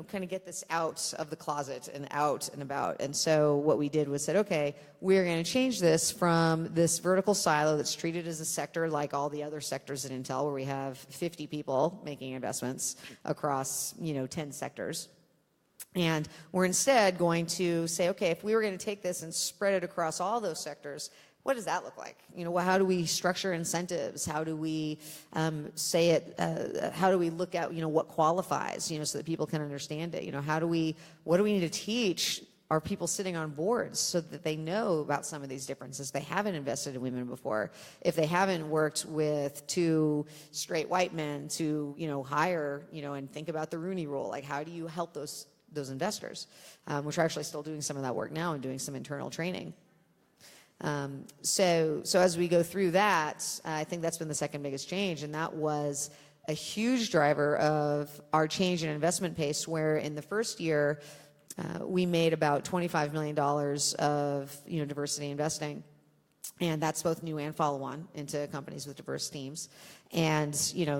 kind of get this out of the closet and out and about. And so what we did was said, okay, we're going to change this from this vertical silo that's treated as a sector like all the other sectors at Intel, where we have 50 people making investments across, 10 sectors. And we're instead going to say, okay, if we were going to take this and spread it across all those sectors, what does that look like? How do we structure incentives? How do we say it? How do we look at, what qualifies, so that people can understand it? What do we need to teach our people sitting on boards so that they know about some of these differences? They haven't invested in women before. If they haven't worked with two straight white men to, hire, and think about the Rooney Rule, like, how do you help those investors? Which are actually still doing some of that work now and doing some internal training. So as we go through that, I think that's been the second biggest change, and that was a huge driver of our change in investment pace, where in the first year, we made about $25 million of, diversity investing. And that's both new and follow-on into companies with diverse teams. And,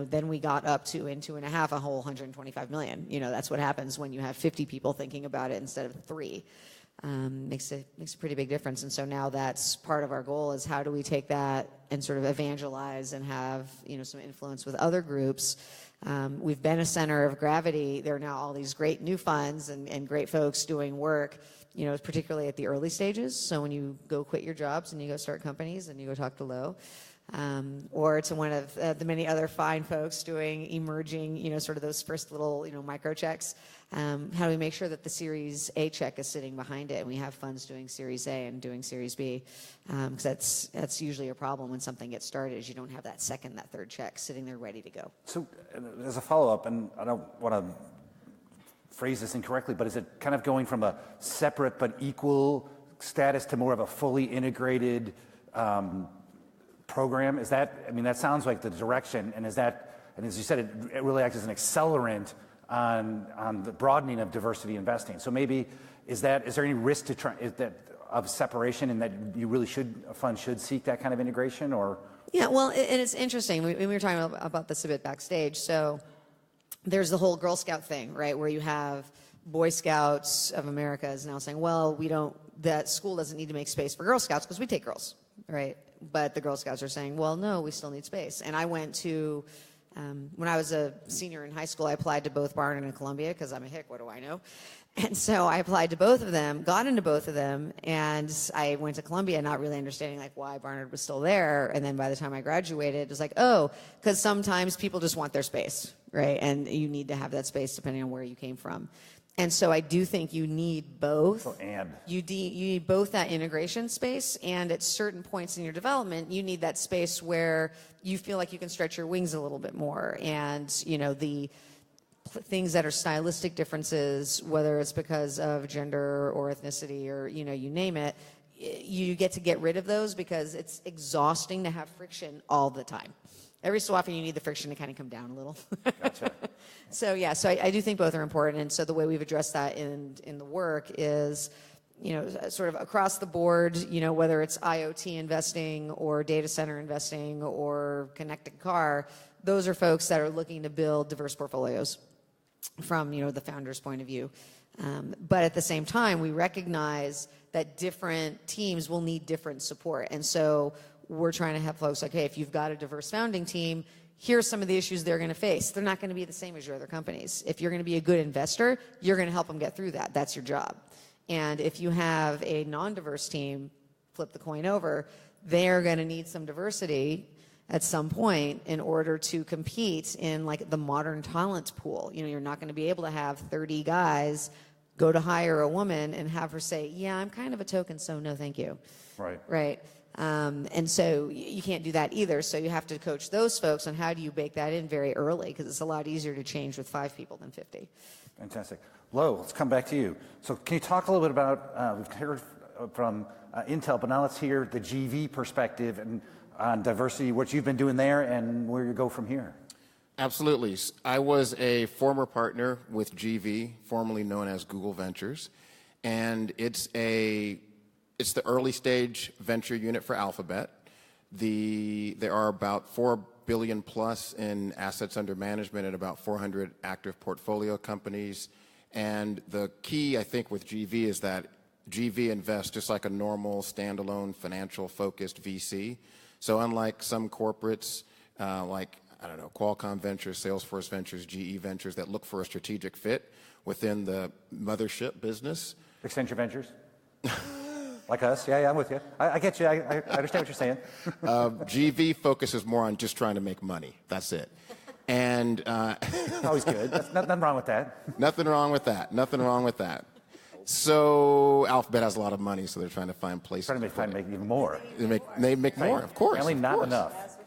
then we got up to, in 2.5, a whole $125 million. That's what happens when you have 50 people thinking about it instead of 3. Makes a pretty big difference. And so now that's part of our goal, is how do we take that and sort of evangelize and have, some influence with other groups. We've been a center of gravity. There are now all these great new funds and great folks doing work, particularly at the early stages. So when you go quit your jobs and you go start companies and you go talk to Lo, or to one of the many other fine folks doing emerging, sort of those first little, micro checks. How do we make sure that the Series A check is sitting behind it, and we have funds doing Series A and doing Series B? Because that's usually a problem when something gets started, is you don't have that second, that third check sitting there ready to go. So as a follow-up, and I don't want to phrase this incorrectly, but is it kind of going from a separate but equal status to more of a fully integrated program? Is that, that sounds like the direction, and is that, and as you said, it really acts as an accelerant on the broadening of diversity investing. So maybe is there any risk to of separation, and that a fund should seek that kind of integration, or? Yeah, well, and it's interesting. We were talking about this a bit backstage. So there's the whole Girl Scout thing, right, where you have Boy Scouts of America is now saying, well, that school doesn't need to make space for Girl Scouts because we take girls, right? But the Girl Scouts are saying, well, no, we still need space. And I went to, when I was a senior in high school, I applied to both Barnard and Columbia because I'm a hick, what do I know? And so I applied to both of them, got into both of them, and I went to Columbia not really understanding why Barnard was still there. And then by the time I graduated, it was like, oh, because sometimes people just want their space, right? And you need to have that space depending on where you came from. And so I do think you need both. You need both that integration space, and at certain points in your development, you need that space where you feel like you can stretch your wings a little bit more. And, the things that are stylistic differences, whether it's because of gender or ethnicity or, you name it, you get to get rid of those because it's exhausting to have friction all the time. Every so often you need the friction to kind of come down a little. Gotcha. So I do think both are important. And so the way we've addressed that in the work is, sort of across the board, whether it's IoT investing or data center investing or connected car, those are folks that are looking to build diverse portfolios from, the founder's point of view. But at the same time, we recognize that different teams will need different support. And so we're trying to have folks like, hey, if you've got a diverse founding team, here's some of the issues they're going to face. They're not going to be the same as your other companies. If you're going to be a good investor, you're going to help them get through that. That's your job. And if you have a non-diverse team, flip the coin over, they're going to need some diversity at some point in order to compete in the modern talent pool. You're not going to be able to have 30 guys go to hire a woman and have her say, yeah, I'm kind of a token, so no thank you. Right. Right. And so you can't do that either. So you have to coach those folks on how do you bake that in very early, because it's a lot easier to change with 5 people than 50. Fantastic. Lo, let's come back to you. So can you talk a little bit about, we've heard from Intel, but now let's hear the GV perspective. And on diversity, what you've been doing there, and where you go from here. Absolutely. I was a former partner with GV, formerly known as Google Ventures, and it's the early stage venture unit for Alphabet. There are about 4 billion plus in assets under management and about 400 active portfolio companies. And the key, I think, with GV is that GV invests just like a normal standalone financial focused VC. So unlike some corporates like, I don't know, Qualcomm Ventures, Salesforce Ventures, GE Ventures that look for a strategic fit within the mothership business. Accenture Ventures? Like us? Yeah, I'm with you. I get you. I understand what you're saying. GV focuses more on just trying to make money. That's it. And always good. That's nothing wrong with that. Nothing wrong with that. Nothing wrong with that. So Alphabet has a lot of money, so they're trying to find places. Trying to make even more. They make more, of course. Apparently not enough.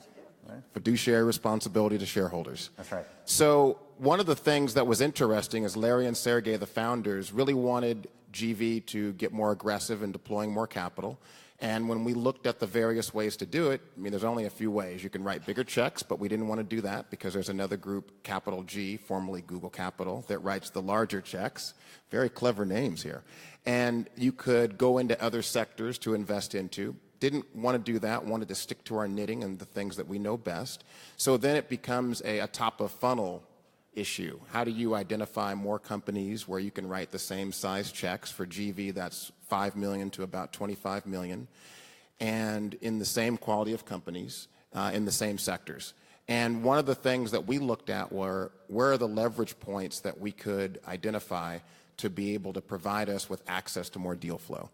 Fiduciary responsibility to shareholders. That's right. So one of the things that was interesting is Larry and Sergey, the founders, really wanted GV to get more aggressive in deploying more capital. And when we looked at the various ways to do it, I mean, there's only a few ways. You can write bigger checks, but we didn't want to do that because there's another group, Capital G, formerly Google Capital, that writes the larger checks. Very clever names here. And you could go into other sectors to invest into. Didn't want to do that, wanted to stick to our knitting and the things that we know best. So then it becomes a top of funnel issue. How do you identify more companies where you can write the same size checks? For GV, that's 5 million to about 25 million, and in the same quality of companies, in the same sectors. And one of the things that we looked at were, where are the leverage points that we could identify to be able to provide us with access to more deal flow?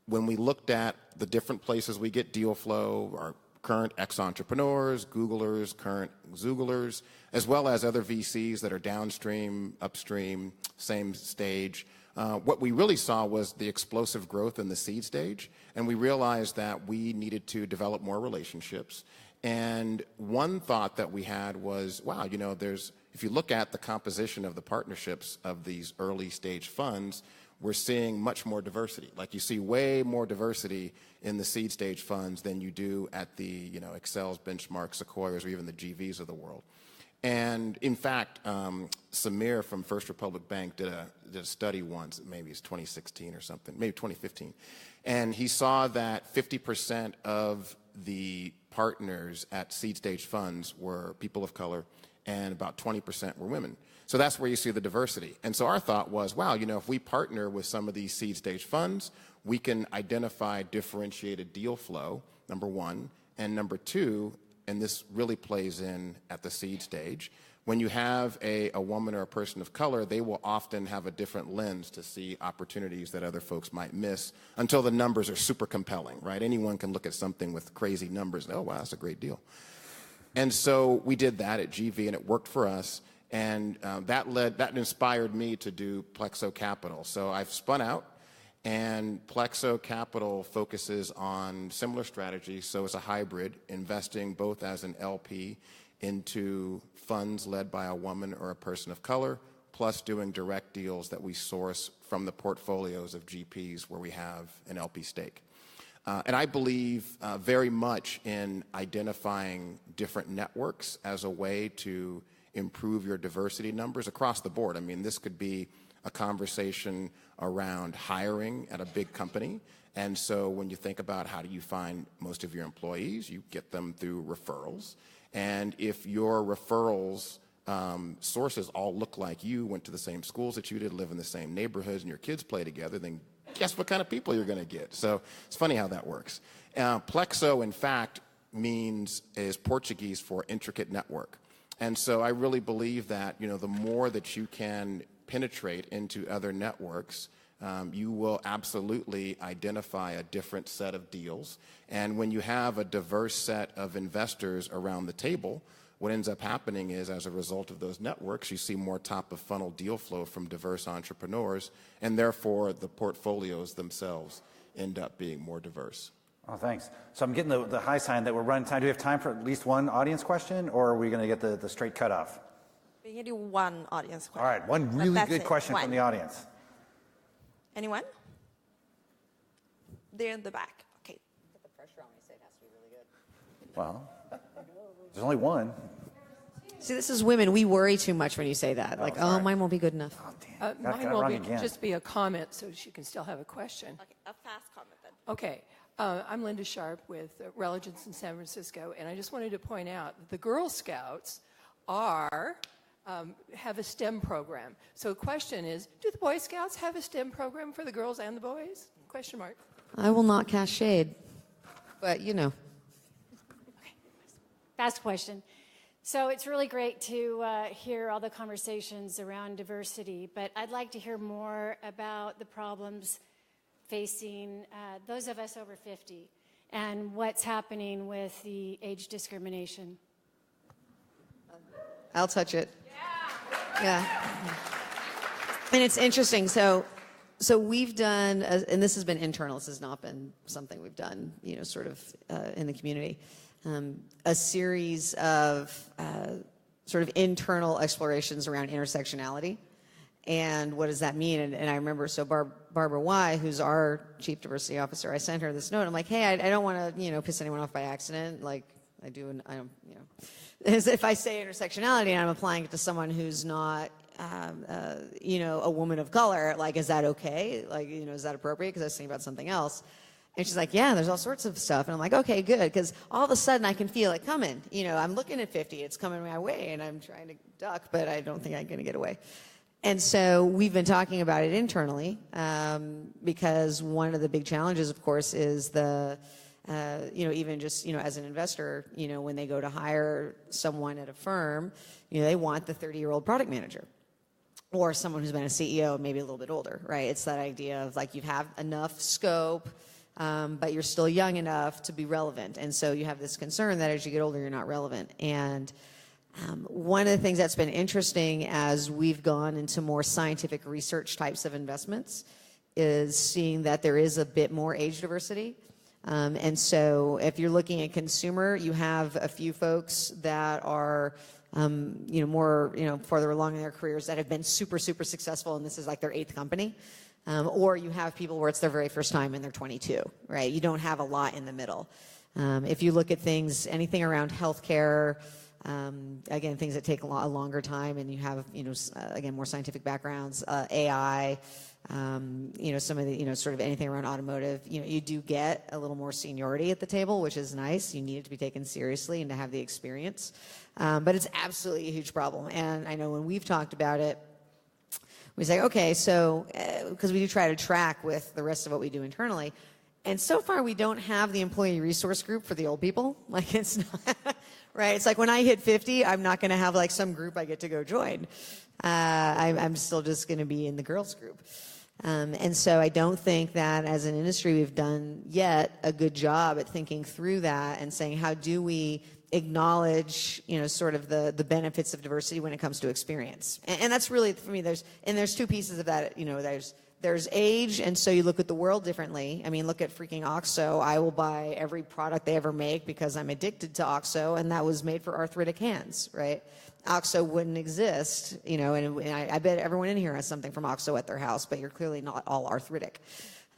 When we looked at the different places we get deal flow, our current ex-entrepreneurs, Googlers, current Zooglers, as well as other VCs that are downstream, upstream, same stage. What we really saw was the explosive growth in the seed stage, and we realized that we needed to develop more relationships. And one thought that we had was, wow, you know, if you look at the composition of the partnerships of these early stage funds, we're seeing much more diversity. Like you see way more diversity in the seed stage funds than you do at the, you know, Excels, Benchmark, Sequoias, or even the GVs of the world. And in fact, Samir from First Republic Bank did a study once, maybe it's 2016 or something, maybe 2015. And he saw that 50% of the partners at seed stage funds were people of color and about 20% were women. So that's where you see the diversity. And so our thought was, wow, you know, if we partner with some of these seed stage funds, we can identify differentiated deal flow, number one. And number two, and this really plays in at the seed stage, when you have a woman or a person of color, they will often have a different lens to see opportunities that other folks might miss until the numbers are super compelling, right? Anyone can look at something with crazy numbers and, oh, wow, that's a great deal. And so we did that at GV, and it worked for us. And that inspired me to do Plexo Capital. So I've spun out, and Plexo Capital focuses on similar strategies. So it's a hybrid, investing both as an LP into funds led by a woman or a person of color, plus doing direct deals that we source from the portfolios of GPs where we have an LP stake. And I believe very much in identifying different networks as a way to improve your diversity numbers across the board. I mean, this could be a conversation around hiring at a big company. And so when you think about how do you find most of your employees, you get them through referrals. And if your referrals sources all look like you, went to the same schools that you did, live in the same neighborhoods, and your kids play together, then guess what kind of people you're going to get. So it's funny how that works. Plexo, in fact, is Portuguese for intricate network. And so I really believe that, you know, the more that you can penetrate into other networks, you will absolutely identify a different set of deals. And when you have a diverse set of investors around the table, what ends up happening is, as a result of those networks, you see more top of funnel deal flow from diverse entrepreneurs, and therefore the portfolios themselves end up being more diverse. Oh, thanks. So I'm getting the high sign that we're running time. Do we have time for at least one audience question, or are we going to get the straight cutoff? We can do one audience question. All right, one really good question from the audience. Anyone? There in the back. Okay. Put the pressure on me, say it has to be really good. Well, there's only one. See, this is women. We worry too much when you say that. Like, oh, mine won't be good enough. Mine will just be a comment so she can still have a question. Okay, a fast comment then. Okay. I'm Linda Sharp with Religence in San Francisco, and I just wanted to point out that the Girl Scouts have a STEM program. So the question is, do the Boy Scouts have a STEM program for the girls and the boys? Question mark. I will not cast shade, but you know. Fast question. So it's really great to hear all the conversations around diversity, but I'd like to hear more about the problems facing those of us over 50 and what's happening with the age discrimination. I'll touch it. Yeah. And it's interesting. So we've done, and this has been internal. This has not been something we've done, sort of in the community. A series of sort of internal explorations around intersectionality. And what does that mean? And I remember, so Barbara Y., who's our chief diversity officer, I sent her this note. I'm like, hey, I don't want to, piss anyone off by accident. Like I do, and I don't, as if I say intersectionality and I'm applying it to someone who's not, a woman of color, like, is that okay? Like, is that appropriate? Because I was thinking about something else. And she's like, yeah, there's all sorts of stuff. And I'm like, okay, good. Because all of a sudden I can feel it coming. I'm looking at 50. It's coming my way. And I'm trying to duck, but I don't think I'm going to get away. And so we've been talking about it internally because one of the big challenges, of course, is even just, as an investor, when they go to hire someone at a firm, they want the 30-year-old product manager or someone who's been a CEO, maybe a little bit older, right? It's that idea of like you have enough scope, but you're still young enough to be relevant. And so you have this concern that as you get older, you're not relevant. And one of the things that's been interesting as we've gone into more scientific research types of investments is seeing that there is a bit more age diversity. And so if you're looking at consumer, you have a few folks that are, more, farther along in their careers that have been super, super successful, and this is like their 8th company. Or you have people where it's their very first time and they're 22, right? You don't have a lot in the middle. If you look at things, anything around healthcare, again, things that take a longer time, and you have, again, more scientific backgrounds, AI, some of the, sort of anything around automotive, you do get a little more seniority at the table, which is nice. You need it to be taken seriously and to have the experience. But it's absolutely a huge problem. And I know when we've talked about it, we say, okay, so, because we do try to track with the rest of what we do internally. And so far, we don't have the employee resource group for the old people. Like, it's not, right? It's like when I hit 50, I'm not going to have like some group I get to go join. I'm still just going to be in the girls group. And so I don't think that as an industry we've done yet a good job at thinking through that and saying, how do we acknowledge, sort of the benefits of diversity when it comes to experience. And that's really, for me, there's 2 pieces of that, there's age, and so you look at the world differently. I mean, look at freaking OXO. I will buy every product they ever make because I'm addicted to OXO, and that was made for arthritic hands, right? OXO wouldn't exist, and I bet everyone in here has something from OXO at their house, but you're clearly not all arthritic.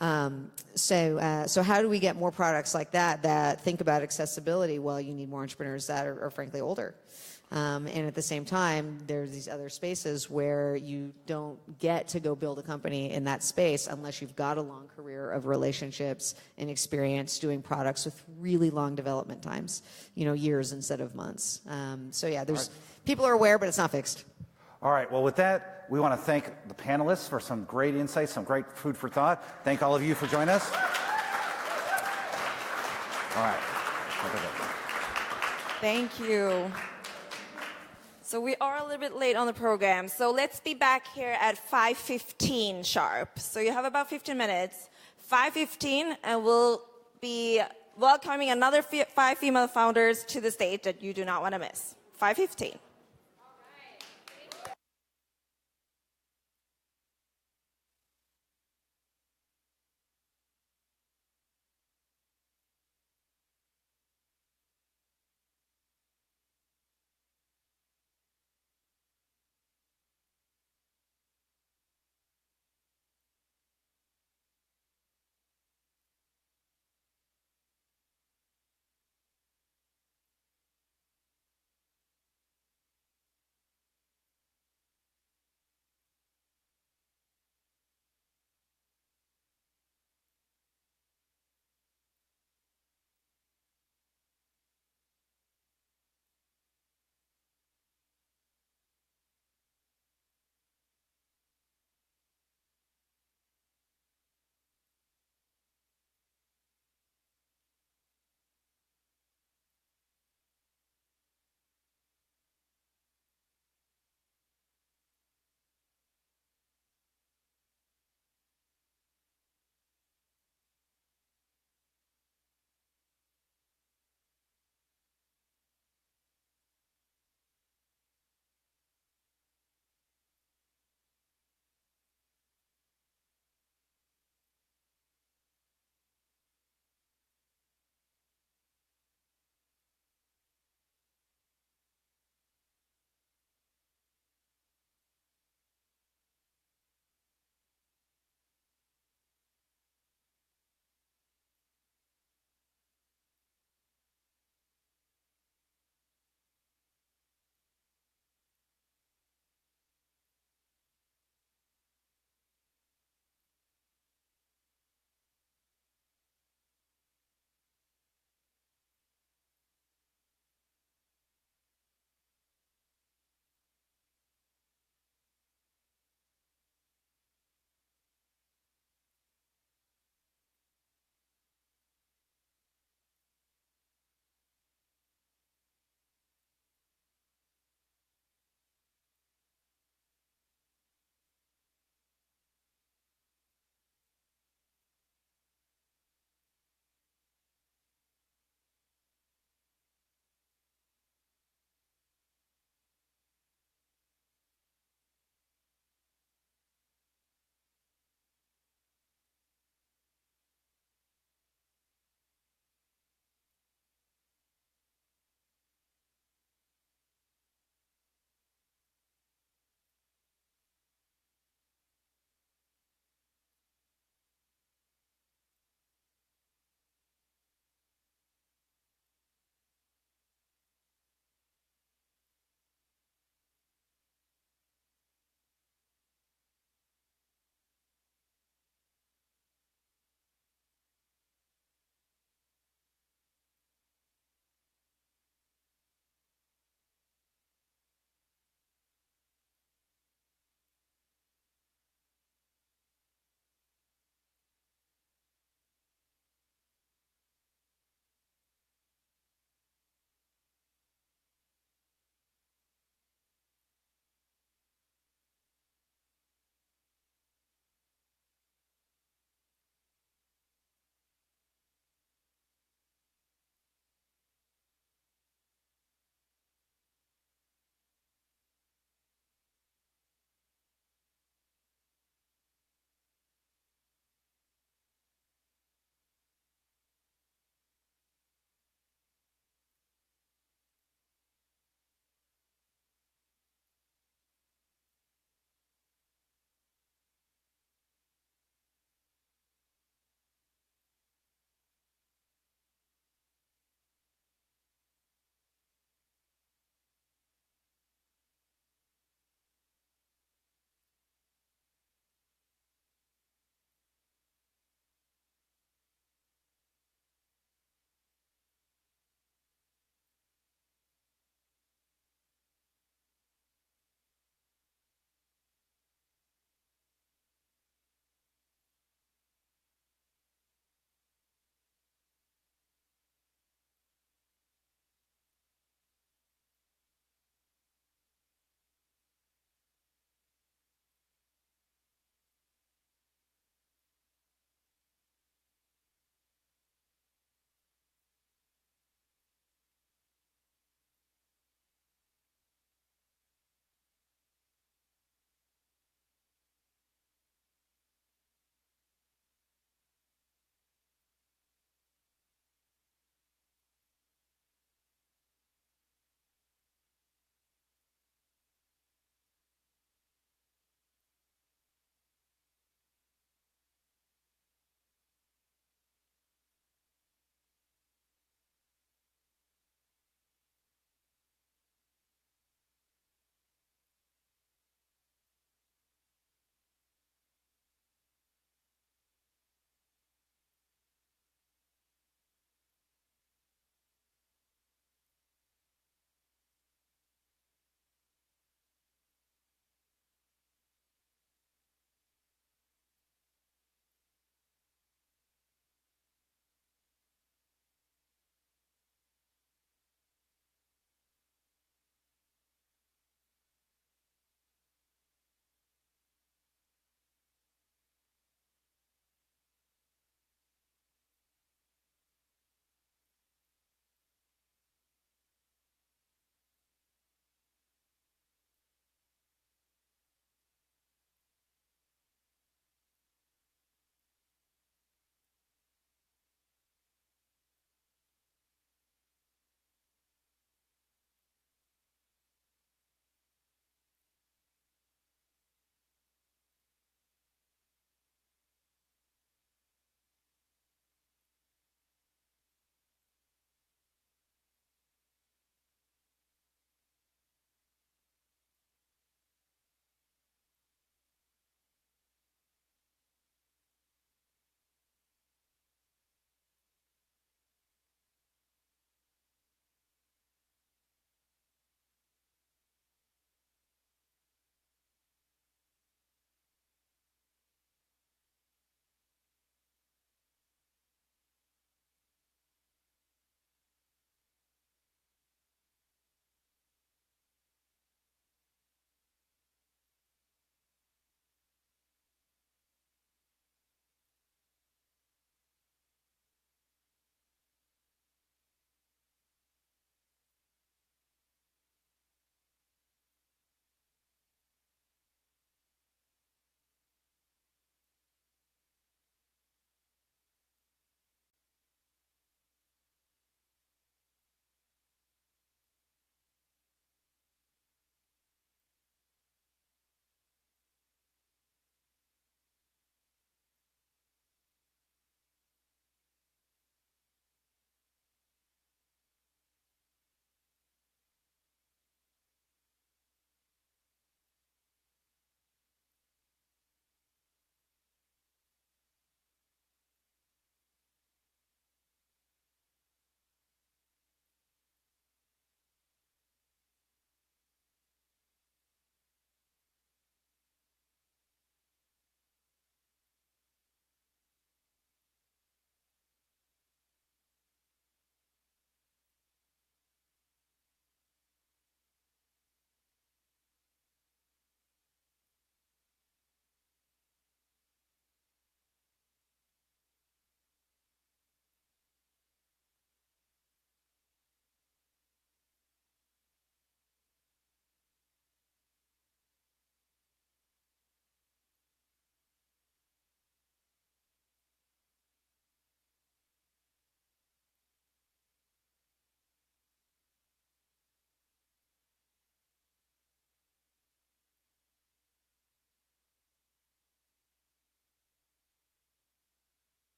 So how do we get more products like that think about accessibility? Well, you need more entrepreneurs that are frankly older. And at the same time, there's these other spaces where you don't get to go build a company in that space unless you've got a long career of relationships and experience doing products with really long development times, years instead of months. So yeah, people are aware, but it's not fixed. All right, well, with that, we want to thank the panelists for some great insights, some great food for thought. Thank all of you for joining us. All right. Thank you. So we are a little bit late on the program. So let's be back here at 5:15 sharp. So you have about 15 minutes. 5:15, and we'll be welcoming another 5 female founders to the stage that you do not want to miss. 5:15.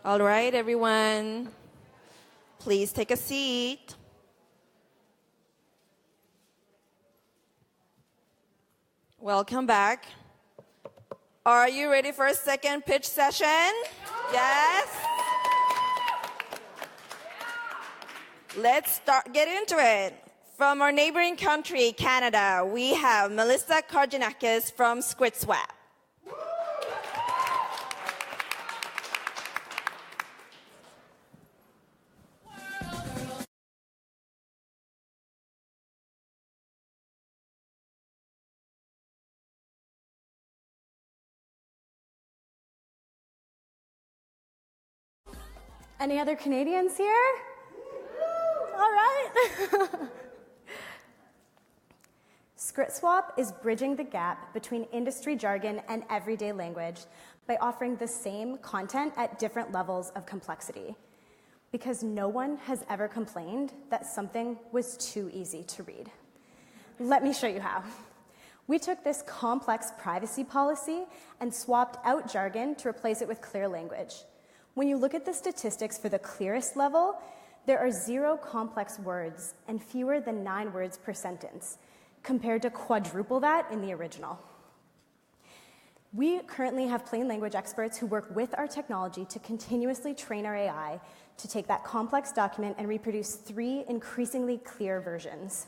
All right, everyone. Please take a seat. Welcome back. Are you ready for a second pitch session? Yes? Let's get into it. From our neighboring country, Canada, we have Melissa Karjanakis from Squid. Any other Canadians here? All right. ScriptSwap is bridging the gap between industry jargon and everyday language by offering the same content at different levels of complexity. Because no one has ever complained that something was too easy to read. Let me show you how. We took this complex privacy policy and swapped out jargon to replace it with clear language. When you look at the statistics for the clearest level, there are 0 complex words and fewer than 9 words per sentence, compared to quadruple that in the original. We currently have plain language experts who work with our technology to continuously train our AI to take that complex document and reproduce 3 increasingly clear versions.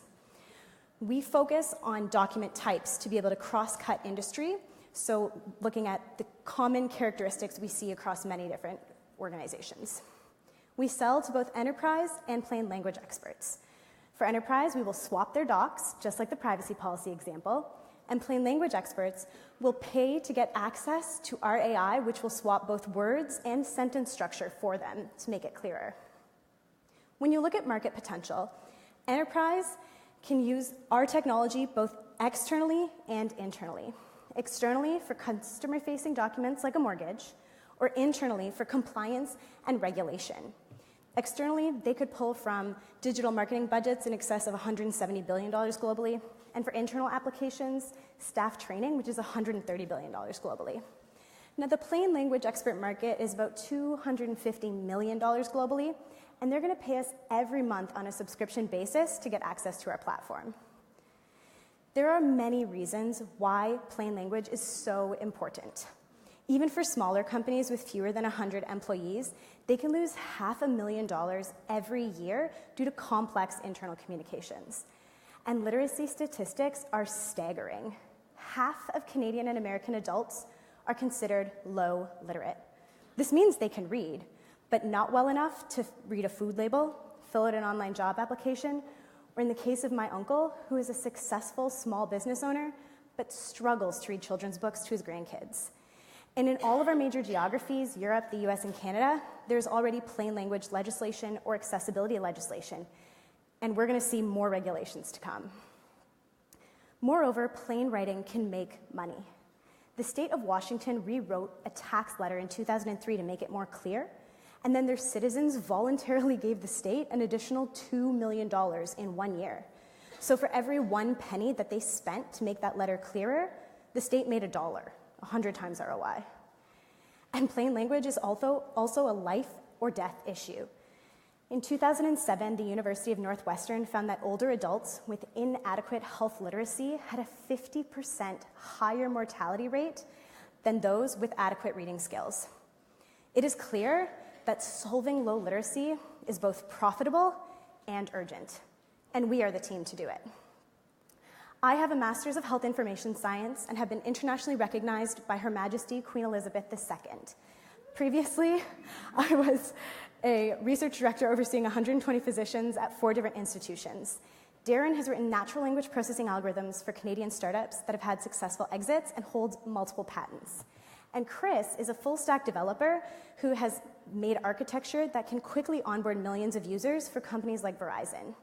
We focus on document types to be able to cross-cut industry, so looking at the common characteristics we see across many different organizations. We sell to both enterprise and plain language experts. For enterprise, we will swap their docs, just like the privacy policy example, and plain language experts will pay to get access to our AI, which will swap both words and sentence structure for them to make it clearer. When you look at market potential, enterprise can use our technology both externally and internally. Externally for customer-facing documents like a mortgage, or internally for compliance and regulation. Externally, they could pull from digital marketing budgets in excess of $170 billion globally, and for internal applications, staff training, which is $130 billion globally. Now, the plain language expert market is about $250 million globally, and they're going to pay us every month on a subscription basis to get access to our platform. There are many reasons why plain language is so important. Even for smaller companies with fewer than 100 employees, they can lose $500,000 every year due to complex internal communications. And literacy statistics are staggering. Half of Canadian and American adults are considered low literate. This means they can read, but not well enough to read a food label, fill out an online job application, or in the case of my uncle, who is a successful small business owner, but struggles to read children's books to his grandkids. And in all of our major geographies, Europe, the US, and Canada, there's already plain language legislation or accessibility legislation, and we're going to see more regulations to come. Moreover, plain writing can make money. The state of Washington rewrote a tax letter in 2003 to make it more clear, and then their citizens voluntarily gave the state an additional $2 million in 1 year. So for every 1 penny that they spent to make that letter clearer, the state made $1. 100 times ROI. And plain language is also a life or death issue. In 2007, the University of Northwestern found that older adults with inadequate health literacy had a 50% higher mortality rate than those with adequate reading skills. It is clear that solving low literacy is both profitable and urgent, and we are the team to do it. I have a Master's of Health Information Science and have been internationally recognized by Her Majesty Queen Elizabeth II. Previously, I was a research director overseeing 120 physicians at 4 different institutions. Darren has written natural language processing algorithms for Canadian startups that have had successful exits and holds multiple patents. And Chris is a full-stack developer who has made architecture that can quickly onboard millions of users for companies like Verizon.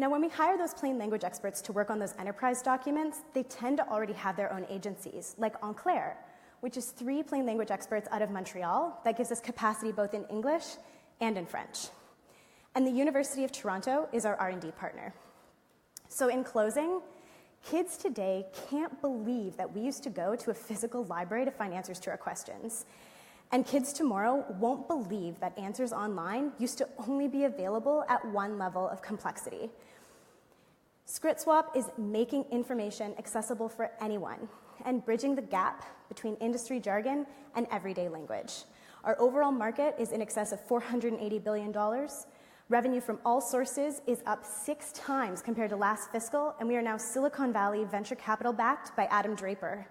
Now, when we hire those plain language experts to work on those enterprise documents, they tend to already have their own agencies, like Enclair, which is 3 plain language experts out of Montreal that gives us capacity both in English and in French. And the University of Toronto is our R&D partner. So in closing, kids today can't believe that we used to go to a physical library to find answers to our questions. And kids tomorrow won't believe that answers online used to only be available at one level of complexity. ScriptSwap is making information accessible for anyone and bridging the gap between industry jargon and everyday language. Our overall market is in excess of $480 billion. Revenue from all sources is up 6 times compared to last fiscal, and we are now Silicon Valley venture capital backed by Adam Draper.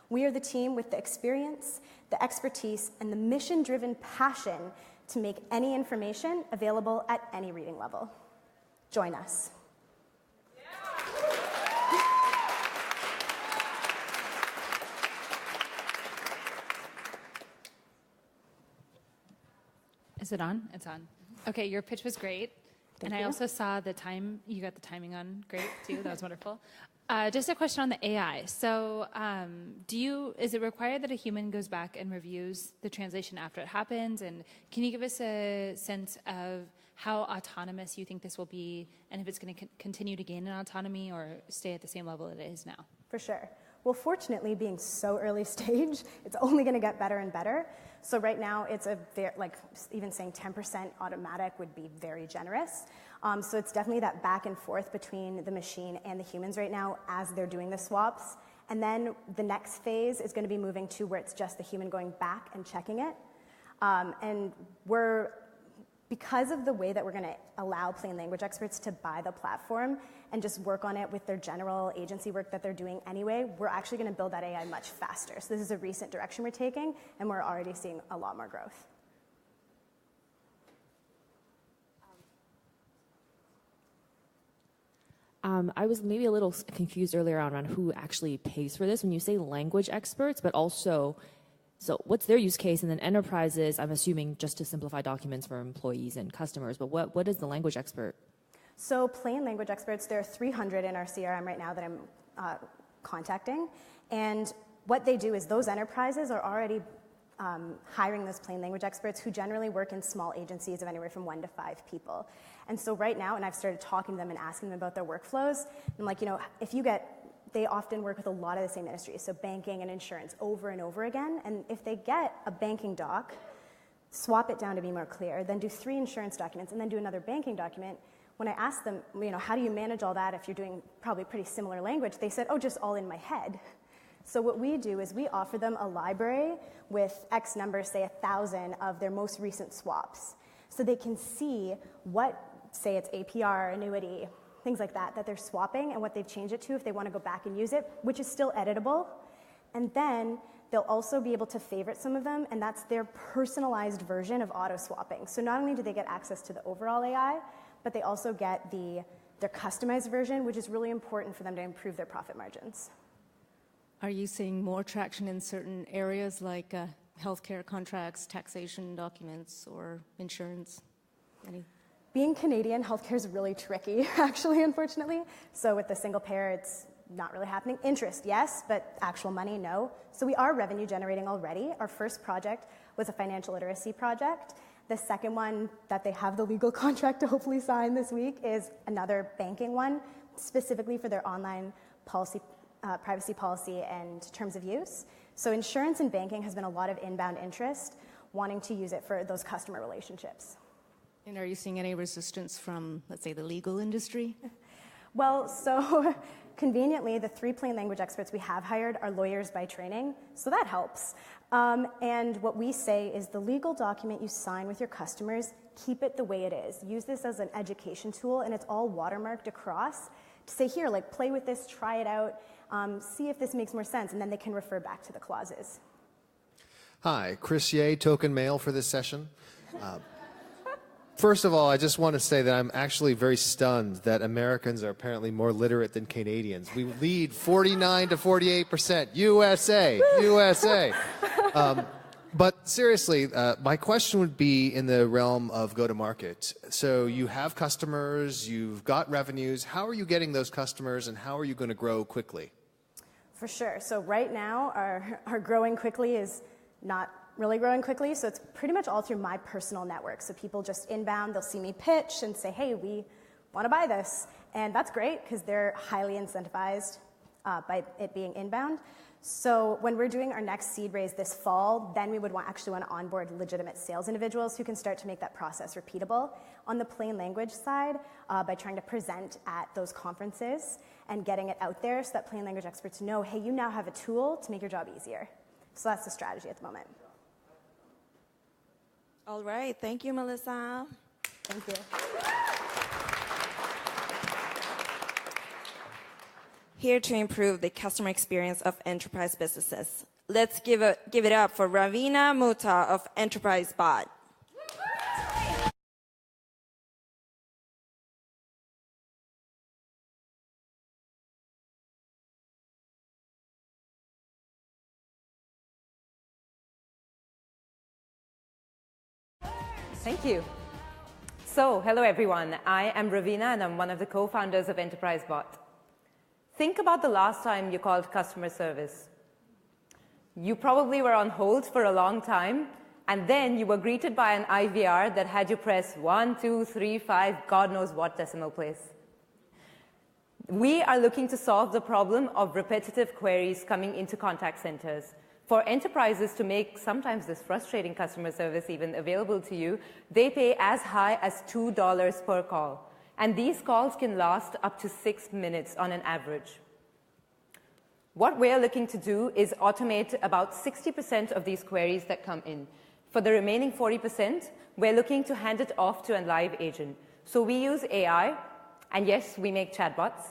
We are the team with the experience, the expertise, and the mission-driven passion to make any information available at any reading level. Join us. Is it on? It's on. Okay, your pitch was great. Thank and you. I also saw the time, you got the timing on great too. That was wonderful. Just a question on the AI. So is it required that a human goes back and reviews the translation after it happens? And can you give us a sense of how autonomous you think this will be, and if it's going to continue to gain in autonomy or stay at the same level it is now? For sure. Well, fortunately, being so early stage, it's only going to get better and better. So right now, it's even saying 10% automatic would be very generous. So it's definitely that back and forth between the machine and the humans right now as they're doing the swaps. And then the next phase is going to be moving to where it's just the human going back and checking it. And because of the way that we're going to allow plain language experts to buy the platform and just work on it with their general agency work that they're doing anyway, we're actually going to build that AI much faster. So this is a recent direction we're taking, and we're already seeing a lot more growth. I was maybe a little confused earlier on around who actually pays for this when you say language experts, but also, so what's their use case? And then enterprises, I'm assuming just to simplify documents for employees and customers, but what is the language expert? So plain language experts, there are 300 in our CRM right now that I'm contacting. And what they do is those enterprises are already hiring those plain language experts who generally work in small agencies of anywhere from 1 to 5 people. And so right now, and I've started talking to them and asking them about their workflows, I'm like, they often work with a lot of the same industries, so banking and insurance over and over again. And if they get a banking doc, swap it down to be more clear, then do 3 insurance documents, and then do another banking document. When I asked them, how do you manage all that if you're doing probably pretty similar language, they said, just all in my head. So what we do is we offer them a library with X number, say 1,000 of their most recent swaps. So they can see what, say it's APR, annuity, things like that they're swapping and what they've changed it to if they want to go back and use it, which is still editable. And then they'll also be able to favorite some of them, and that's their personalized version of auto-swapping. So not only do they get access to the overall AI, but they also get their customized version, which is really important for them to improve their profit margins. Are you seeing more traction in certain areas like healthcare contracts, taxation documents, or insurance? Being Canadian, healthcare is really tricky, actually, unfortunately. So with the single payer, it's not really happening. Interest, yes, but actual money, no. So we are revenue generating already. Our first project was a financial literacy project. The second one that they have the legal contract to hopefully sign this week is another banking one, specifically for their online policy, privacy policy and terms of use. So insurance and banking has been a lot of inbound interest, wanting to use it for those customer relationships. And are you seeing any resistance from, let's say, the legal industry? Well, so conveniently, the 3 plain language experts we have hired are lawyers by training, so that helps. And what we say is the legal document you sign with your customers, keep it the way it is. Use this as an education tool, and it's all watermarked across to say, here, play with this, try it out, see if this makes more sense, and then they can refer back to the clauses. Hi, Chris Ye, token male for this session. First of all, I just want to say that I'm actually very stunned that Americans are apparently more literate than Canadians. We lead 49 to 48%. USA. But seriously, my question would be in the realm of go-to-market. So you have customers, you've got revenues. How are you getting those customers, and how are you going to grow quickly? For sure. So right now, our growing quickly is not really growing quickly, so it's pretty much all through my personal network. So people just inbound, they'll see me pitch and say, hey, we want to buy this. And that's great because they're highly incentivized by it being inbound. So when we're doing our next seed raise this fall, then we would actually want to onboard legitimate sales individuals who can start to make that process repeatable. On the plain language side, by trying to present at those conferences and getting it out there so that plain language experts know, hey, you now have a tool to make your job easier. So that's the strategy at the moment. All right, thank you, Melissa. Thank you. Here to improve the customer experience of enterprise businesses. Let's give it up for Ravina Muta of Enterprise Bot. Thank you. So, hello everyone. I am Ravina and I'm one of the co-founders of Enterprise Bot. Think about the last time you called customer service. You probably were on hold for a long time, and then you were greeted by an IVR that had you press 1, 2, 3, 5, God knows what decimal place. We are looking to solve the problem of repetitive queries coming into contact centers. For enterprises to make sometimes this frustrating customer service even available to you, they pay as high as $2 per call. And these calls can last up to 6 minutes on an average. What we're looking to do is automate about 60% of these queries that come in. For the remaining 40%, we're looking to hand it off to a live agent. So we use AI, and yes, we make chatbots.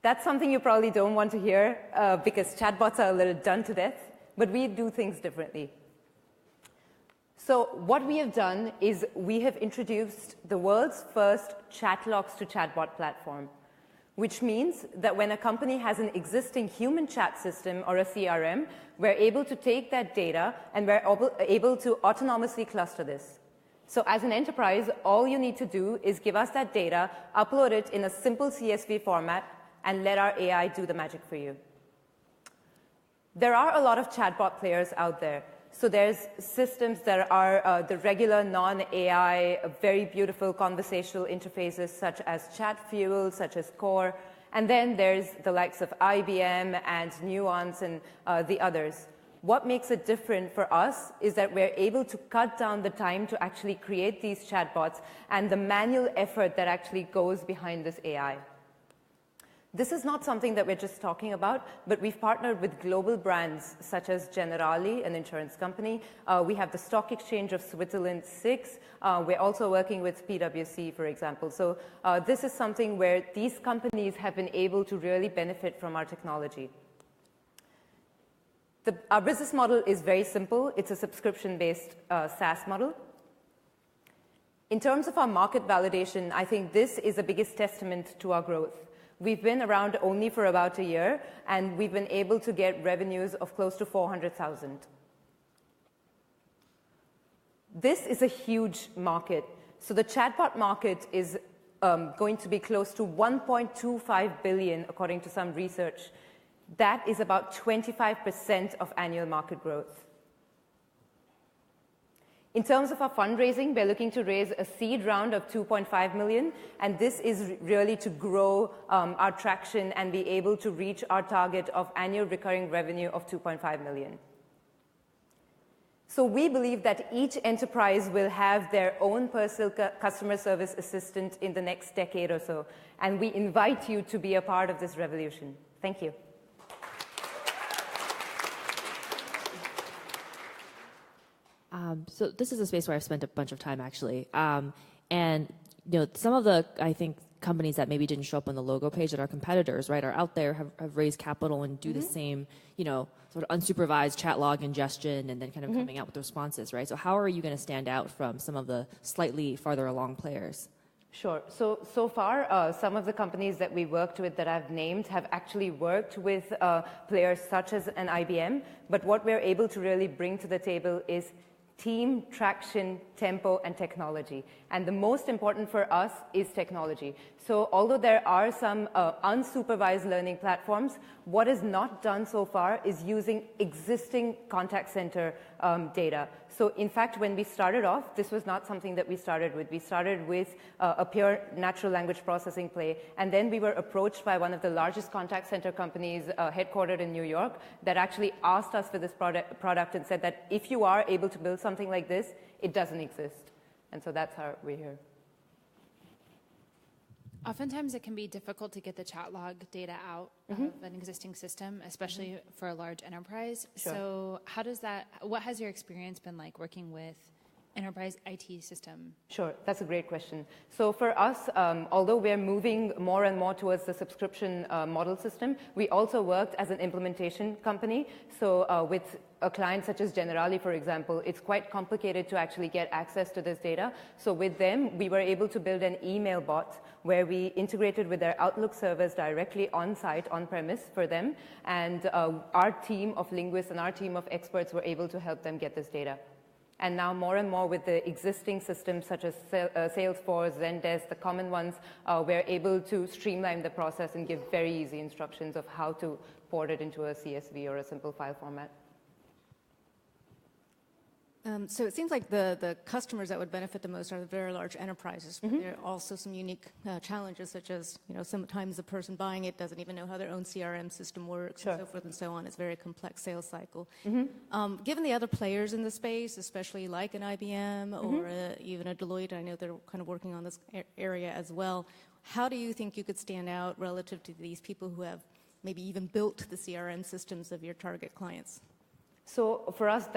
That's something you probably don't want to hear because chatbots are a little done to death, but we do things differently. So what we have done is we have introduced the world's first chat logs to chatbot platform, which means that when a company has an existing human chat system or a CRM, we're able to take that data and we're able to autonomously cluster this. So as an enterprise, all you need to do is give us that data, upload it in a simple CSV format, and let our AI do the magic for you. There are a lot of chatbot players out there. So there's systems that are the regular non-AI, very beautiful conversational interfaces such as ChatFuel, such as Core. And then there's the likes of IBM and Nuance and the others. What makes it different for us is that we're able to cut down the time to actually create these chatbots and the manual effort that actually goes behind this AI. This is not something that we're just talking about, but we've partnered with global brands such as Generali, an insurance company. We have the Stock Exchange of Switzerland, SIX. We're also working with PwC, for example. So this is something where these companies have been able to really benefit from our technology. Our business model is very simple. It's a subscription-based SaaS model. In terms of our market validation, I think this is the biggest testament to our growth. We've been around only for about a year, and we've been able to get revenues of close to 400,000. This is a huge market. So the chatbot market is going to be close to 1.25 billion, according to some research. That is about 25% of annual market growth. In terms of our fundraising, we're looking to raise a seed round of 2.5 million, and this is really to grow our traction and be able to reach our target of annual recurring revenue of 2.5 million. So we believe that each enterprise will have their own personal customer service assistant in the next decade or so, and we invite you to be a part of this revolution. Thank you. So this is a space where I've spent a bunch of time, actually. And some of the, I think, companies that maybe didn't show up on the logo page that are competitors, right, are out there, have raised capital and do the same, sort of unsupervised chat log ingestion and then kind of coming out with responses, right? So how are you going to stand out from some of the slightly farther along players? Sure. So far, some of the companies that we worked with that I've named have actually worked with players such as an IBM. But what we're able to really bring to the table is team, traction, tempo, and technology. And the most important for us is technology. So although there are some unsupervised learning platforms, what is not done so far is using existing contact center data. So in fact, when we started off, this was not something that we started with. We started with a pure natural language processing play, and then we were approached by one of the largest contact center companies headquartered in New York that actually asked us for this product and said that if you are able to build something like this, it doesn't exist. And so that's how we're here. Oftentimes it can be difficult to get the chat log data out of an existing system, especially for a large enterprise. Sure. So what has your experience been like working with enterprise IT system? Sure, that's a great question. So for us, although we're moving more and more towards the subscription model system, we also worked as an implementation company. So with a client such as Generali, for example, it's quite complicated to actually get access to this data. So with them, we were able to build an email bot where we integrated with their Outlook servers directly on-site, on-premise for them. And our team of linguists and our team of experts were able to help them get this data. And now more and more with the existing systems such as Salesforce, Zendesk, the common ones, we're able to streamline the process and give very easy instructions of how to port it into a CSV or a simple file format. So it seems like the customers that would benefit the most are the very large enterprises. But there are also some unique challenges, such as sometimes the person buying it doesn't even know how their own CRM system works, and so forth and so on. It's a very complex sales cycle. Given the other players in the space, especially like an IBM or even a Deloitte, I know they're kind of working on this area as well. How do you think you could stand out relative to these people who have maybe even built the CRM systems of your target clients? So for us,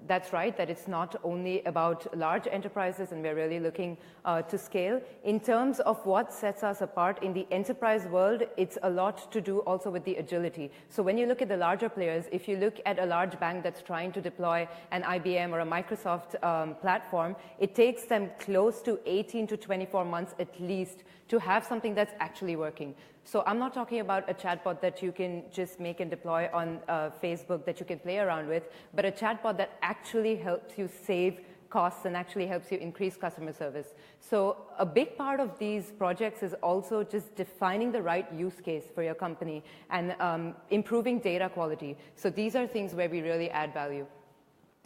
that's right, that it's not only about large enterprises, and we're really looking to scale. In terms of what sets us apart in the enterprise world, it's a lot to do also with the agility. So when you look at the larger players, if you look at a large bank that's trying to deploy an IBM or a Microsoft platform, it takes them close to 18 to 24 months at least to have something that's actually working. So I'm not talking about a chatbot that you can just make and deploy on Facebook that you can play around with, but a chatbot that actually helps you save costs and actually helps you increase customer service. So a big part of these projects is also just defining the right use case for your company and improving data quality. So these are things where we really add value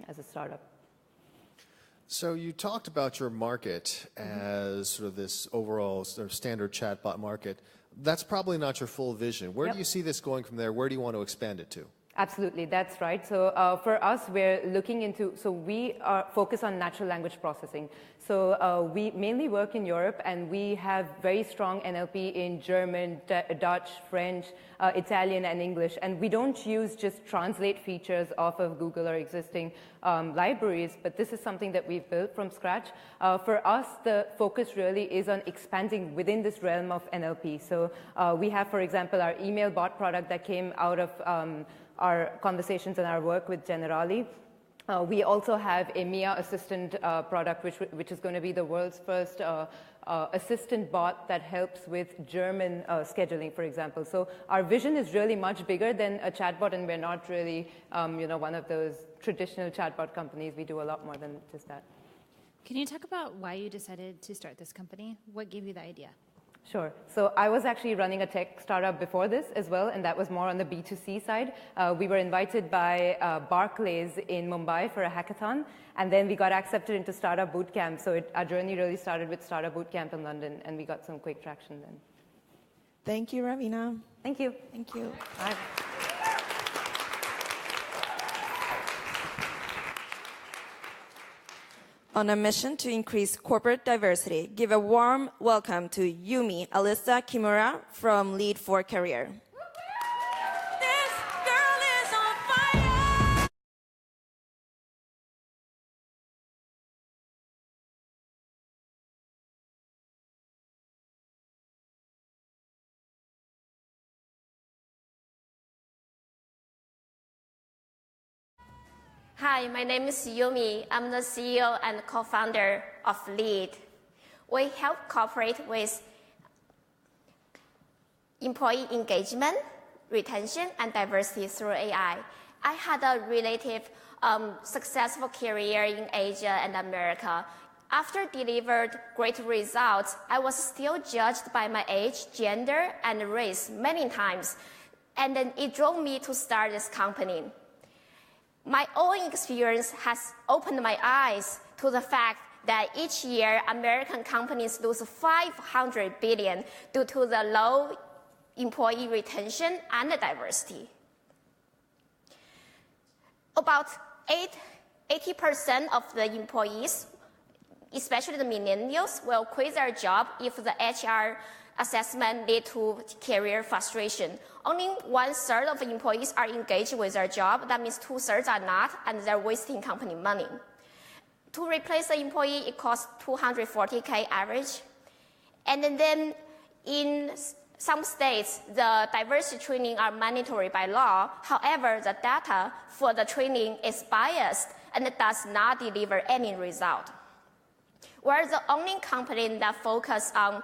as a startup. So you talked about your market as sort of this overall sort of standard chatbot market. That's probably not your full vision. Where do you see this going from there? Where do you want to expand it to? Absolutely, that's right. So for us, we're looking into, so we are focused on natural language processing. So we mainly work in Europe, and we have very strong NLP in German, Dutch, French, Italian, and English. And we don't use just translate features off of Google or existing libraries, but this is something that we've built from scratch. For us, the focus really is on expanding within this realm of NLP. So we have, for example, our email bot product that came out of our conversations and our work with Generali. We also have a Mia assistant product, which is going to be the world's first assistant bot that helps with German scheduling, for example. So our vision is really much bigger than a chatbot, and we're not really one of those traditional chatbot companies. We do a lot more than just that. Can you talk about why you decided to start this company? What gave you the idea? Sure. So I was actually running a tech startup before this as well, and that was more on the B2C side. We were invited by Barclays in Mumbai for a hackathon, and then we got accepted into Startup Bootcamp. So our journey really started with Startup Bootcamp in London, and we got some quick traction then. Thank you, Ravina. Thank you. Thank you. Bye. On a mission to increase corporate diversity, give a warm welcome to Yumi Alyssa Kimura from Lead for Career. Hi, my name is Yumi. I'm the CEO and co-founder of Lead. We help corporate with employee engagement, retention, and diversity through AI. I had a relative successful career in Asia and America. After delivered great results, I was still judged by my age, gender, and race many times. And then it drove me to start this company. My own experience has opened my eyes to the fact that each year American companies lose $500 billion due to the low employee retention and diversity. About 80% of the employees, especially the millennials, will quit their job if the HR assessment leads to career frustration. Only 1/3 of employees are engaged with their job. That means 2/3 are not, and they're wasting company money. To replace the employee, it costs $240K average. And then in some states, the diversity training are mandatory by law. However, the data for the training is biased and it does not deliver any result. We're the only company that focuses on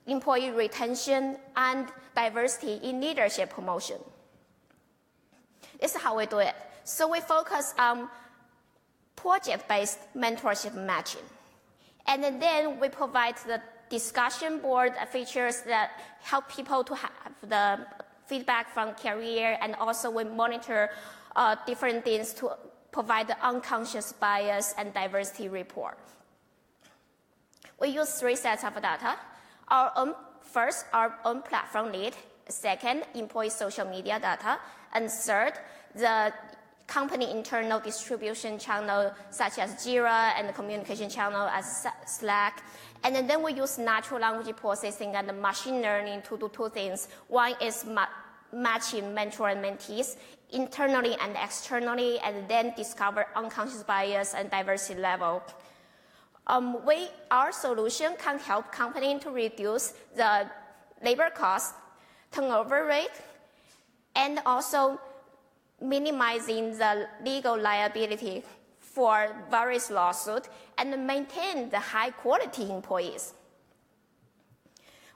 employee retention and diversity in leadership promotion. This is how we do it. So we focus on project-based mentorship matching. And then we provide the discussion board features that help people to have the feedback from career, and also we monitor different things to provide the unconscious bias and diversity report. We use 3 sets of data. First, our own platform lead. Second, employee social media data. And third, the company internal distribution channel such as Jira and the communication channel as Slack. And then we use natural language processing and machine learning to do 2 things. One is matching mentor and mentees internally and externally, and then discover unconscious bias and diversity level. Our solution can help companies to reduce the labor cost, turnover rate, and also minimizing the legal liability for various lawsuits and maintain the high quality employees.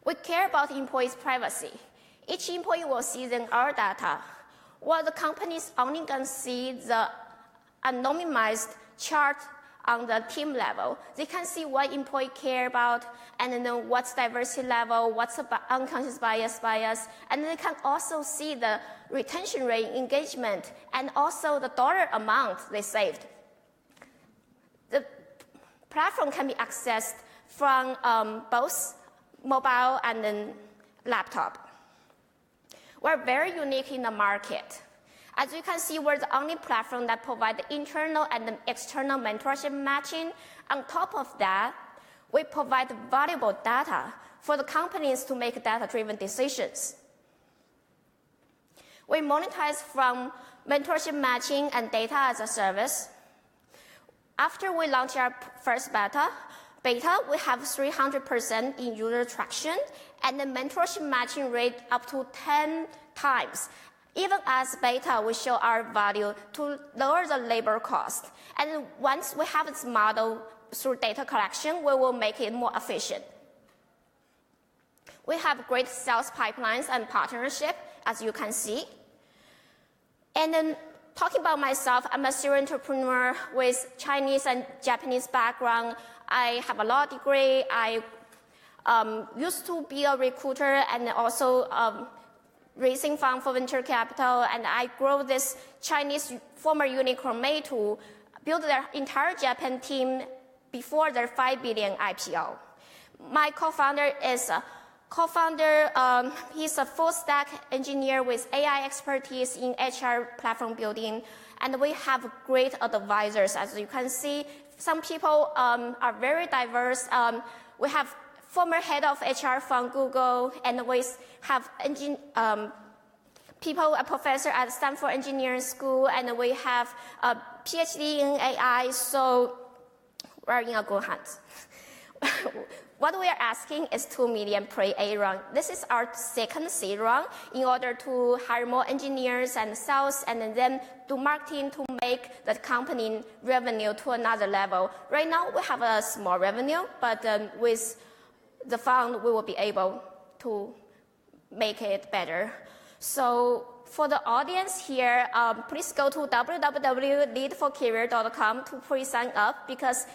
We care about employees' privacy. Each employee will see our data, while the companies only can see the anonymized chart on the team level. They can see what employee care about, and then what's diversity level, what's the unconscious bias, and they can also see the retention rate, engagement, and also the dollar amount they saved. The platform can be accessed from both mobile and then laptop. We're very unique in the market. As you can see, we're the only platform that provides internal and external mentorship matching. On top of that, we provide valuable data for the companies to make data-driven decisions. We monetize from mentorship matching and data as a service. After we launch our first beta, we have 300% in user traction, and the mentorship matching rate up to 10 times. Even as beta, we show our value to lower the labor cost. And once we have this model through data collection, we will make it more efficient. We have great sales pipelines and partnership, as you can see. And then talking about myself, I'm a serial entrepreneur with Chinese and Japanese background. I have a law degree. I used to be a recruiter and also raising fund for venture capital, and I grew this Chinese former unicorn May to build their entire Japan team before their $5 billion IPO. My co-founder is he's a full stack engineer with AI expertise in HR platform building, and we have great advisors. As you can see, some people are very diverse. We have former head of HR from Google, and we have people, a professor at Stanford Engineering School, and we have a PhD in AI, so we're in a good hands. What we are asking is $2 million pre-A round. This is our second seed round in order to hire more engineers and sales, and then do marketing to make the company revenue to another level. Right now, we have a small revenue, but with the fund, we will be able to make it better. So for the audience here, please go to www.leadforcareer.com to pre-sign up, because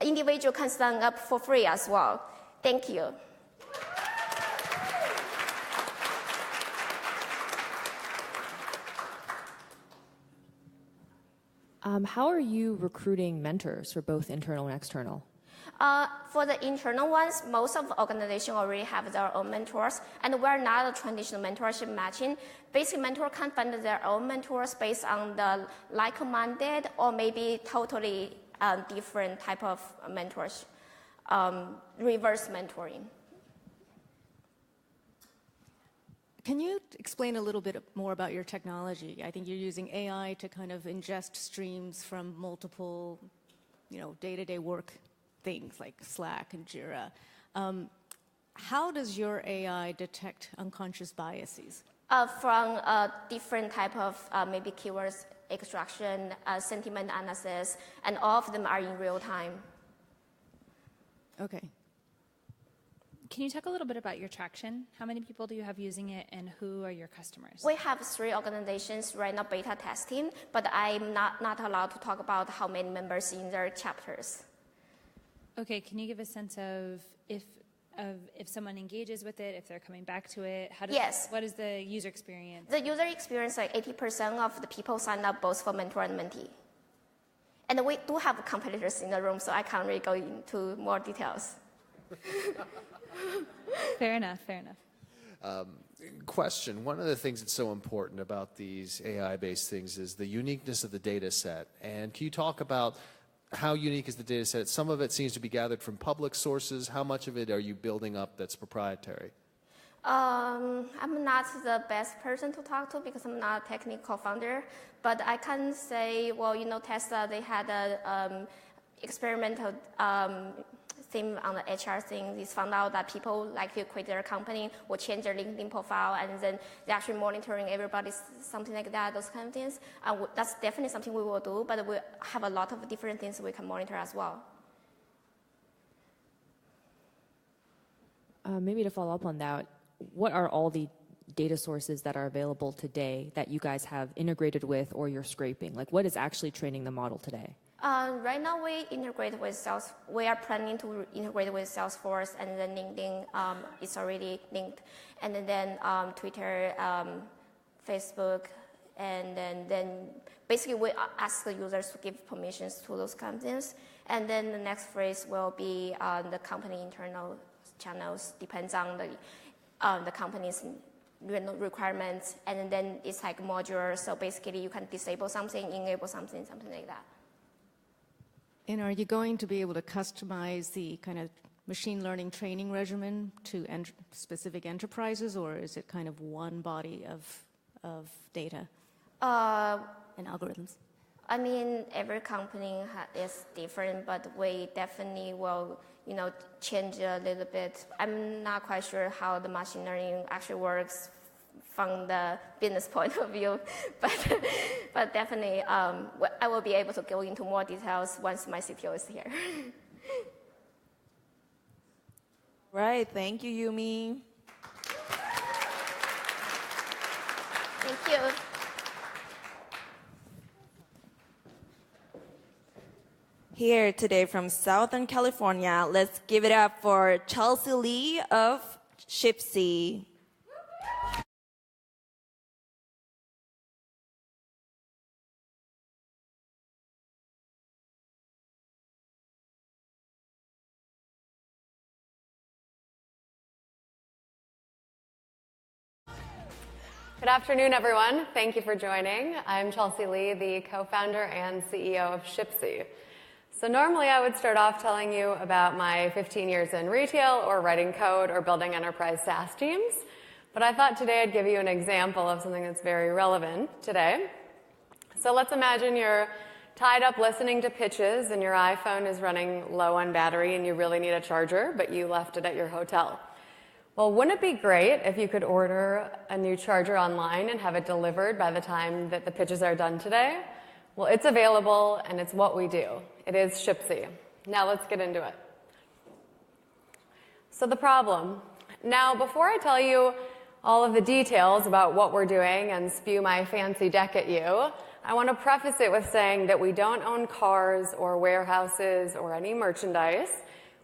individual can sign up for free as well. Thank you. How are you recruiting mentors for both internal and external? For the internal ones, most of the organizations already have their own mentors, and we're not a traditional mentorship matching. Basically, mentors can find their own mentors based on the like-minded or maybe totally different type of mentors, reverse mentoring. Can you explain a little bit more about your technology? I think you're using AI to kind of ingest streams from multiple, day-to-day work things like Slack and Jira. How does your AI detect unconscious biases? From different type of maybe keywords extraction, sentiment analysis, and all of them are in real time. Okay. Can you talk a little bit about your traction? How many people do you have using it, and who are your customers? We have 3 organizations right now beta testing, but I'm not allowed to talk about how many members in their chapters. Okay, can you give a sense of if someone engages with it, if they're coming back to it? Yes. What is the user experience? The user experience, like 80% of the people sign up both for mentor and mentee. And we do have competitors in the room, so I can't really go into more details. Fair enough. Question. One of the things that's so important about these AI-based things is the uniqueness of the data set. And can you talk about how unique is the data set? Some of it seems to be gathered from public sources. How much of it are you building up that's proprietary? I'm not the best person to talk to because I'm not a technical founder, but I can say, Tesla, they had a experimental theme on the HR thing. They found out that people like to quit their company or change their LinkedIn profile, and then they're actually monitoring everybody, something like that, those kind of things. That's definitely something we will do, but we have a lot of different things we can monitor as well. Maybe to follow up on that, what are all the data sources that are available today that you guys have integrated with or you're scraping? Like, what is actually training the model today? Right now, we integrate with We are planning to integrate with Salesforce, and then LinkedIn is already linked, and then Twitter, Facebook, and then basically we ask the users to give permissions to those companies, and then the next phase will be the company internal channels. Depends on the company's requirements, and then it's like modular. So basically, you can disable something, enable something like that. And are you going to be able to customize the kind of machine learning training regimen to specific enterprises, or is it kind of one body of data and algorithms? I mean, every company is different, but we definitely will, change a little bit. I'm not quite sure how the machine learning actually works from the business point of view, but definitely I will be able to go into more details once my CTO is here. Right, thank you, Yumi. Thank you. Here today from Southern California, let's give it up for Chelsea Lee of Shipsy. Good afternoon, everyone. Thank you for joining. I'm Chelsea Lee, the co-founder and CEO of Shipsy. So normally I would start off telling you about my 15 years in retail or writing code or building enterprise SaaS teams, but I thought today I'd give you an example of something that's very relevant today. So let's imagine you're tied up listening to pitches and your iPhone is running low on battery and you really need a charger, but you left it at your hotel. Well, wouldn't it be great if you could order a new charger online and have it delivered by the time that the pitches are done today? Well, it's available, and it's what we do. It is Shipsy. Now let's get into it. So the problem. Now, before I tell you all of the details about what we're doing and spew my fancy deck at you, I want to preface it with saying that we don't own cars or warehouses or any merchandise.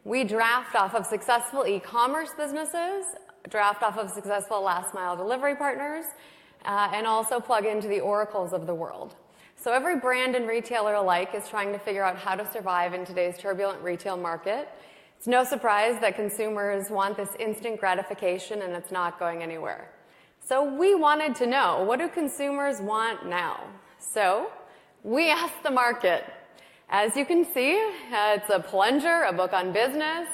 We draft off of successful e-commerce businesses, draft off of successful last-mile delivery partners, and also plug into the oracles of the world. So every brand and retailer alike is trying to figure out how to survive in today's turbulent retail market. It's no surprise that consumers want this instant gratification and it's not going anywhere. So we wanted to know, what do consumers want now? So we asked the market. As you can see, it's a plunger, a book on business.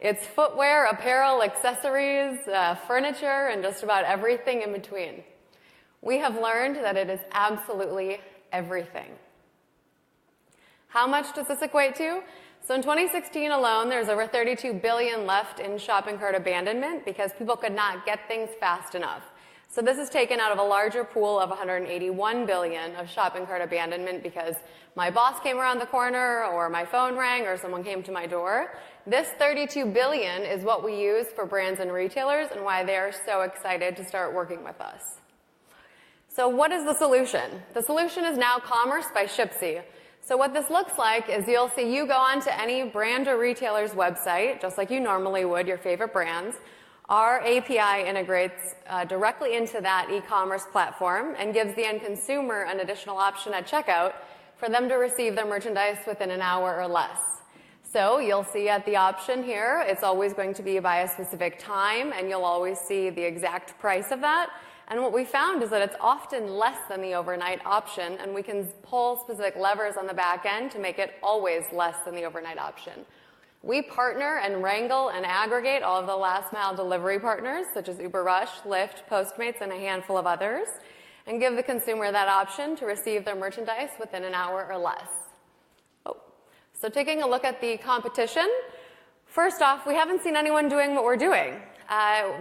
It's footwear, apparel, accessories, furniture, and just about everything in between. We have learned that it is absolutely everything. How much does this equate to? So in 2016 alone, there's over $32 billion left in shopping cart abandonment because people could not get things fast enough. So this is taken out of a larger pool of $181 billion of shopping cart abandonment because my boss came around the corner or my phone rang or someone came to my door. This $32 billion is what we use for brands and retailers and why they are so excited to start working with us. So what is the solution? The solution is now commerce by Shipsy. So what this looks like is you'll see you go onto any brand or retailer's website, just like you normally would, your favorite brands. Our API integrates directly into that e-commerce platform and gives the end consumer an additional option at checkout for them to receive their merchandise within an hour or less. So you'll see at the option here, it's always going to be by a specific time, and you'll always see the exact price of that. And what we found is that it's often less than the overnight option, and we can pull specific levers on the back end to make it always less than the overnight option. We partner and wrangle and aggregate all of the last mile delivery partners, such as Uber Rush, Lyft, Postmates, and a handful of others, and give the consumer that option to receive their merchandise within an hour or less. So taking a look at the competition, first off, we haven't seen anyone doing what we're doing.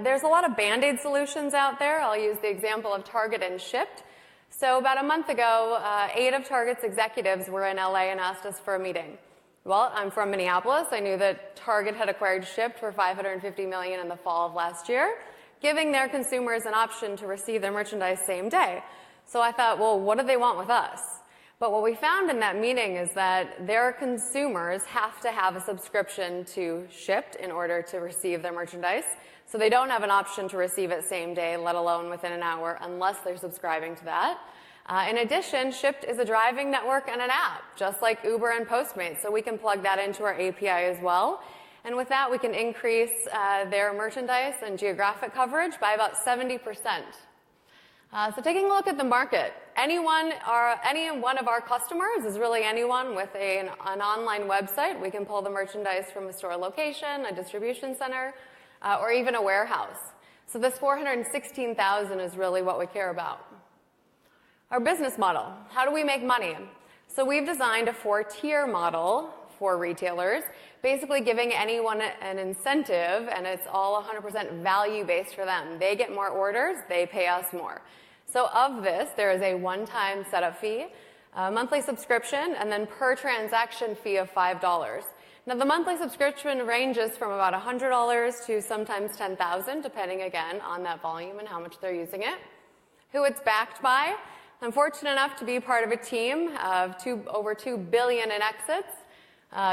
There's a lot of Band-Aid solutions out there. I'll use the example of Target and Shipt. So about a month ago, 8 of Target's executives were in LA and asked us for a meeting. Well, I'm from Minneapolis. I knew that Target had acquired Shipt for $550 million in the fall of last year, giving their consumers an option to receive their merchandise same day. So I thought, well, what do they want with us? But what we found in that meeting is that their consumers have to have a subscription to Shipt in order to receive their merchandise. So they don't have an option to receive it same day, let alone within an hour, unless they're subscribing to that. In addition, Shipt is a driving network and an app, just like Uber and Postmates, so we can plug that into our API as well. And with that, we can increase their merchandise and geographic coverage by about 70%. So taking a look at the market, any one of our customers is really anyone with an online website. We can pull the merchandise from a store location, a distribution center, or even a warehouse. So this 416,000 is really what we care about. Our business model, how do we make money? So we've designed a 4-tier model for retailers, basically giving anyone an incentive, and it's all 100% value-based for them. They get more orders, they pay us more. So of this, there is a one-time setup fee, a monthly subscription, and then per transaction fee of $5. Now, the monthly subscription ranges from about $100 to sometimes $10,000, depending, again, on that volume and how much they're using it. Who it's backed by. I'm fortunate enough to be part of a team of over $2 billion in exits.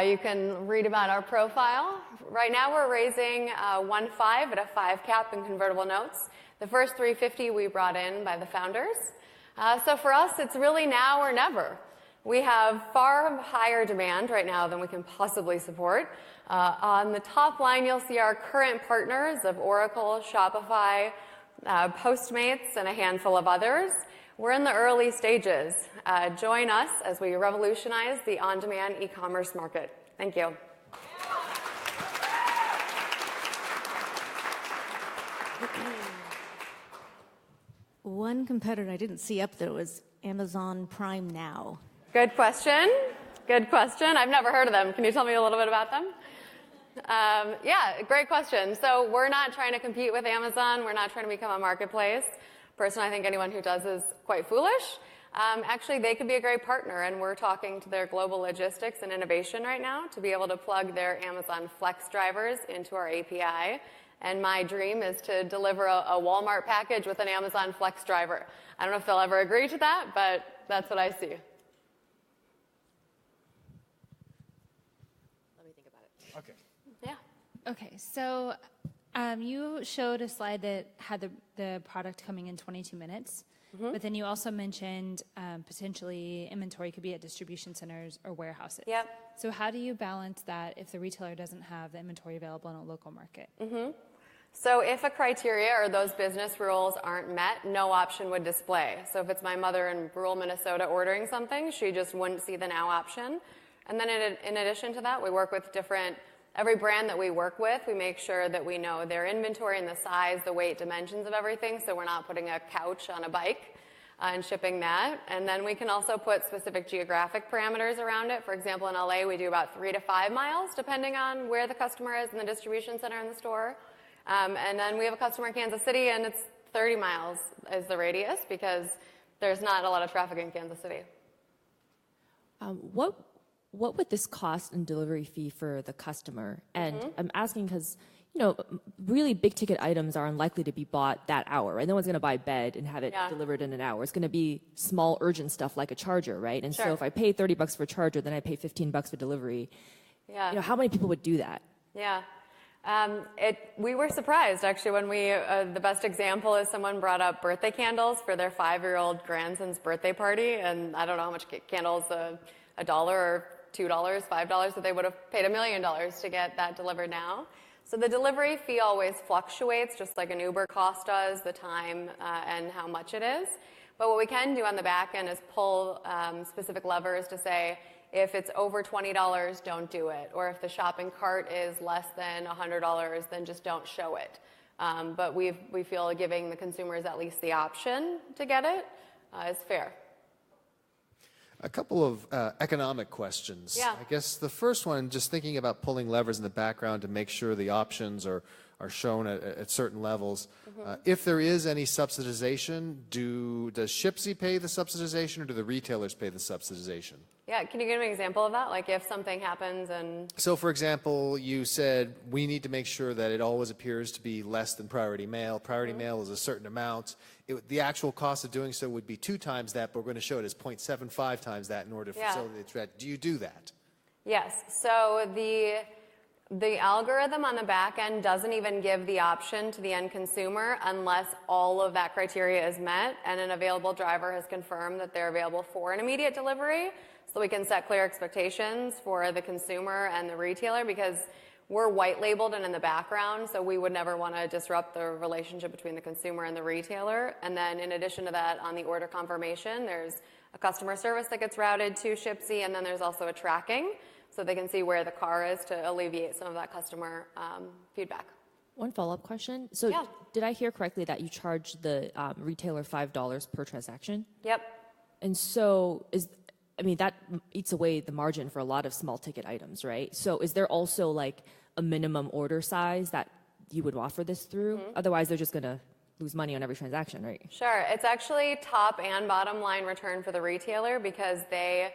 You can read about our profile. Right now, we're raising 1.5 at a 5 cap in convertible notes. The first 350 we brought in by the founders. So for us, it's really now or never. We have far higher demand right now than we can possibly support. On the top line, you'll see our current partners of Oracle, Shopify, Postmates, and a handful of others. We're in the early stages. Join us as we revolutionize the on-demand e-commerce market. Thank you. One competitor I didn't see up there was Amazon Prime Now. Good question. Good question. I've never heard of them. Can you tell me a little bit about them? Yeah, great question. So we're not trying to compete with Amazon. We're not trying to become a marketplace. Personally, I think anyone who does is quite foolish. Actually, they could be a great partner, and we're talking to their global logistics and innovation right now to be able to plug their Amazon Flex drivers into our API. And my dream is to deliver a Walmart package with an Amazon Flex driver. I don't know if they'll ever agree to that, but that's what I see. Let me think about it. Okay. Yeah. Okay, so you showed a slide that had the product coming in 22 minutes. But then you also mentioned potentially inventory could be at distribution centers or warehouses. Yep. So how do you balance that if the retailer doesn't have the inventory available in a local market? So if a criteria or those business rules aren't met, no option would display. So if it's my mother in rural Minnesota ordering something, she just wouldn't see the now option. And then in addition to that, we work with every brand that we work with, we make sure that we know their inventory and the size, the weight, dimensions of everything, so we're not putting a couch on a bike and shipping that. And then we can also put specific geographic parameters around it. For example, in LA, we do about 3 to 5 miles, depending on where the customer is in the distribution center in the store. And then we have a customer in Kansas City, and it's 30 miles is the radius because there's not a lot of traffic in Kansas City. What would this cost in delivery fee for the customer? And I'm asking because, really big ticket items are unlikely to be bought that hour, right? No one's going to buy a bed and have it delivered in an hour. It's going to be small, urgent stuff like a charger, right? And so if I pay $30 for a charger, then I pay $15 for delivery. Yeah. How many people would do that? Yeah. We were surprised, actually, when the best example is someone brought up birthday candles for their 5-year-old grandson's birthday party, and I don't know how much candles, $1 or $2, $5, that they would have paid $1 million to get that delivered now. So the delivery fee always fluctuates, just like an Uber cost does, the time and how much it is. But what we can do on the back end is pull specific levers to say, if it's over $20, don't do it. Or if the shopping cart is less than $100, then just don't show it. But we feel giving the consumers at least the option to get it is fair. A couple of economic questions. Yeah. I guess the first one, just thinking about pulling levers in the background to make sure the options are shown at certain levels. If there is any subsidization, does SHPSI pay the subsidization or do the retailers pay the subsidization? Yeah, can you give me an example of that? Like if something happens and... So for example, you said we need to make sure that it always appears to be less than priority mail. Priority mail is a certain amount. The actual cost of doing so would be 2 times that, but we're going to show it as 0.75 times that in order to facilitate the threat. Do you do that? Yes. So the algorithm on the back end doesn't even give the option to the end consumer unless all of that criteria is met and an available driver has confirmed that they're available for an immediate delivery. So we can set clear expectations for the consumer and the retailer because we're white labeled and in the background, so we would never want to disrupt the relationship between the consumer and the retailer. And then in addition to that, on the order confirmation, there's a customer service that gets routed to SHPSI, and then there's also a tracking so they can see where the car is to alleviate some of that customer feedback. One follow-up question. So did I hear correctly that you charge the retailer $5 per transaction? Yep. And so that eats away the margin for a lot of small ticket items, right? So is there also like a minimum order size that you would offer this through? Otherwise, they're just going to lose money on every transaction, right? Sure. It's actually top and bottom line return for the retailer because they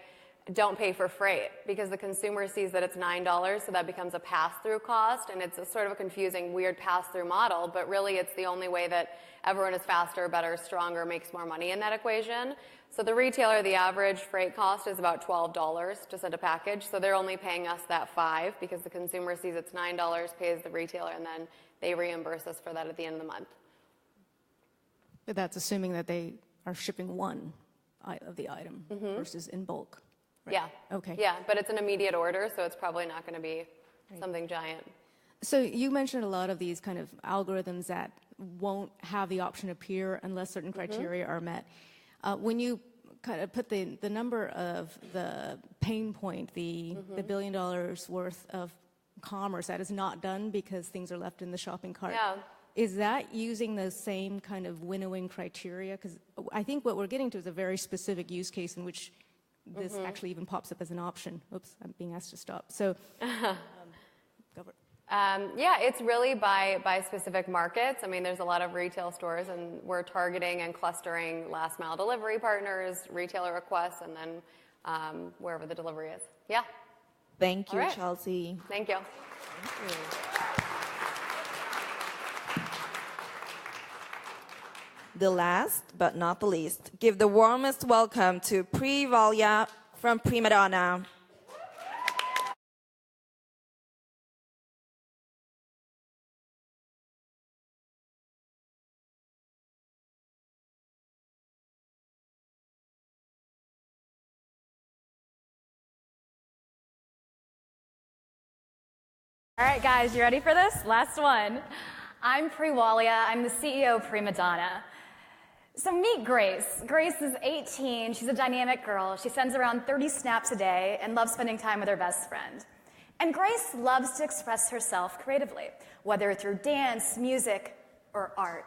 don't pay for freight because the consumer sees that it's $9, so that becomes a pass-through cost, and it's a sort of a confusing, weird pass-through model, but really it's the only way that everyone is faster, better, stronger, makes more money in that equation. So the retailer, the average freight cost is about $12 to send a package, so they're only paying us that $5 because the consumer sees it's $9, pays the retailer, and then they reimburse us for that at the end of the month. But that's assuming that they are shipping one of the item versus in bulk. Right? Yeah. Okay. Yeah, but it's an immediate order, so it's probably not going to be something giant. So you mentioned a lot of these kind of algorithms that won't have the option appear unless certain criteria are met. When you kind of put the number of the pain point, the $1 billion worth of commerce that is not done because things are left in the shopping cart, is that using the same kind of winnowing criteria? Because I think what we're getting to is a very specific use case in which this actually even pops up as an option. Oops, I'm being asked to stop. So, go for it. Yeah, it's really by specific markets. I mean, there's a lot of retail stores, and we're targeting and clustering last mile delivery partners, retailer requests, and then wherever the delivery is. Yeah. Thank you, Chelsea. Thank you. Thank you. The last but not the least, give the warmest welcome to Pri from Prima Donna. All right, guys, you ready for this? Last one. I'm Pri Walia. I'm the CEO of Prima Donna. So meet Grace. Grace is 18. She's a dynamic girl. She sends around 30 snaps a day and loves spending time with her best friend. And Grace loves to express herself creatively, whether through dance, music, or art.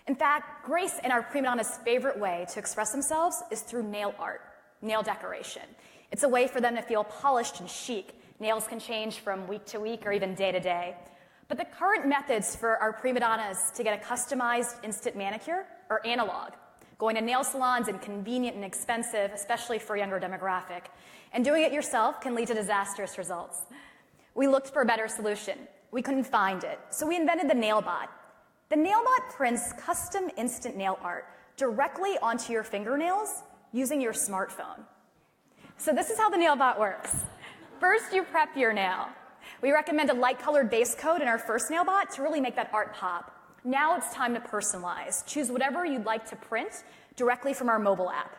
In fact, Grace and our Prima Donna's favorite way to express themselves is through nail art, nail decoration. It's a way for them to feel polished and chic. Nails can change from week to week or even day to day. But the current methods for our prima donnas to get a customized instant manicure are analog. Going to nail salons is convenient and expensive, especially for a younger demographic. And doing it yourself can lead to disastrous results. We looked for a better solution. We couldn't find it. So we invented the NailBot. The NailBot prints custom instant nail art directly onto your fingernails using your smartphone. So this is how the NailBot works. First, you prep your nail. We recommend a light-colored base coat in our first NailBot to really make that art pop. Now it's time to personalize. Choose whatever you'd like to print directly from our mobile app.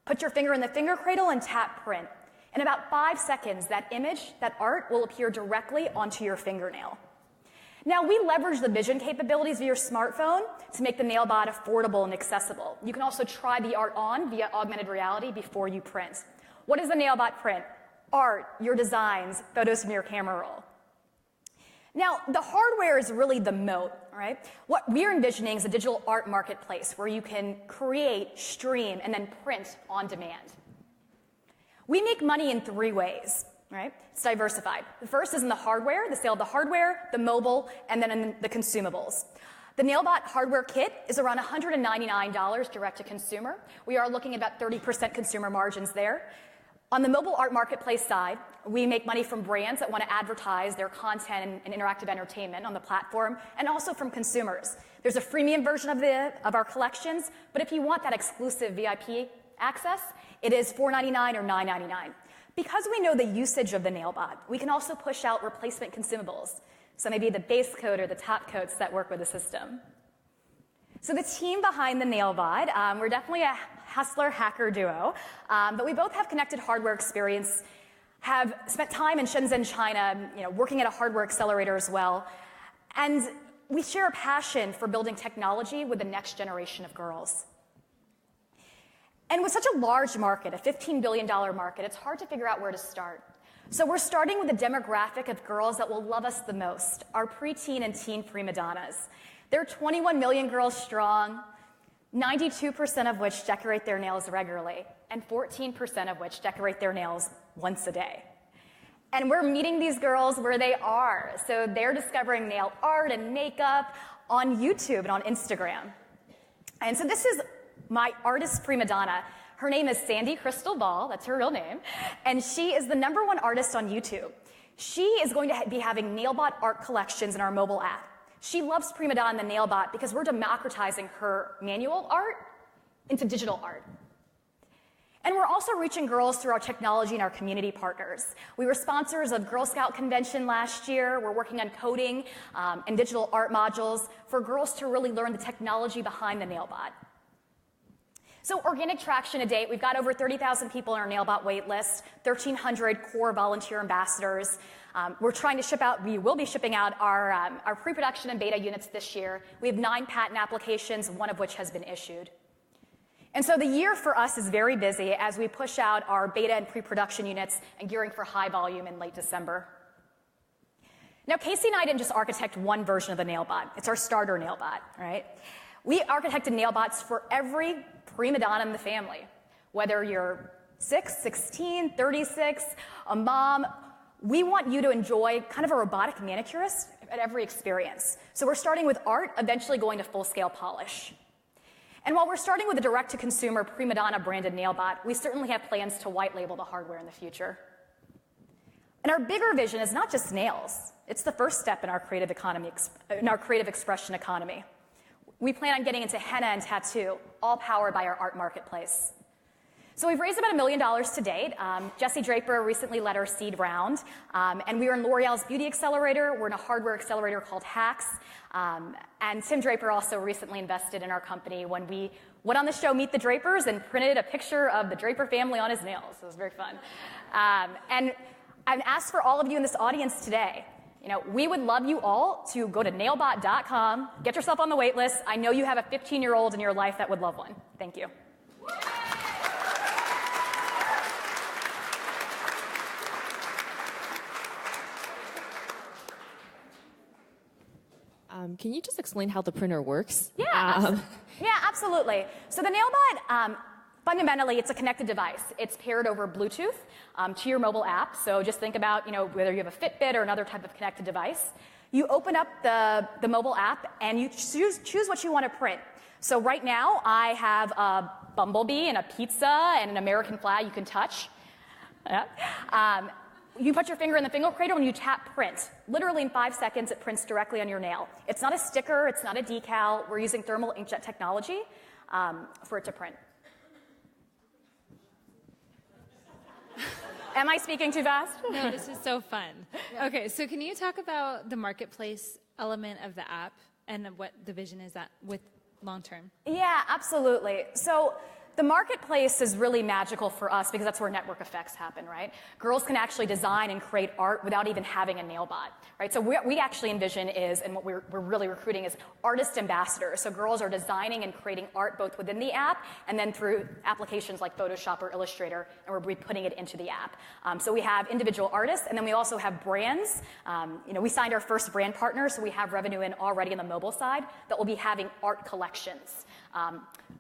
Put your finger in the finger cradle and tap print. In about 5 seconds, that image, that art, will appear directly onto your fingernail. Now, we leverage the vision capabilities of your smartphone to make the NailBot affordable and accessible. You can also try the art on via augmented reality before you print. What does the NailBot print? Art, your designs, photos from your camera roll. Now, the hardware is really the moat, right? What we're envisioning is a digital art marketplace where you can create, stream, and then print on demand. We make money in 3 ways, right? It's diversified. The first is in the hardware, the sale of the hardware, the mobile, and then in the consumables. The NailBot hardware kit is around $199 direct to consumer. We are looking at about 30% consumer margins there. On the mobile art marketplace side, we make money from brands that want to advertise their content and interactive entertainment on the platform, and also from consumers. There's a freemium version of our collections, but if you want that exclusive VIP access, it is $4.99 or $9.99. Because we know the usage of the NailBot, we can also push out replacement consumables. So maybe the base coat or the top coats that work with the system. So the team behind the NailBot, we're definitely a hustler hacker duo, but we both have connected hardware experience, have spent time in Shenzhen, China, working at a hardware accelerator as well, and we share a passion for building technology with the next generation of girls. And with such a large market, a $15 billion market, it's hard to figure out where to start. So we're starting with the demographic of girls that will love us the most, our preteen and teen prima donnas. They're 21 million girls strong, 92% of which decorate their nails regularly, and 14% of which decorate their nails once a day. And we're meeting these girls where they are. So they're discovering nail art and makeup on YouTube and on Instagram. And so this is my artist prima donna. Her name is Sandy Crystal Ball, that's her real name, and she is the #1 artist on YouTube. She is going to be having NailBot art collections in our mobile app. She loves Prima Donna and the NailBot because we're democratizing her manual art into digital art. And we're also reaching girls through our technology and our community partners. We were sponsors of Girl Scout Convention last year. We're working on coding and digital art modules for girls to really learn the technology behind the NailBot. So organic traction to date, we've got over 30,000 people on our NailBot wait list, 1,300 core volunteer ambassadors. We're trying to ship out, we will be shipping out our pre-production and beta units this year. We have 9 patent applications, one of which has been issued. And so the year for us is very busy as we push out our beta and pre-production units and gearing for high volume in late December. Now, Casey and I didn't just architect one version of the NailBot. It's our starter NailBot, right? We architected NailBots for every prima donna in the family. Whether you're 6, 16, 36, a mom, we want you to enjoy kind of a robotic manicurist at every experience. So we're starting with art, eventually going to full-scale polish. And while we're starting with a direct-to-consumer Prima Donna branded NailBot, we certainly have plans to white label the hardware in the future. And our bigger vision is not just nails. It's the first step in our creative economy, in our creative expression economy. We plan on getting into henna and tattoo, all powered by our art marketplace. So we've raised about $1 million to date. Jesse Draper recently led our seed round, and we were in L'Oreal's beauty accelerator. We're in a hardware accelerator called Hacks, and Tim Draper also recently invested in our company when we went on the show Meet the Drapers and printed a picture of the Draper family on his nails. It was very fun. And I've asked for all of you in this audience today, We would love you all to go to nailbot.com, get yourself on the wait list. I know you have a 15-year-old in your life that would love one. Thank you. Can you just explain how the printer works? Yeah, yeah, absolutely. So the NailBot, fundamentally, it's a connected device. It's paired over Bluetooth to your mobile app. So just think about, whether you have a Fitbit or another type of connected device. You open up the mobile app and you choose what you want to print. So right now, I have a bumblebee and a pizza and an American flag you can touch. Yeah. You put your finger in the finger cradle and you tap print. Literally in 5 seconds, it prints directly on your nail. It's not a sticker, it's not a decal. We're using thermal inkjet technology for it to print. Am I speaking too fast? No, this is so fun. Okay, so can you talk about the marketplace element of the app and what the vision is that with long term? Yeah, absolutely. So the marketplace is really magical for us because that's where network effects happen, right? Girls can actually design and create art without even having a nail bot, right? So what we actually envision is, and what we're really recruiting is artist ambassadors. So girls are designing and creating art both within the app and then through applications like Photoshop or Illustrator, and we're putting it into the app. So we have individual artists, and then we also have brands. We signed our first brand partner, so we have revenue in already on the mobile side that will be having art collections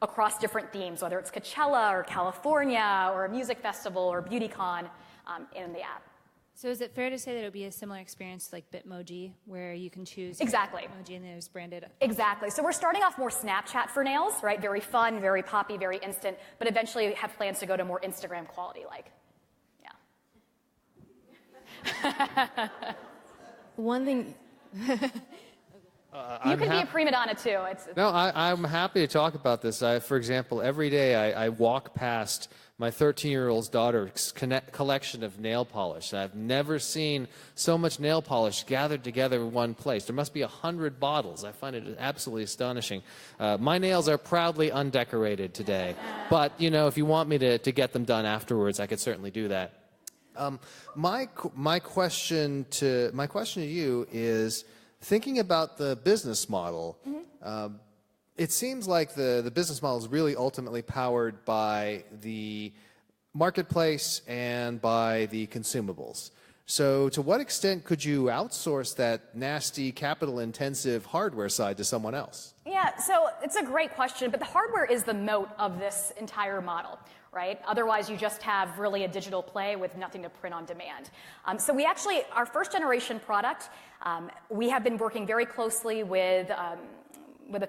across different themes, whether it's Coachella or California or a music festival or BeautyCon in the app. So is it fair to say that it would be a similar experience like Bitmoji, where you can choose exactly emoji and there's branded? Exactly. So we're starting off more Snapchat for nails, right? Very fun, very poppy, very instant, but eventually we have plans to go to more Instagram quality like. Yeah. One thing... You can be a prima donna too. No, I'm happy to talk about this. For example, every day I walk past my 13-year-old daughter's collection of nail polish. I've never seen so much nail polish gathered together in one place. There must be 100 bottles. I find it absolutely astonishing. My nails are proudly undecorated today, but if you want me to get them done afterwards, I could certainly do that. My question to you is, thinking about the business model, it seems like the business model is really ultimately powered by the marketplace and by the consumables. So to what extent could you outsource that nasty capital-intensive hardware side to someone else? Yeah, so it's a great question, but the hardware is the moat of this entire model, right? Otherwise, you just have really a digital play with nothing to print on demand. So we actually, our first generation product, we have been working very closely with a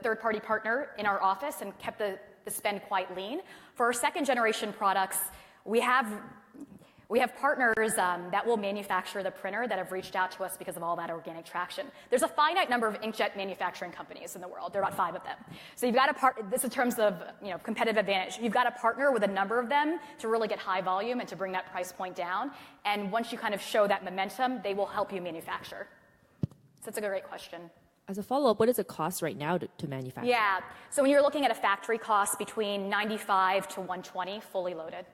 third-party partner in our office and kept the spend quite lean. For our second generation products, we have partners that will manufacture the printer that have reached out to us because of all that organic traction. There's a finite number of inkjet manufacturing companies in the world. There are about 5 of them. So you've got to this in terms of competitive advantage. You've got to partner with a number of them to really get high volume and to bring that price point down. And once you kind of show that momentum, they will help you manufacture. So it's a great question. As a follow-up, what does it cost right now to manufacture? Yeah. So when you're looking at a factory cost between $95 to $120 fully loaded.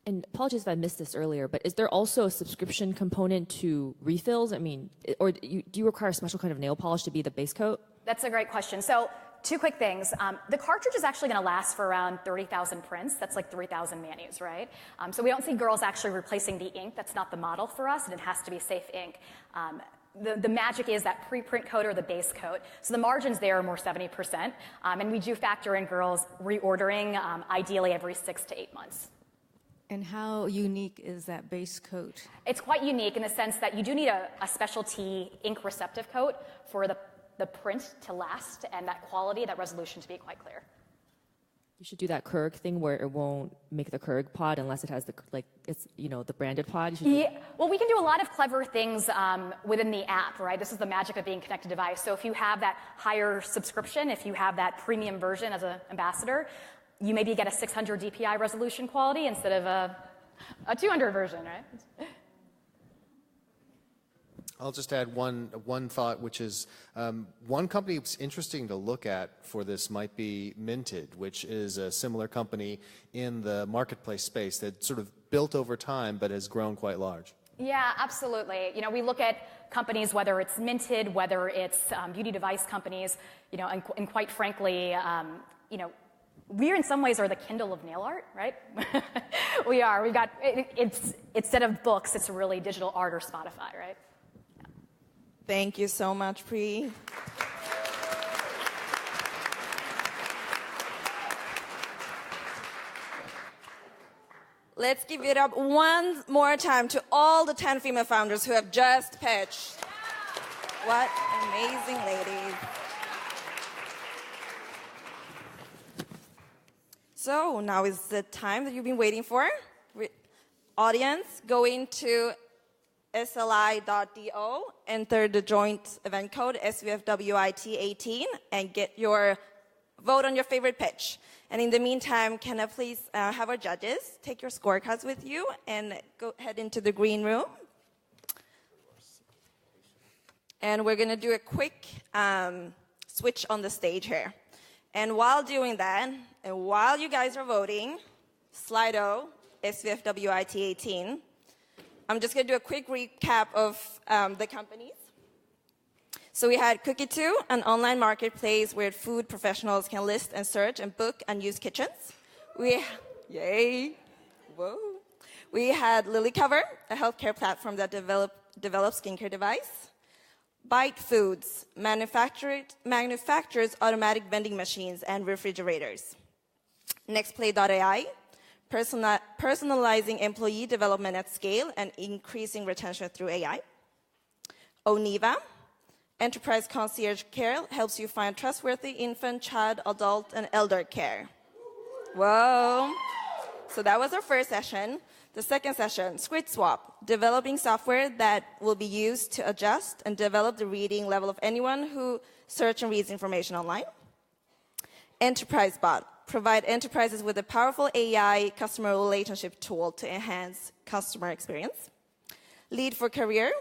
And apologies if I missed this earlier, but is there also a subscription component to refills? I mean, or do you require a special kind of nail polish to be the base coat? That's a great question. So 2 quick things. The cartridge is actually going to last for around 30,000 prints. That's like 3,000 manis, right? So we don't see girls actually replacing the ink. That's not the model for us, and it has to be safe ink. The magic is that pre-print coat or the base coat. So the margins there are more 70%. And we do factor in girls reordering ideally every 6 to 8 months. And how unique is that base coat? It's quite unique in the sense that you do need a specialty ink receptive coat for the print to last and that quality, that resolution to be quite clear. You should do that Kurg thing where it won't make the Kurg pod unless it has the branded pod. Yeah, well, we can do a lot of clever things within the app, right? This is the magic of being a connected device. So if you have that higher subscription, if you have that premium version as an ambassador, you maybe get a 600 DPI resolution quality instead of a 200 version, right? I'll just add one thought, which is one company that's interesting to look at for this might be Minted, which is a similar company in the marketplace space that sort of built over time but has grown quite large. Yeah, absolutely. You know, we look at companies, whether it's minted, whether it's beauty device companies, you know, and quite frankly, you know, we in some ways are the Kindle of nail art, right? We are. We've got, it's instead of books, it's really digital art or Spotify, right? Yeah. Thank you so much, Pri. Let's give it up one more time to all the 10 female founders who have just pitched. What amazing ladies. So now is the time that you've been waiting for. Audience, go into sli.do, enter the joint event code SVFWIT18, and get your vote on your favorite pitch. And in the meantime, can I please have our judges take your scorecards with you and go head into the green room. And we're going to do a quick switch on the stage here. And while doing that, and while you guys are voting, Slido, SVFWIT18, I'm just going to do a quick recap of the companies. So we had Cookie2, an online marketplace where food professionals can list and search and book unused kitchens. Yay! Whoa! We had Lilycover, a healthcare platform that develops skincare device. Byte Foods manufactures automatic vending machines and refrigerators. Nextplay.ai, personalizing employee development at scale and increasing retention through AI. Oniva, enterprise concierge care, helps you find trustworthy infant, child, adult, and elder care. Whoa. So that was our first session. The second session, Squid Swap, developing software that will be used to adjust and develop the reading level of anyone who searches and reads information online. Enterprise Bot, provide enterprises with a powerful AI customer relationship tool to enhance customer experience. Lead for Career,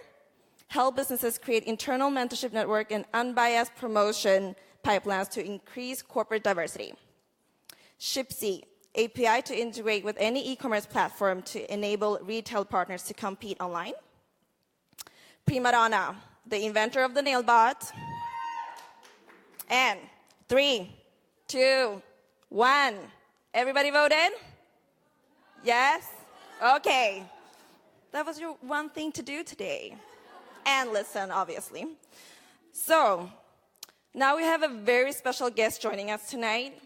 help businesses create internal mentorship network and unbiased promotion pipelines to increase corporate diversity. Shipsy, API to integrate with any e-commerce platform to enable retail partners to compete online. Prima Donna, the inventor of the nail bot. And 3, 2, 1. Everybody voted? Yes? Okay. That was your one thing to do today. And listen, obviously. So, now we have a very special guest joining us tonight.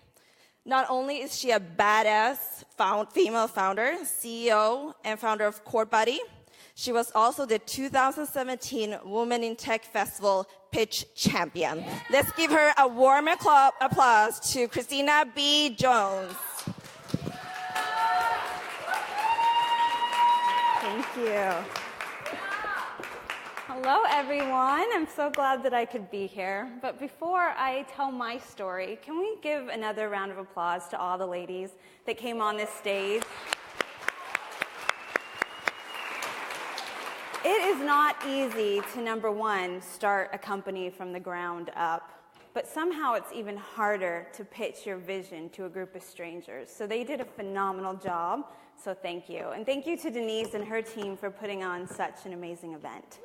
Not only is she a badass female founder, CEO, and founder of CourtBuddy, she was also the 2017 Women in Tech Festival Pitch Champion. Let's give her a warm applause to Christina B. Jones. Thank you. Hello, everyone. I'm so glad that I could be here. But before I tell my story, can we give another round of applause to all the ladies that came on this stage? It is not easy to, number one, start a company from the ground up. But somehow it's even harder to pitch your vision to a group of strangers. So they did a phenomenal job, so thank you. And thank you to Denyse and her team for putting on such an amazing event.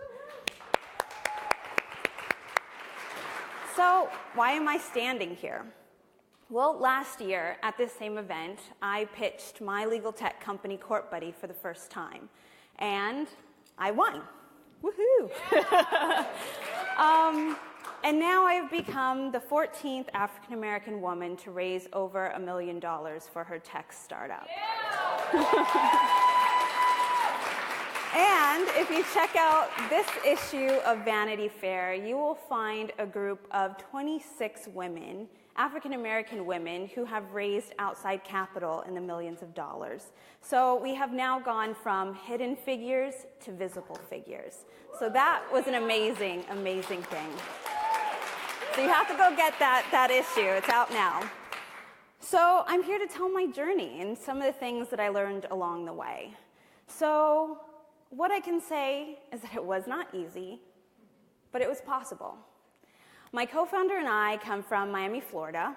So why am I standing here? Well, last year at this same event, I pitched my legal tech company, CourtBuddy, for the first time. And I won. Woohoo! And now I've become the 14th African-American woman to raise over $1 million for her tech startup. And if you check out this issue of Vanity Fair, you will find a group of 26 women, African-American women, who have raised outside capital in the millions of dollars. So we have now gone from hidden figures to visible figures. So that was an amazing, amazing thing. So you have to go get that issue. It's out now. So I'm here to tell my journey and some of the things that I learned along the way. So what I can say is that it was not easy, but it was possible. My co-founder and I come from Miami, Florida,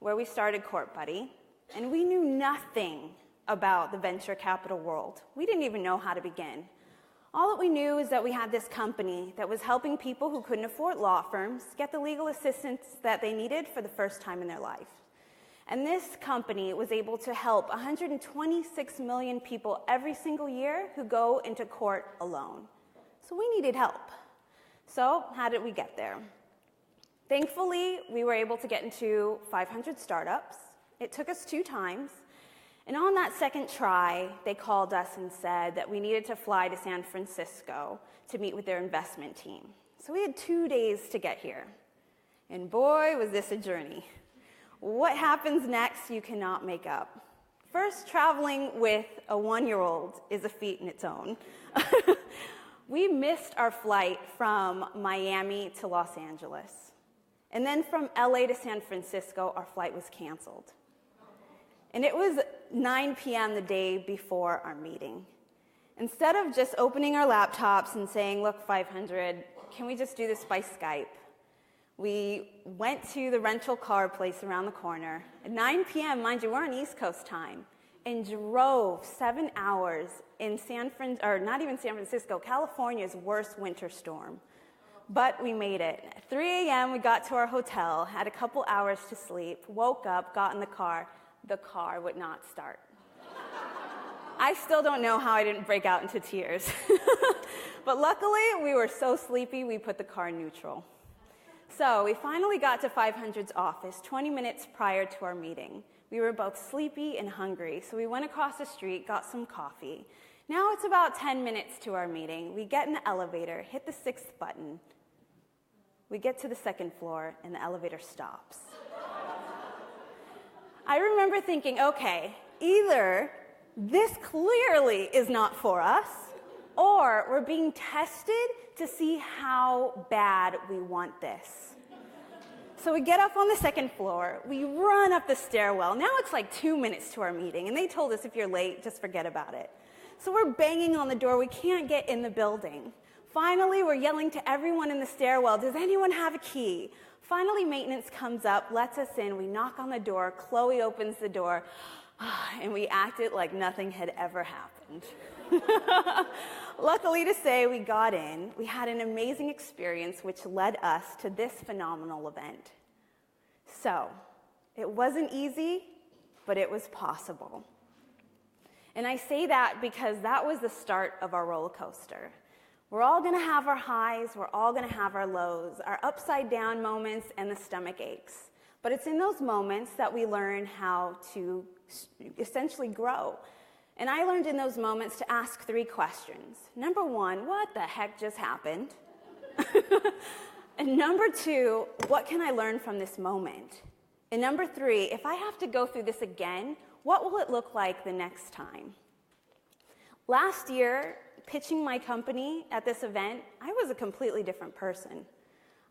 where we started CourtBuddy, and we knew nothing about the venture capital world. We didn't even know how to begin. All that we knew is that we had this company that was helping people who couldn't afford law firms get the legal assistance that they needed for the first time in their life. And this company was able to help 126 million people every single year who go into court alone. So we needed help. So how did we get there? Thankfully, we were able to get into 500 startups. It took us 2 times. And on that second try, they called us and said that we needed to fly to San Francisco to meet with their investment team. So we had 2 days to get here. And boy, was this a journey. What happens next, you cannot make up. First, traveling with a 1-year-old is a feat in its own. We missed our flight from Miami to Los Angeles. And then from LA to San Francisco, our flight was canceled. And it was 9 p.m. the day before our meeting. Instead of just opening our laptops and saying, look, 500, can we just do this by Skype? We went to the rental car place around the corner. At 9 p.m., mind you, we're on East Coast time, and drove 7 hours in not even San Francisco, California's worst winter storm. But we made it. At 3 a.m., we got to our hotel, had a couple hours to sleep, woke up, got in the car. The car would not start. I still don't know how I didn't break out into tears. But luckily, we were so sleepy, we put the car in neutral. So we finally got to 500's office 20 minutes prior to our meeting. We were both sleepy and hungry, so we went across the street, got some coffee. Now it's about 10 minutes to our meeting. We get in the elevator, hit the 6th button. We get to the 2nd floor, and the elevator stops. I remember thinking, okay, either this clearly is not for us, or we're being tested to see how bad we want this. So we get up on the 2nd floor, we run up the stairwell. Now it's like 2 minutes to our meeting, and they told us if you're late, just forget about it. So we're banging on the door, we can't get in the building. Finally, we're yelling to everyone in the stairwell, does anyone have a key? Finally, maintenance comes up, lets us in, we knock on the door, Chloe opens the door, and we acted like nothing had ever happened. Luckily to say, we got in. We had an amazing experience, which led us to this phenomenal event. So, it wasn't easy, but it was possible. And I say that because that was the start of our roller coaster. We're all going to have our highs, we're all going to have our lows, our upside down moments and the stomach aches. But it's in those moments that we learn how to essentially grow. And I learned in those moments to ask 3 questions. Number 1, what the heck just happened? And number 2, what can I learn from this moment? And number 3, if I have to go through this again, what will it look like the next time? Last year, pitching my company at this event, I was a completely different person.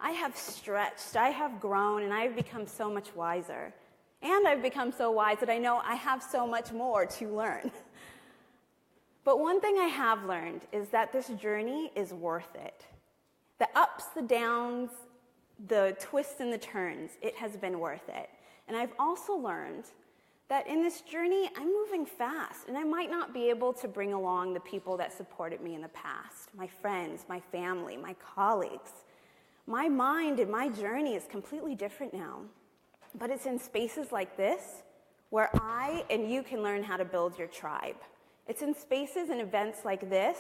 I have stretched, I have grown, and I've become so much wiser. And I've become so wise that I know I have so much more to learn. But one thing I have learned is that this journey is worth it. The ups, the downs, the twists and the turns, it has been worth it. And I've also learned that in this journey, I'm moving fast, and I might not be able to bring along the people that supported me in the past, my friends, my family, my colleagues. My mind and my journey is completely different now. But it's in spaces like this where I and you can learn how to build your tribe. It's in spaces and events like this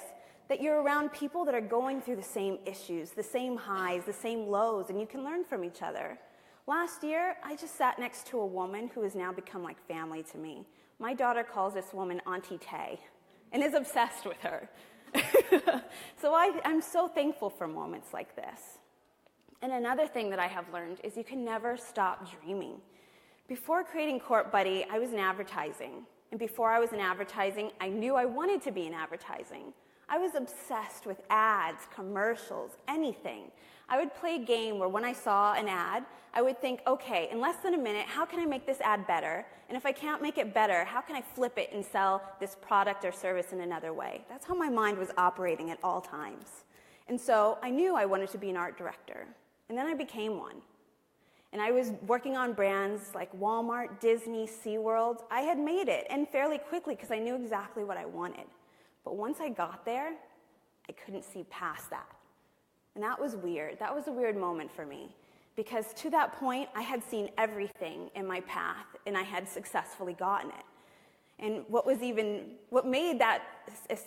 that you're around people that are going through the same issues, the same highs, the same lows, and you can learn from each other. Last year, I just sat next to a woman who has now become like family to me. My daughter calls this woman Auntie Tay and is obsessed with her. So I'm so thankful for moments like this. And another thing that I have learned is you can never stop dreaming. Before creating Court Buddy, I was in advertising. And before I was in advertising, I knew I wanted to be in advertising. I was obsessed with ads, commercials, anything. I would play a game where when I saw an ad, I would think, okay, in less than a minute, how can I make this ad better? And if I can't make it better, how can I flip it and sell this product or service in another way? That's how my mind was operating at all times. And so I knew I wanted to be an art director. And then I became one. And I was working on brands like Walmart, Disney, SeaWorld. I had made it, and fairly quickly because I knew exactly what I wanted. But once I got there, I couldn't see past that. And that was weird. That was a weird moment for me, because to that point, I had seen everything in my path, and I had successfully gotten it. And what made that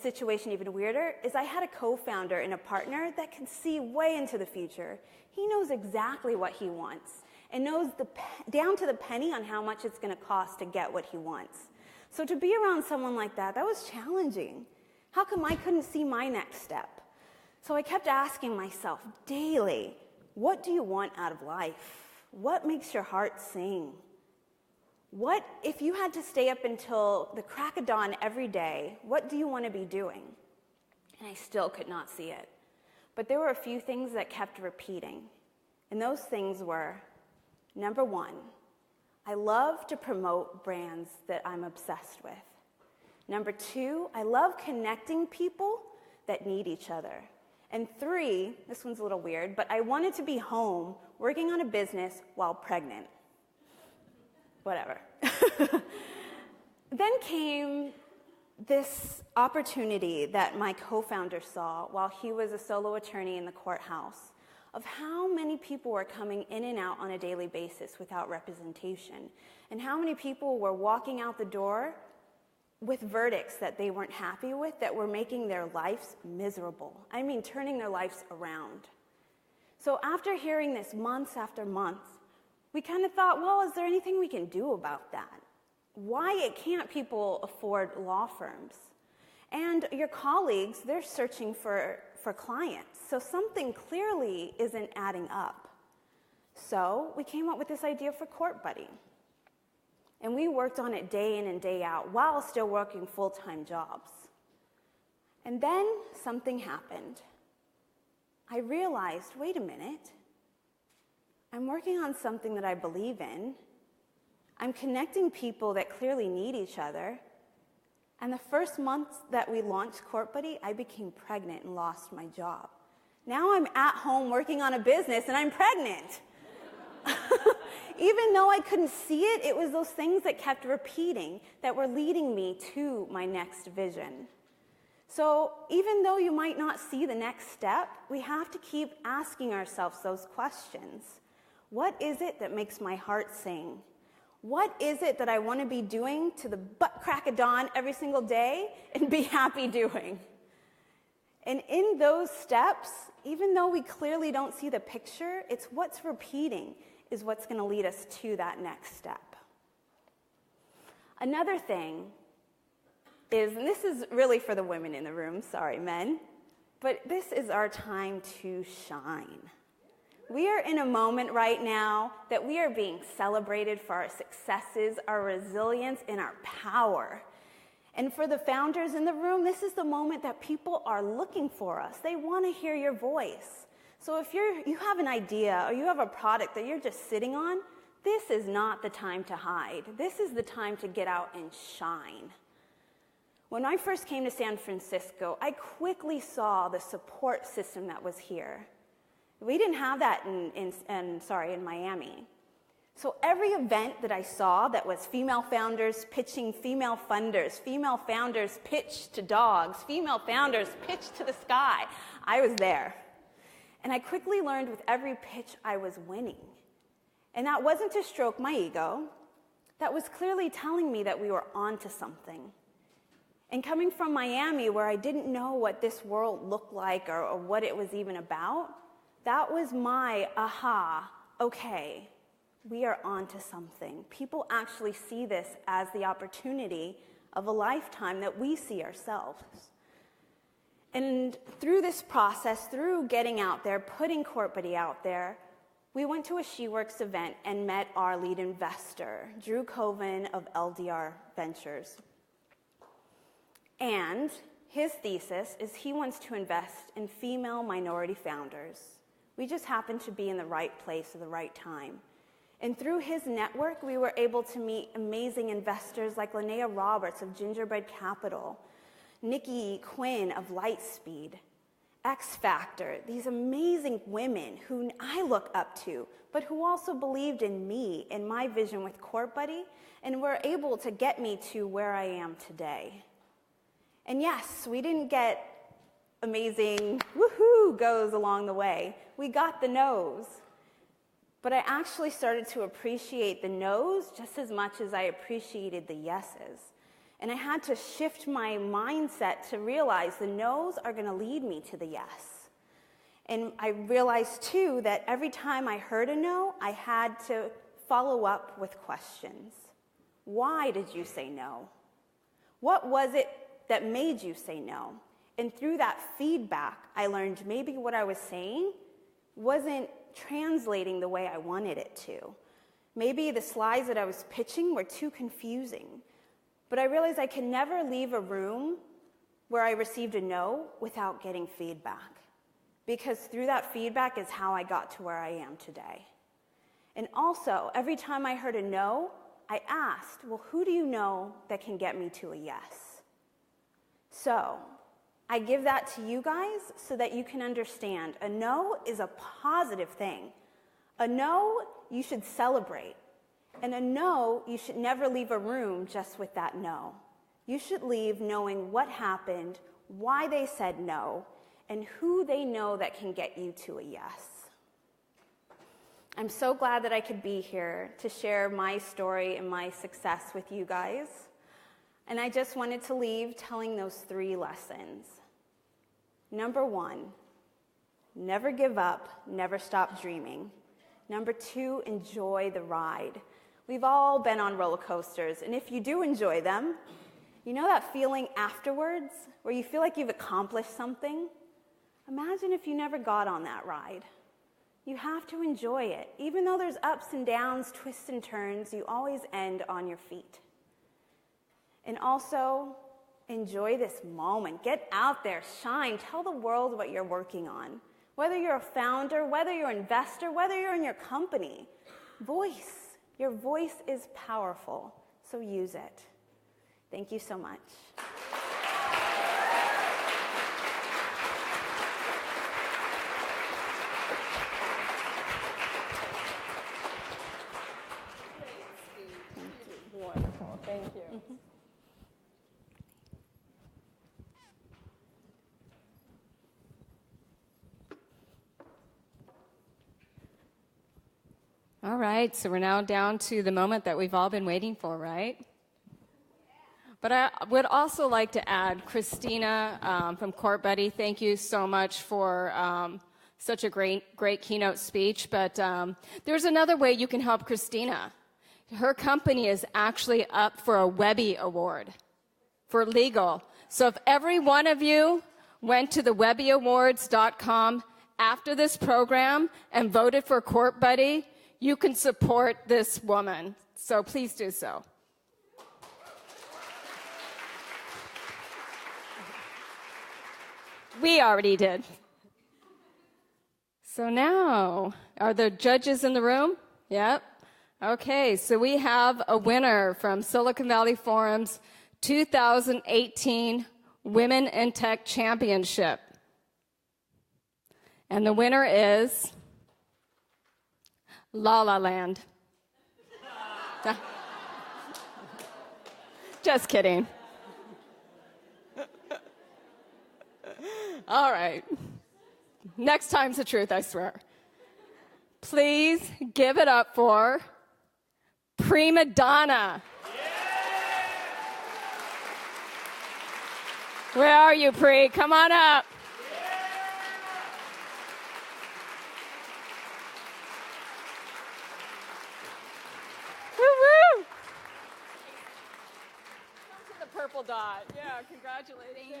situation even weirder is I had a co-founder and a partner that can see way into the future. He knows exactly what he wants and knows down to the penny on how much it's going to cost to get what he wants. So to be around someone like that was challenging. How come I couldn't see my next step? So I kept asking myself daily, what do you want out of life? What makes your heart sing? What, if you had to stay up until the crack of dawn every day, what do you want to be doing? And I still could not see it. But there were a few things that kept repeating. And those things were, number one, I love to promote brands that I'm obsessed with. Number two, I love connecting people that need each other. And three, this one's a little weird, but I wanted to be home working on a business while pregnant. Whatever. Then came this opportunity that my co-founder saw while he was a solo attorney in the courthouse of how many people were coming in and out on a daily basis without representation, and how many people were walking out the door with verdicts that they weren't happy with, that were making their lives miserable. I mean, turning their lives around. So after hearing this months after months, we kind of thought, well, is there anything we can do about that? Why can't people afford law firms? And your colleagues, they're searching for clients. So something clearly isn't adding up. So we came up with this idea for Court Buddy. And we worked on it day in and day out while still working full-time jobs. And then something happened. I realized, wait a minute, I'm working on something that I believe in. I'm connecting people that clearly need each other. And the first month that we launched Court Buddy, I became pregnant and lost my job. Now I'm at home working on a business and I'm pregnant. Even though I couldn't see it, it was those things that kept repeating that were leading me to my next vision. So even though you might not see the next step, we have to keep asking ourselves those questions. What is it that makes my heart sing? What is it that I want to be doing to the butt crack of dawn every single day and be happy doing? And in those steps, even though we clearly don't see the picture, it's what's repeating is what's going to lead us to that next step. Another thing is, and this is really for the women in the room, sorry men, but this is our time to shine. We are in a moment right now that we are being celebrated for our successes, our resilience, and our power. And for the founders in the room, this is the moment that people are looking for us. They want to hear your voice. So if you have an idea or you have a product that you're just sitting on, this is not the time to hide. This is the time to get out and shine. When I first came to San Francisco, I quickly saw the support system that was here. We didn't have that in Miami. So every event that I saw that was female founders pitching female funders, female founders pitch to dogs, female founders pitch to the sky, I was there. And I quickly learned with every pitch I was winning. And that wasn't to stroke my ego. That was clearly telling me that we were onto something. And coming from Miami, where I didn't know what this world looked like or what it was even about, that was my aha, okay, we are onto something. People actually see this as the opportunity of a lifetime that we see ourselves. And through this process, through getting out there, putting Court Buddy out there, we went to a SheWorks event and met our lead investor, Drew Coven of LDR Ventures. And his thesis is he wants to invest in female minority founders. We just happened to be in the right place at the right time. And through his network, we were able to meet amazing investors like Linnea Roberts of Gingerbread Capital, Nikki Quinn of Lightspeed, X Factor, these amazing women who I look up to, but who also believed in me and my vision with Court Buddy, and were able to get me to where I am today. And yes, we didn't get amazing woohoo goes along the way. We got the no's. But I actually started to appreciate the no's just as much as I appreciated the yeses. And I had to shift my mindset to realize the no's are going to lead me to the yes. And I realized, too, that every time I heard a no, I had to follow up with questions. Why did you say no? What was it that made you say no? And through that feedback, I learned maybe what I was saying wasn't translating the way I wanted it to. Maybe the slides that I was pitching were too confusing. But I realized I could never leave a room where I received a no without getting feedback. Because through that feedback is how I got to where I am today. And also, every time I heard a no, I asked, well, who do you know that can get me to a yes? So, I give that to you guys so that you can understand a no is a positive thing. A no you should celebrate. And a no, you should never leave a room just with that no. You should leave knowing what happened, why they said no, and who they know that can get you to a yes. I'm so glad that I could be here to share my story and my success with you guys. And I just wanted to leave telling those 3 lessons. Number 1, never give up, never stop dreaming. Number 2, enjoy the ride. We've all been on roller coasters, and if you do enjoy them, you know that feeling afterwards where you feel like you've accomplished something? Imagine if you never got on that ride. You have to enjoy it. Even though there's ups and downs, twists and turns, you always end on your feet. And also, enjoy this moment. Get out there, shine, tell the world what you're working on. Whether you're a founder, whether you're an investor, whether you're in your company. Voice. Your voice is powerful, so use it. Thank you so much. Wonderful. Thank you. All right, so we're now down to the moment that we've all been waiting for, right? But I would also like to add, Christina from Court Buddy, thank you so much for such a great keynote speech. But there's another way you can help Christina. Her company is actually up for a Webby Award for legal. So if every one of you went to the webbyawards.com after this program and voted for Court Buddy, you can support this woman. So please do so. We already did. So now, are the judges in the room? Yep. Okay, so we have a winner from Silicon Valley Forum's 2018 Women in Tech Championship. And the winner is La La Land. Just kidding. All right. Next time's the truth, I swear. Please give it up for Prima Donna. Where are you, Pri? Come on up. Woo-woo. Come to the purple dot. Yeah, congratulations. Thank you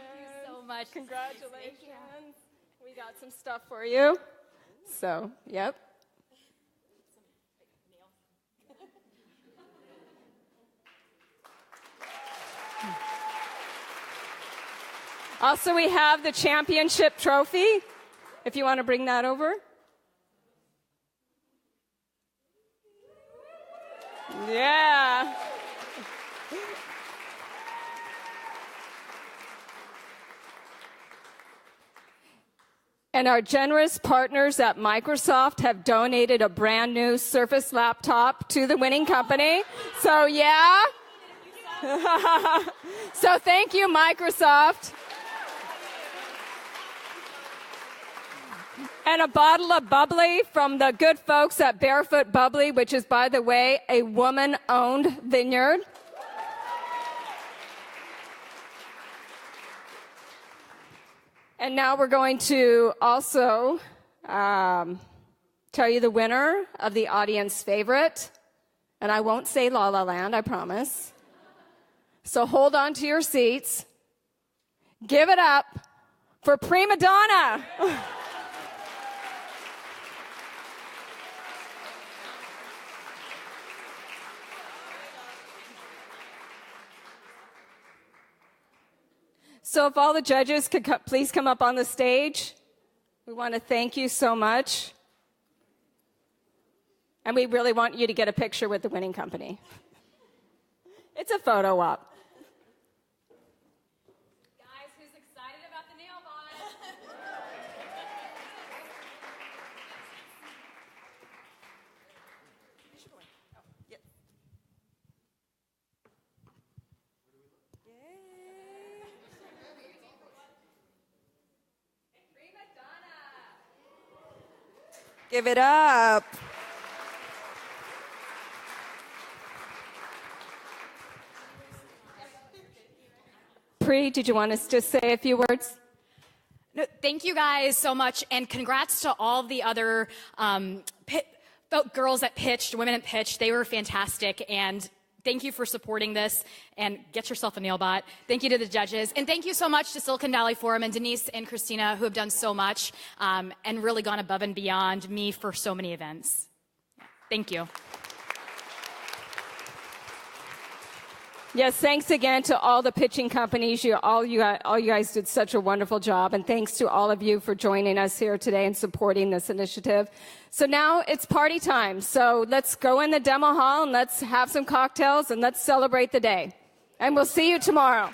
so much. Congratulations. We got some stuff for you. So, yep. Also, we have the championship trophy, if you want to bring that over. Yeah. And our generous partners at Microsoft have donated a brand new Surface laptop to the winning company. So, yeah. So, thank you, Microsoft. And a bottle of bubbly from the good folks at Barefoot Bubbly, which is, by the way, a woman-owned vineyard. And now we're going to also tell you the winner of the audience favorite. And I won't say La La Land, I promise. So hold on to your seats. Give it up for Prima Donna. So if all the judges could please come up on the stage. We want to thank you so much. And we really want you to get a picture with the winning company. It's a photo op. Guys, who's excited about the nail bot? Give it up. Pri, did you want us to say a few words? No, thank you guys so much, and congrats to all the other girls that pitched, women that pitched. They were fantastic, and thank you for supporting this, and get yourself a nail bot. Thank you to the judges, and thank you so much to Silicon Valley Forum and Denyse and Christina, who have done so much and really gone above and beyond me for so many events. Thank you. Yes, thanks again to all the pitching companies. All you guys did such a wonderful job, and thanks to all of you for joining us here today and supporting this initiative. So now it's party time. So let's go in the demo hall and let's have some cocktails and let's celebrate the day. And we'll see you tomorrow.